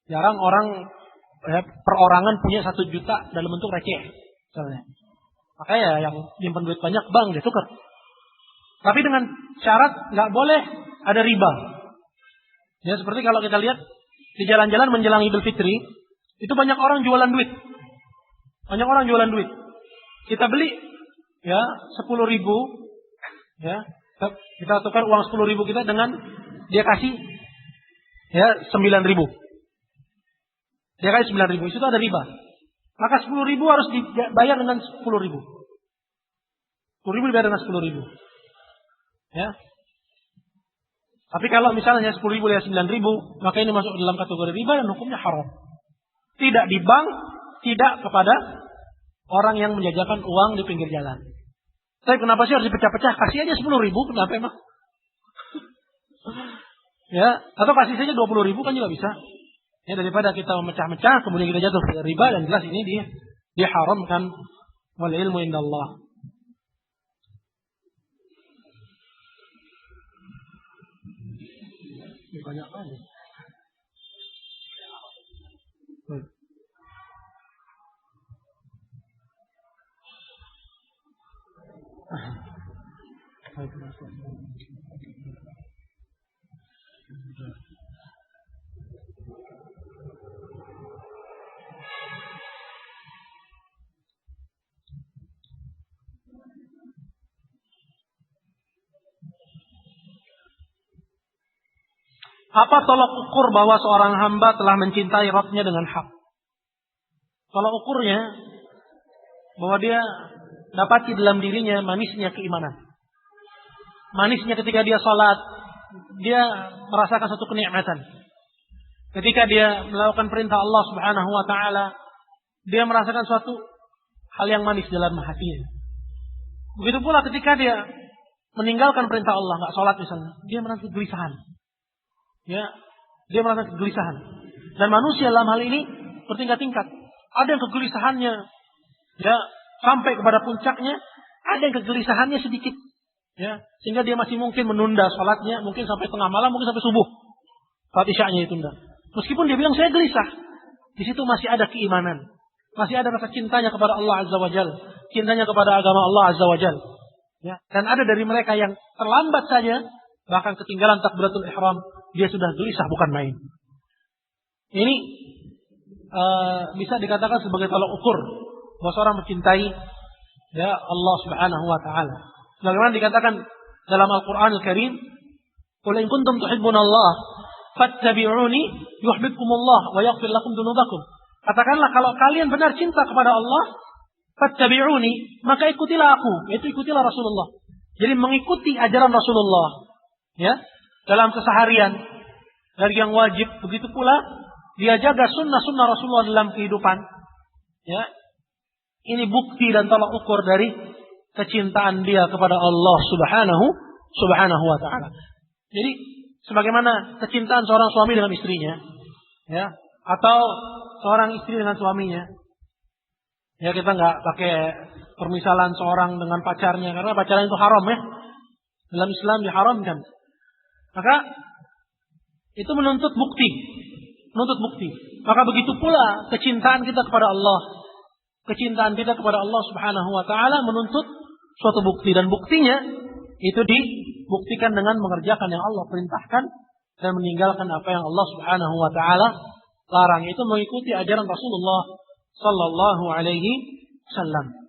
Jarang orang perorangan punya 1 juta dalam bentuk receh, misalnya. Maka ya yang nyimpan duit banyak bank dia tukar. Tapi dengan syarat nggak boleh ada riba. Ya seperti kalau kita lihat di jalan-jalan menjelang Idul Fitri, itu banyak orang jualan duit. Banyak orang jualan duit. Kita beli ya 10.000, ya kita tukar uang 10.000 kita dengan dia kasih ya 9.000. Dia kasih 9.000, itu ada riba. Maka 10.000 harus dibayar dengan 10.000. 10.000 dibayar dengan 10.000. Ya. Tapi kalau misalnya 10.000 ya 9.000, maka ini masuk dalam kategori riba dan hukumnya haram. Tidak di bank, tidak kepada orang yang menjajakan uang di pinggir jalan. Tapi kenapa sih harus dipecah-pecah? Kasih aja 10.000, kenapa emang? Ya, atau kasih saja 20.000 kan juga bisa. Ya, daripada kita memecah-mecah kemudian kita jatuh ke riba, dan jelas ini diharamkan. Wal ilmu indallah. Banyak kali. Apa tolak ukur bahwa seorang hamba telah mencintai Rabbnya dengan hak? Tolak ukurnya bahwa dia dapati dalam dirinya manisnya keimanan. Manisnya ketika dia sholat, dia merasakan satu kenikmatan. Ketika dia melakukan perintah Allah Subhanahu wa taala, dia merasakan suatu hal yang manis dalam hatinya. Begitu pula ketika dia meninggalkan perintah Allah, enggak sholat misalnya, dia merasa kegelisahan. Ya, dia merasa kegelisahan. Dan manusia dalam hal ini bertingkat-tingkat. Ada yang kegelisahannya ya sampai kepada puncaknya, ada yang kegelisahannya sedikit. Ya, sehingga dia masih mungkin menunda sholatnya, mungkin sampai tengah malam, mungkin sampai subuh. Salat Isya-nya ditunda. Meskipun dia bilang saya gelisah, di situ masih ada keimanan, masih ada rasa cintanya kepada Allah Azza wa Jalla, cintanya kepada agama Allah Azza wa Jalla. Ya, dan ada dari mereka yang terlambat saja, bahkan ketinggalan takbiratul ihram, dia sudah gelisah bukan main. Ini bisa dikatakan sebagai tolak ukur bahwa seorang mencintai ya Allah Subhanahu wa taala. Sebagaimana dikatakan dalam Al-Qur'an Al-Karim, "Qul in kuntum tuhibbunallah fattabi'uni yuhibbukumullah wa yaghfir lakum dzunubakum." Katakanlah kalau kalian benar cinta kepada Allah, fattabi'uni, maka ikutilah aku, yaitu ikutilah Rasulullah. Jadi mengikuti ajaran Rasulullah ya dalam keseharian dari yang wajib, begitu pula dia jaga sunnah-sunnah Rasulullah dalam kehidupan. Ya, ini bukti dan tolak ukur dari kecintaan dia kepada Allah Subhanahu wa taala. Jadi sebagaimana kecintaan seorang suami dengan istrinya, ya, atau seorang istri dengan suaminya. Ya, kita nggak pakai permisalan seorang dengan pacarnya karena pacaran itu haram ya. Dalam Islam diharamkan. Maka itu menuntut bukti. Maka begitu pula kecintaan kita kepada Allah. Kecintaan kita kepada Allah Subhanahu wa taala menuntut suatu bukti, dan buktinya itu dibuktikan dengan mengerjakan yang Allah perintahkan dan meninggalkan apa yang Allah Subhanahu wa taala larang, itu mengikuti ajaran Rasulullah sallallahu alaihi wasallam.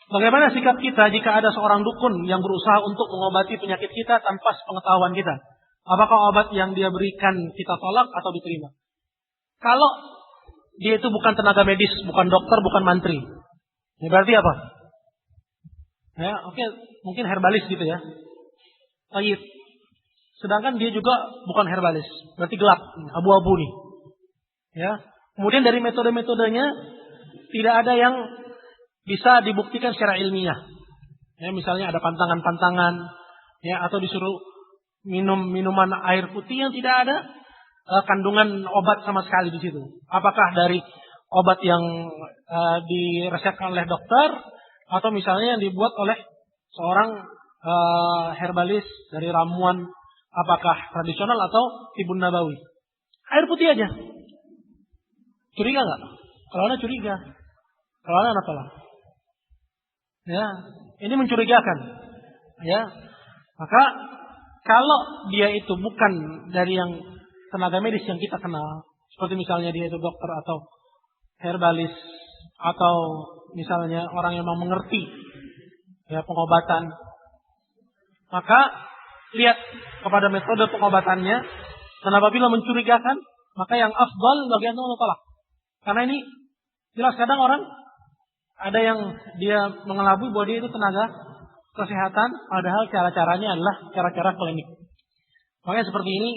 Bagaimana sikap kita jika ada seorang dukun yang berusaha untuk mengobati penyakit kita tanpa pengetahuan kita? Apakah obat yang dia berikan kita tolak atau diterima? Kalau dia itu bukan tenaga medis, bukan dokter, bukan mantri, ini berarti apa? Ya, oke, mungkin herbalis gitu ya. Tayyib. Sedangkan dia juga bukan herbalis, berarti gelap, abu-abu nih. Ya. Kemudian dari metode-metodenya tidak ada yang bisa dibuktikan secara ilmiah. Ya, misalnya ada pantangan-pantangan, ya, atau disuruh minum minuman air putih yang tidak ada kandungan obat sama sekali di situ. Apakah dari obat yang diresepkan oleh dokter, atau misalnya yang dibuat oleh seorang herbalis dari ramuan, apakah tradisional atau tibun nabawi? Air putih aja. Curiga nggak? Kalau Anda curiga, kalau Anda tolak. Ya, ini mencurigakan. Ya, maka kalau dia itu bukan dari yang tenaga medis yang kita kenal, seperti misalnya dia itu dokter atau herbalis, atau misalnya orang yang memang mengerti ya pengobatan, maka lihat kepada metode pengobatannya, dan apabila mencurigakan, maka yang afdal bagi Anda tolak. Karena ini jelas kadang orang ada yang dia mengelabui bahwa dia itu tenaga kesehatan, padahal cara-caranya adalah cara-cara klinik. Makanya seperti ini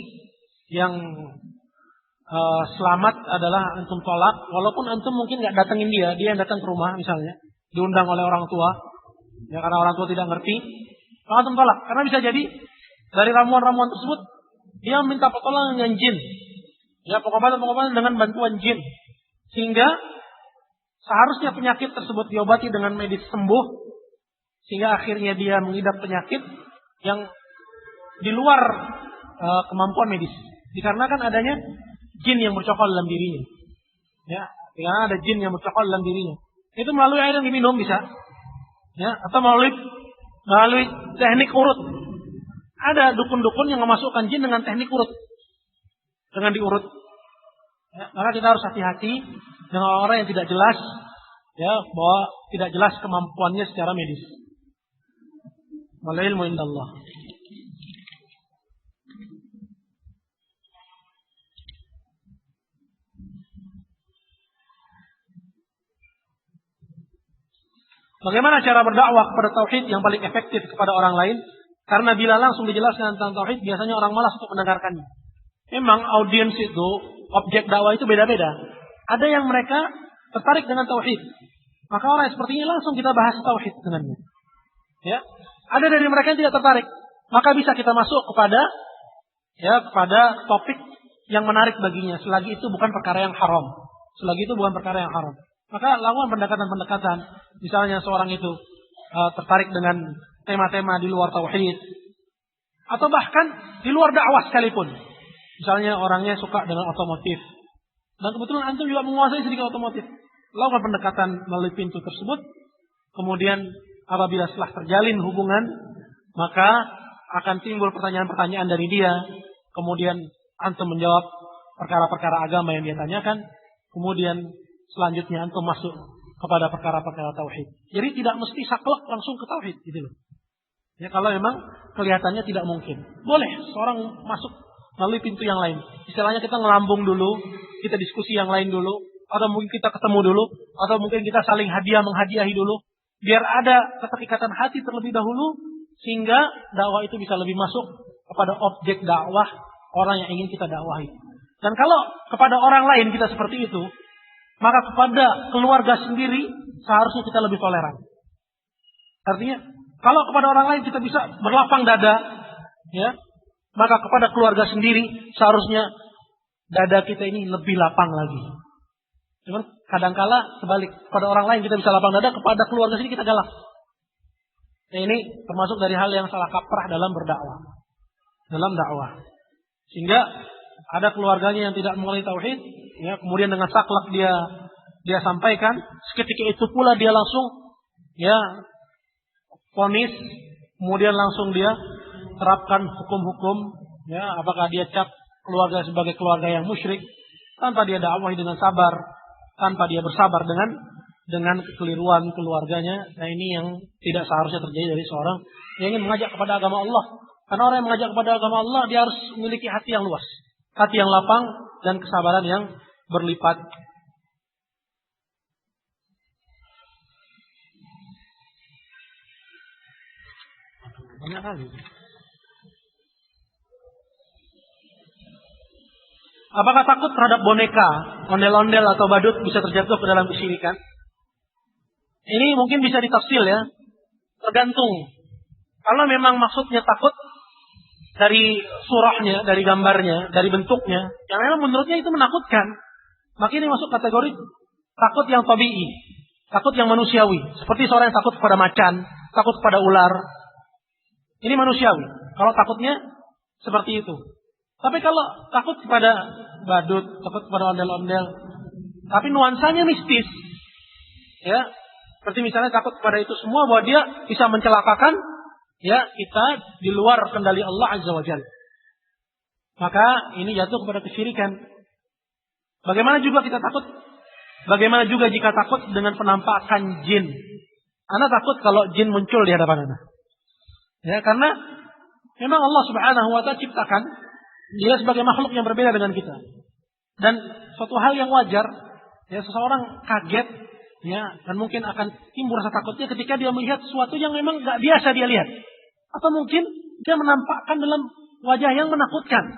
yang selamat adalah antum tolak, walaupun antum mungkin nggak datengin dia yang datang ke rumah misalnya, diundang oleh orang tua, ya karena orang tua tidak ngerti, maka antum tolak. Karena bisa jadi dari ramuan-ramuan tersebut dia minta pertolongan dengan jin, ya pengobatan-pengobatan dengan bantuan jin, sehingga seharusnya penyakit tersebut diobati dengan medis sembuh, sehingga akhirnya dia mengidap penyakit yang di luar kemampuan medis. Dikarenakan adanya jin yang bercokol dalam dirinya. Ya, karena ada jin yang bercokol dalam dirinya. Itu melalui air yang diminum bisa. Ya, atau melalui teknik urut. Ada dukun-dukun yang memasukkan jin dengan teknik urut. Dengan diurut. Ya, maka kita harus hati-hati dengan orang yang tidak jelas, ya, bahwa tidak jelas kemampuannya secara medis. Wal ilmu indallah. Bagaimana cara berdakwah kepada tauhid yang paling efektif kepada orang lain? Karena bila langsung dijelaskan tentang tauhid, biasanya orang malas untuk mendengarkannya. Memang audiens itu, objek dakwah itu beda-beda. Ada yang mereka tertarik dengan tauhid. Maka orang seperti ini langsung kita bahas tauhid dengannya. Ya. Ada dari mereka yang tidak tertarik. Maka bisa kita masuk kepada topik yang menarik baginya. Selagi itu bukan perkara yang haram. Maka lakukan pendekatan-pendekatan. Misalnya seorang itu tertarik dengan tema-tema di luar tauhid. Atau bahkan di luar dakwah sekalipun. Misalnya orangnya suka dengan otomotif. Dan kebetulan antum juga menguasai sedikit otomotif. Lakukan pendekatan melalui pintu tersebut. Kemudian apabila setelah terjalin hubungan, maka akan timbul pertanyaan-pertanyaan dari dia. Kemudian antum menjawab perkara-perkara agama yang dia tanyakan. Kemudian selanjutnya antum masuk kepada perkara-perkara tauhid. Jadi tidak mesti saklek langsung ke tauhid, gitu loh. Ya, kalau memang kelihatannya tidak mungkin, boleh seorang masuk melalui pintu yang lain. Istilahnya kita ngelambung dulu, kita diskusi yang lain dulu, atau mungkin kita ketemu dulu, atau mungkin kita saling menghadiahi dulu, biar ada keterikatan hati terlebih dahulu, sehingga dakwah itu bisa lebih masuk kepada objek dakwah orang yang ingin kita dakwahi. Dan kalau kepada orang lain kita seperti itu, maka kepada keluarga sendiri seharusnya kita lebih toleran. Artinya, kalau kepada orang lain kita bisa berlapang dada, ya, maka kepada keluarga sendiri seharusnya dada kita ini lebih lapang lagi. Cuman kadangkala sebalik, pada orang lain kita bisa lapang dada, kepada keluarga sendiri kita galak. Nah, ini termasuk dari hal yang salah kaprah dalam berdakwah, dalam dakwah. Sehingga ada keluarganya yang tidak mengenal tauhid, ya, kemudian dengan saklek dia sampaikan, seketika itu pula dia langsung vonis, kemudian langsung dia terapkan hukum-hukum, ya, apakah dia cap keluarga sebagai keluarga yang musyrik, tanpa dia dakwahi dengan sabar, tanpa dia bersabar dengan kekeliruan keluarganya. Nah, ini yang tidak seharusnya terjadi dari seorang yang ingin mengajak kepada agama Allah. Karena orang yang mengajak kepada agama Allah, dia harus memiliki hati yang luas, hati yang lapang, dan kesabaran yang berlipat. Banyak kali. Apakah takut terhadap boneka, ondel-ondel atau badut bisa terjatuh ke dalam kesyirikan? Ini mungkin bisa ditafsir, ya. Tergantung. Kalau memang maksudnya takut dari surahnya, dari gambarnya, dari bentuknya, yang memang menurutnya itu menakutkan, maka ini masuk kategori takut yang tabi'i, takut yang manusiawi. Seperti seorang yang takut kepada macan, takut kepada ular. Ini manusiawi. Kalau takutnya seperti itu. Tapi kalau takut kepada badut, takut kepada ondel-ondel, tapi nuansanya mistis, ya, seperti misalnya takut kepada itu semua bahwa dia bisa mencelakakan, ya, kita di luar kendali Allah Azza wa Jalla, maka ini jatuh kepada kesyirikan. Bagaimana juga kita takut? Bagaimana juga jika takut dengan penampakan jin? Anda takut kalau jin muncul di hadapan Anda. Ya, karena memang Allah Subhanahu wa Ta'ala ciptakan dia sebagai makhluk yang berbeda dengan kita. Dan suatu hal yang wajar, ya, seseorang kaget, ya, dan mungkin akan timbul rasa takutnya ketika dia melihat sesuatu yang memang gak biasa dia lihat. Atau mungkin dia menampakkan dalam wajah yang menakutkan.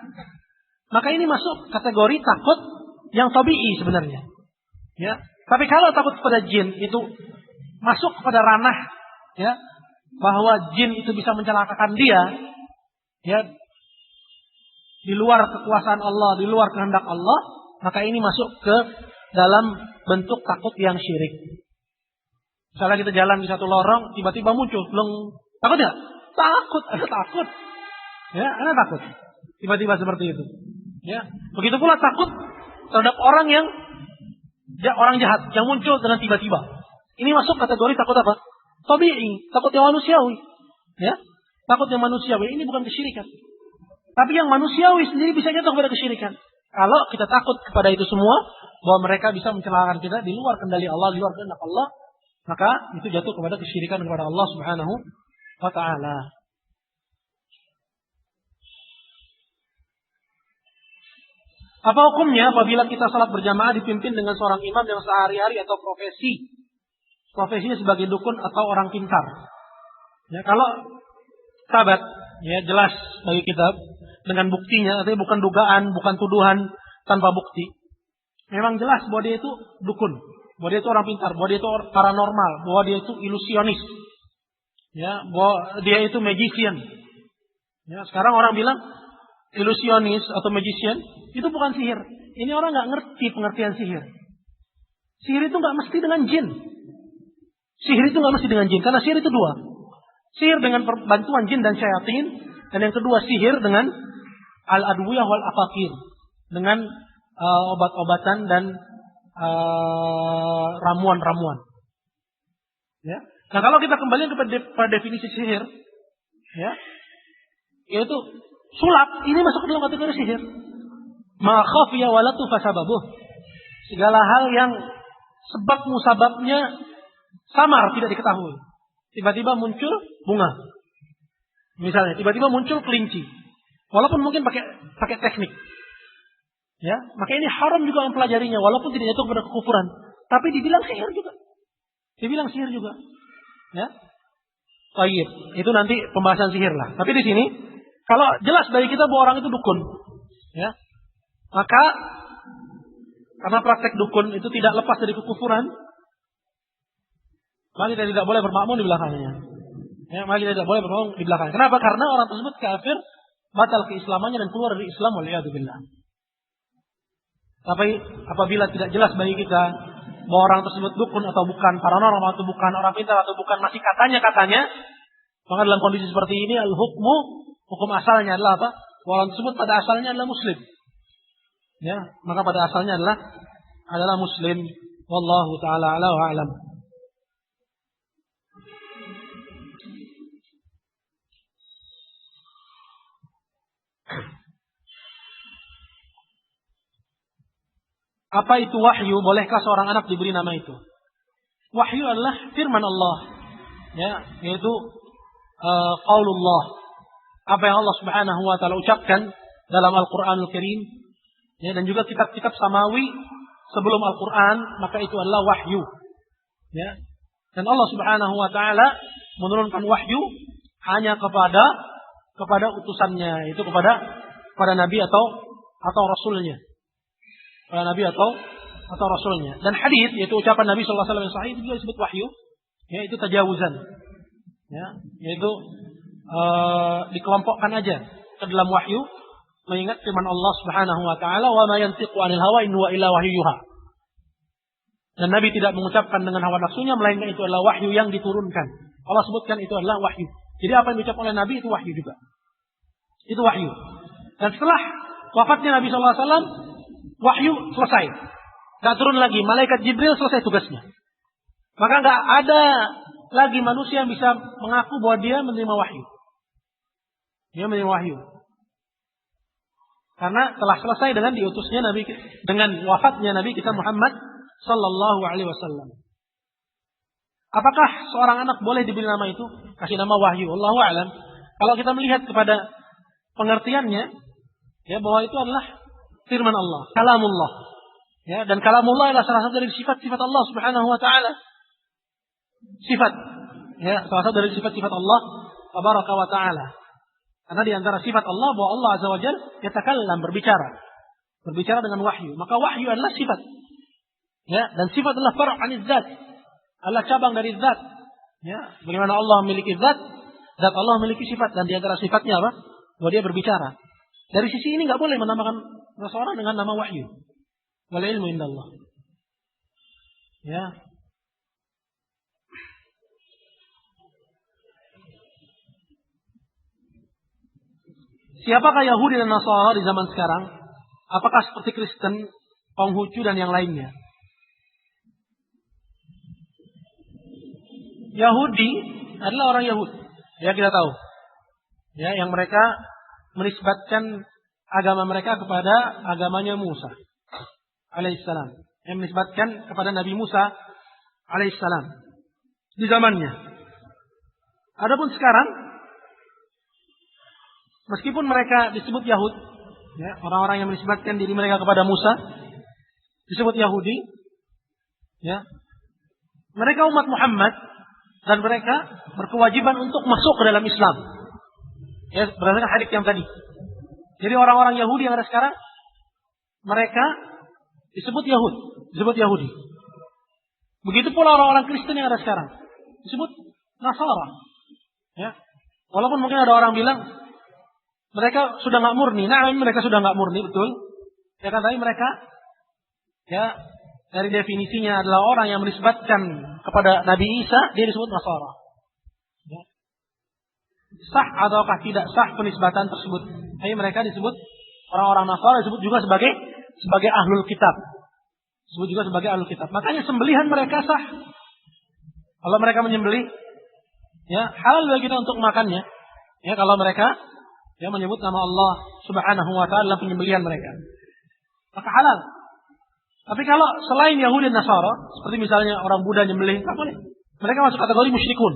Maka ini masuk kategori takut yang tabi'i sebenarnya. Ya. Tapi kalau takut kepada jin itu masuk kepada ranah, ya, bahwa jin itu bisa mencelakakan dia, ya, di luar kekuasaan Allah, di luar kehendak Allah, maka ini masuk ke dalam bentuk takut yang syirik. Misalnya kita jalan di satu lorong, tiba-tiba muncul, takut ya? Takut, ada takut. Ya, ada takut. Tiba-tiba seperti itu. Ya, begitu pula takut terhadap orang jahat yang muncul dengan tiba-tiba. Ini masuk kategori takut apa? Tabi'i, takut yang manusiawi. Ya, takut yang manusiawi. Ini bukan kesyirikan. Tapi yang manusiawi sendiri bisa jatuh kepada kesyirikan. Kalau kita takut kepada itu semua, bahwa mereka bisa mencelakakan kita di luar kendali Allah, di luar kehendak Allah, maka itu jatuh kepada kesyirikan kepada Allah Subhanahu wa Ta'ala. Apa hukumnya apabila kita salat berjamaah dipimpin dengan seorang imam yang sehari-hari atau profesinya sebagai dukun atau orang pintar? Ya, kalau sahabat, ya, jelas bagi kita dengan buktinya, artinya bukan dugaan, bukan tuduhan, tanpa bukti, memang jelas bahwa dia itu dukun, bahwa dia itu orang pintar, bahwa dia itu paranormal, bahwa dia itu ilusionis, ya, bahwa dia itu magician. Ya, sekarang orang bilang ilusionis atau magician itu bukan sihir. Ini orang nggak ngerti pengertian sihir. Sihir itu nggak mesti dengan jin. Sihir itu nggak mesti dengan jin, karena sihir itu dua. Sihir dengan bantuan jin dan syayatin, dan yang kedua sihir dengan al-adwiyah wal afakir, dengan obat-obatan dan ramuan-ramuan. Ya. Nah, kalau kita kembali kepada definisi sihir, ya, yaitu sulap, ini masuk ke dalam kategori sihir. Ma khafiya wa la tufasababuh. Segala hal yang sebab musababnya samar, tidak diketahui. Tiba-tiba muncul bunga. Misalnya, tiba-tiba muncul kelinci. Walaupun mungkin pakai teknik. Ya, maka ini haram juga mempelajarinya walaupun tidak jatuh kepada kekufuran. Tapi dibilang sihir juga. Dibilang sihir juga. Ya. Baik, itu nanti pembahasan sihir lah. Tapi di sini kalau jelas bagi kita bahwa orang itu dukun, ya. Maka karena praktek dukun itu tidak lepas dari kekufuran, maka kita tidak boleh bermakmum di belakangnya. Ya, maka kita tidak boleh bermakmum di belakangnya. Kenapa? Karena orang tersebut kafir, batal keislamannya dan keluar dari Islam waliyadzubillah. Tapi apabila tidak jelas bagi kita bahwa orang tersebut dukun atau bukan, paranormal atau bukan, orang pintar atau bukan, masih katanya-katanya, maka dalam kondisi seperti ini al-hukmu, hukum asalnya adalah apa? Bahwa orang tersebut pada asalnya adalah muslim. Ya, maka pada asalnya adalah muslim. Wallahu taala ala wa alam. Apa itu wahyu? Bolehkah seorang anak diberi nama itu? Wahyu adalah firman Allah, ya, yaitu qaulullah. Apa yang Allah Subhanahu wa taala ucapkan dalam Al-Qur'anul Karim, ya, dan juga kitab-kitab samawi sebelum Al-Qur'an, maka itu adalah wahyu. Ya. Dan Allah Subhanahu wa taala menurunkan wahyu hanya kepada utusannya, itu kepada nabi atau rasulnya. Para nabi atau rasulnya. Dan hadis, yaitu ucapan Nabi sallallahu alaihi wasallam yang sahih, itu juga disebut wahyu, yaitu tajawuzan. Ya, yaitu dikelompokkan aja ke dalam wahyu, mengingat firman Allah Subhanahu wa taala, "Wa ma yantiqu 'anil hawa in huwa illa wahyuha." Dan Nabi tidak mengucapkan dengan hawa nafsunya, melainkan itu adalah wahyu yang diturunkan. Allah sebutkan itu adalah wahyu. Jadi apa yang diucapkan oleh Nabi itu wahyu juga. Itu wahyu. Dan setelah wafatnya Nabi sallallahu alaihi wasallam, wahyu selesai. Gak turun lagi. Malaikat Jibril selesai tugasnya. Maka gak ada lagi manusia yang bisa mengaku bahwa dia menerima wahyu. Dia menerima wahyu. Karena telah selesai dengan diutusnya Nabi, dengan wafatnya Nabi kita Muhammad sallallahu alaihi wasallam. Apakah seorang anak boleh diberi nama itu? Kasih nama wahyu. Wallahu a'lam. Kalau kita melihat kepada pengertiannya, ya, bahwa itu adalah firman Allah, kalamullah. Ya, dan kalamullah adalah salah satu dari sifat-sifat Allah Subhanahu wa taala. Sifat, ya, salah satu dari sifat-sifat Allah tabaraka wa taala. Karena di antara sifat Allah bahwa Allah azza wajalla yatakallam, berbicara dengan wahyu. Maka wahyu adalah sifat. Ya, dan sifat adalah far' 'anil zat. Adalah cabang dari zat. Ya, bagaimana Allah memiliki zat Allah memiliki sifat, dan di antara sifatnya apa? Bahwa dia berbicara. Dari sisi ini nggak boleh menamakan seseorang dengan nama wahyu. Wal ilmu indallah. Ya. Siapakah Yahudi dan Nasara di zaman sekarang? Apakah seperti Kristen, Konghucu dan yang lainnya? Yahudi adalah orang Yahudi. Ya, kita tahu. Ya, yang mereka menisbatkan agama mereka kepada agamanya Musa alaihissalam, yang menisbatkan kepada Nabi Musa alaihissalam di zamannya. Adapun sekarang, meskipun mereka disebut Yahud, ya, orang-orang yang menisbatkan diri mereka kepada Musa disebut Yahudi, ya, mereka umat Muhammad dan mereka berkewajiban untuk masuk ke dalam Islam. Ya, berdasarkan hadits yang tadi. Jadi orang-orang Yahudi yang ada sekarang mereka disebut Yahudi. Begitu pula orang-orang Kristen yang ada sekarang disebut Nasara. Ya. Walaupun mungkin ada orang bilang mereka sudah nggak murni. Nah, mereka sudah nggak murni, betul. Ya kan, tapi mereka ya dari definisinya adalah orang yang menisbatkan kepada Nabi Isa, dia disebut Nasara. Ya. Sah ataukah tidak sah penisbatan tersebut? Tapi mereka disebut orang-orang Nasara, disebut juga sebagai ahlul kitab. Disebut juga sebagai ahlul kitab. Makanya sembelihan mereka sah. Kalau mereka menyembelih, ya halal bagi kita untuk makannya. Ya kalau mereka ya menyebut nama Allah Subhanahu wa taala dalam penyembelihan mereka, maka halal. Tapi kalau selain Yahudi dan Nasara, seperti misalnya orang Buddha nyembelih, tak boleh. Mereka masuk kategori musyrikun.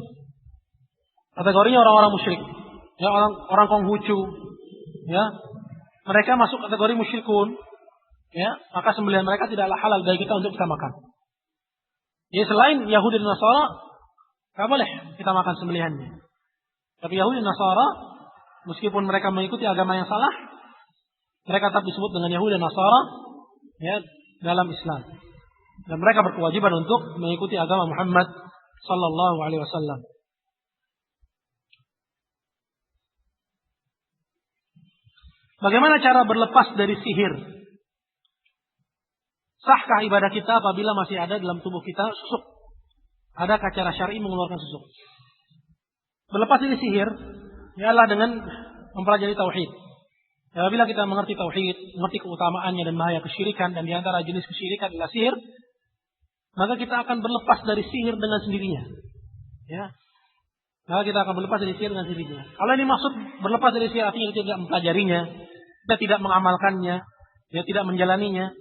Kategorinya orang-orang musyrik. Ya orang Konghucu. Ya. Mereka masuk kategori musyrikun. Ya, maka sembelihan mereka tidaklah halal bagi kita untuk kita makan. Ya selain Yahudi dan Nasara, tak boleh kita makan sembelihannya. Tapi Yahudi dan Nasara, meskipun mereka mengikuti agama yang salah, mereka tetap disebut dengan Yahudi dan Nasara ya, dalam Islam. Dan mereka berkewajiban untuk mengikuti agama Muhammad sallallahu alaihi wasallam. Bagaimana cara berlepas dari sihir? Sahkah ibadah kita apabila masih ada dalam tubuh kita susuk? Adakah cara syar'i mengeluarkan susuk? Berlepas dari sihir ialah dengan mempelajari tauhid. Apabila kita mengerti tauhid, mengerti keutamaannya dan bahaya kesyirikan, dan di antara jenis kesyirikan adalah sihir, maka kita akan berlepas dari sihir dengan sendirinya. Ya. Maka kita akan berlepas dari sihir dengan sendirinya. Kalau ini maksud berlepas dari sihir artinya kita tidak mempelajarinya, kita tidak mengamalkannya, ya tidak menjalaninya,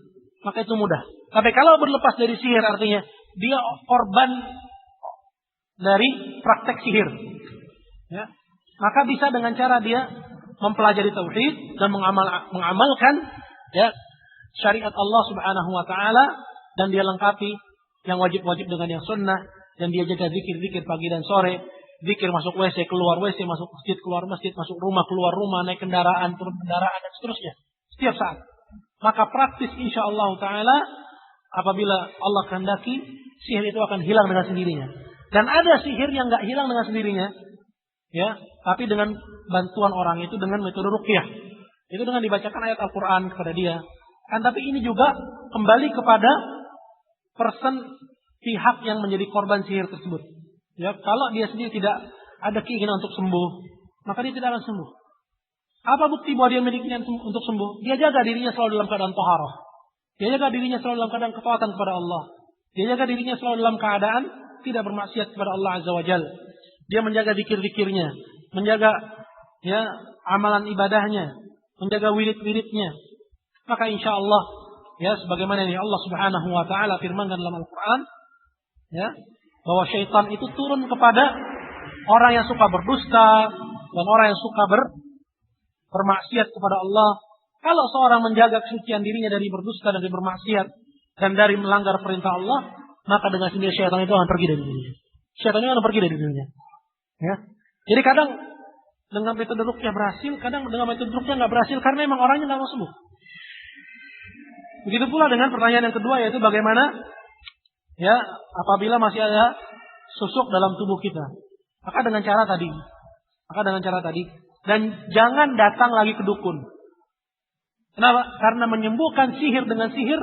maka itu mudah. Tapi kalau berlepas dari sihir artinya dia korban dari praktek sihir. Ya. Maka bisa dengan cara dia mempelajari tauhid dan mengamalkan ya syariat Allah Subhanahu wa taala, dan dia lengkapi yang wajib-wajib dengan yang sunnah, dan dia jaga zikir-zikir pagi dan sore, zikir masuk WC, keluar WC, masuk masjid, keluar masjid, masuk rumah, keluar rumah, naik kendaraan, turun kendaraan, dan seterusnya. Setiap saat. Maka praktis insyaallah taala apabila Allah kehendaki, sihir itu akan hilang dengan sendirinya. Dan ada sihir yang enggak hilang dengan sendirinya, ya, tapi dengan bantuan orang itu dengan metode ruqyah. Itu dengan dibacakan ayat Al-Qur'an kepada dia. Kan tapi ini juga kembali kepada pihak yang menjadi korban sihir tersebut. Ya, kalau dia sendiri tidak ada keinginan untuk sembuh, maka dia tidak akan sembuh. Apa bukti bahwa dia memiliki keinginan untuk sembuh? Dia jaga dirinya selalu dalam keadaan taharah. Dia jaga dirinya selalu dalam keadaan ketaatan kepada Allah. Dia jaga dirinya selalu dalam keadaan tidak bermaksiat kepada Allah Azza wa Jalla. Dia menjaga zikir-zikirnya, menjaga ya amalan ibadahnya, menjaga wirid-wiridnya. Maka insyaallah ya sebagaimana yang Allah Subhanahu wa taala firmankan dalam Al-Qur'an, ya, bahwa syaitan itu turun kepada orang yang suka berdusta dan orang yang suka bermaksiat kepada Allah. Kalau seorang menjaga kesucian dirinya dari berdusta dan dari bermaksiat dan dari melanggar perintah Allah, maka dengan sendiri syaitan itu akan pergi dari dirinya. Syaitan itu akan pergi dari dirinya. Ya. Jadi kadang dengan metode ruqyah berhasil, kadang dengan metode ruqyah nggak berhasil karena memang orangnya nggak mau sembuh. Begitu pula dengan pertanyaan yang kedua, yaitu bagaimana ya apabila masih ada susuk dalam tubuh kita. Maka dengan cara tadi. Dan jangan datang lagi ke dukun. Kenapa? Karena menyembuhkan sihir dengan sihir,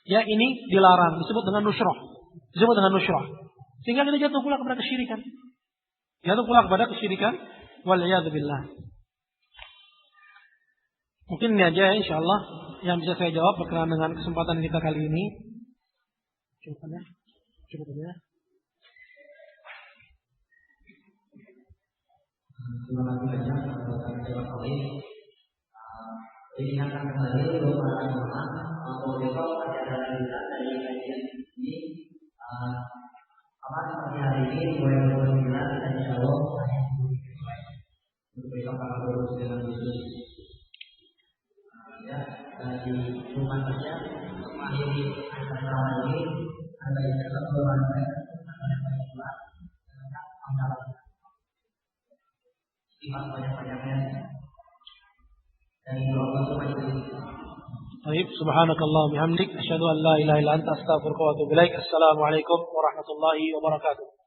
ya ini dilarang. Disebut dengan nusyrah. Sehingga kita jatuh pula kepada kesyirikan. Wal'iyadzubillah. Mungkin ini aja ya, insyaallah yang bisa saya jawab berkenaan dengan kesempatan kita kali ini. Cukup ya. Terima kasih banyak atas jawab kami. Diingatkan kembali beberapa teman atau besok ada kita dari kajian ini. Seperti hari ini mulai 29 dan insyaallah untuk besok tanggal 29 Agustus. Ya, di rumah saja mengakhiri acara ini ada yang tetap bermanfaat banyak-banyaknya dari Allah Subhanahu wa taala. Baik, subhanakallah bihamdik asyhadu an la ilaha illa anta astaghfiruka wa atubu ilaik. Assalamualaikum warahmatullahi wabarakatuh.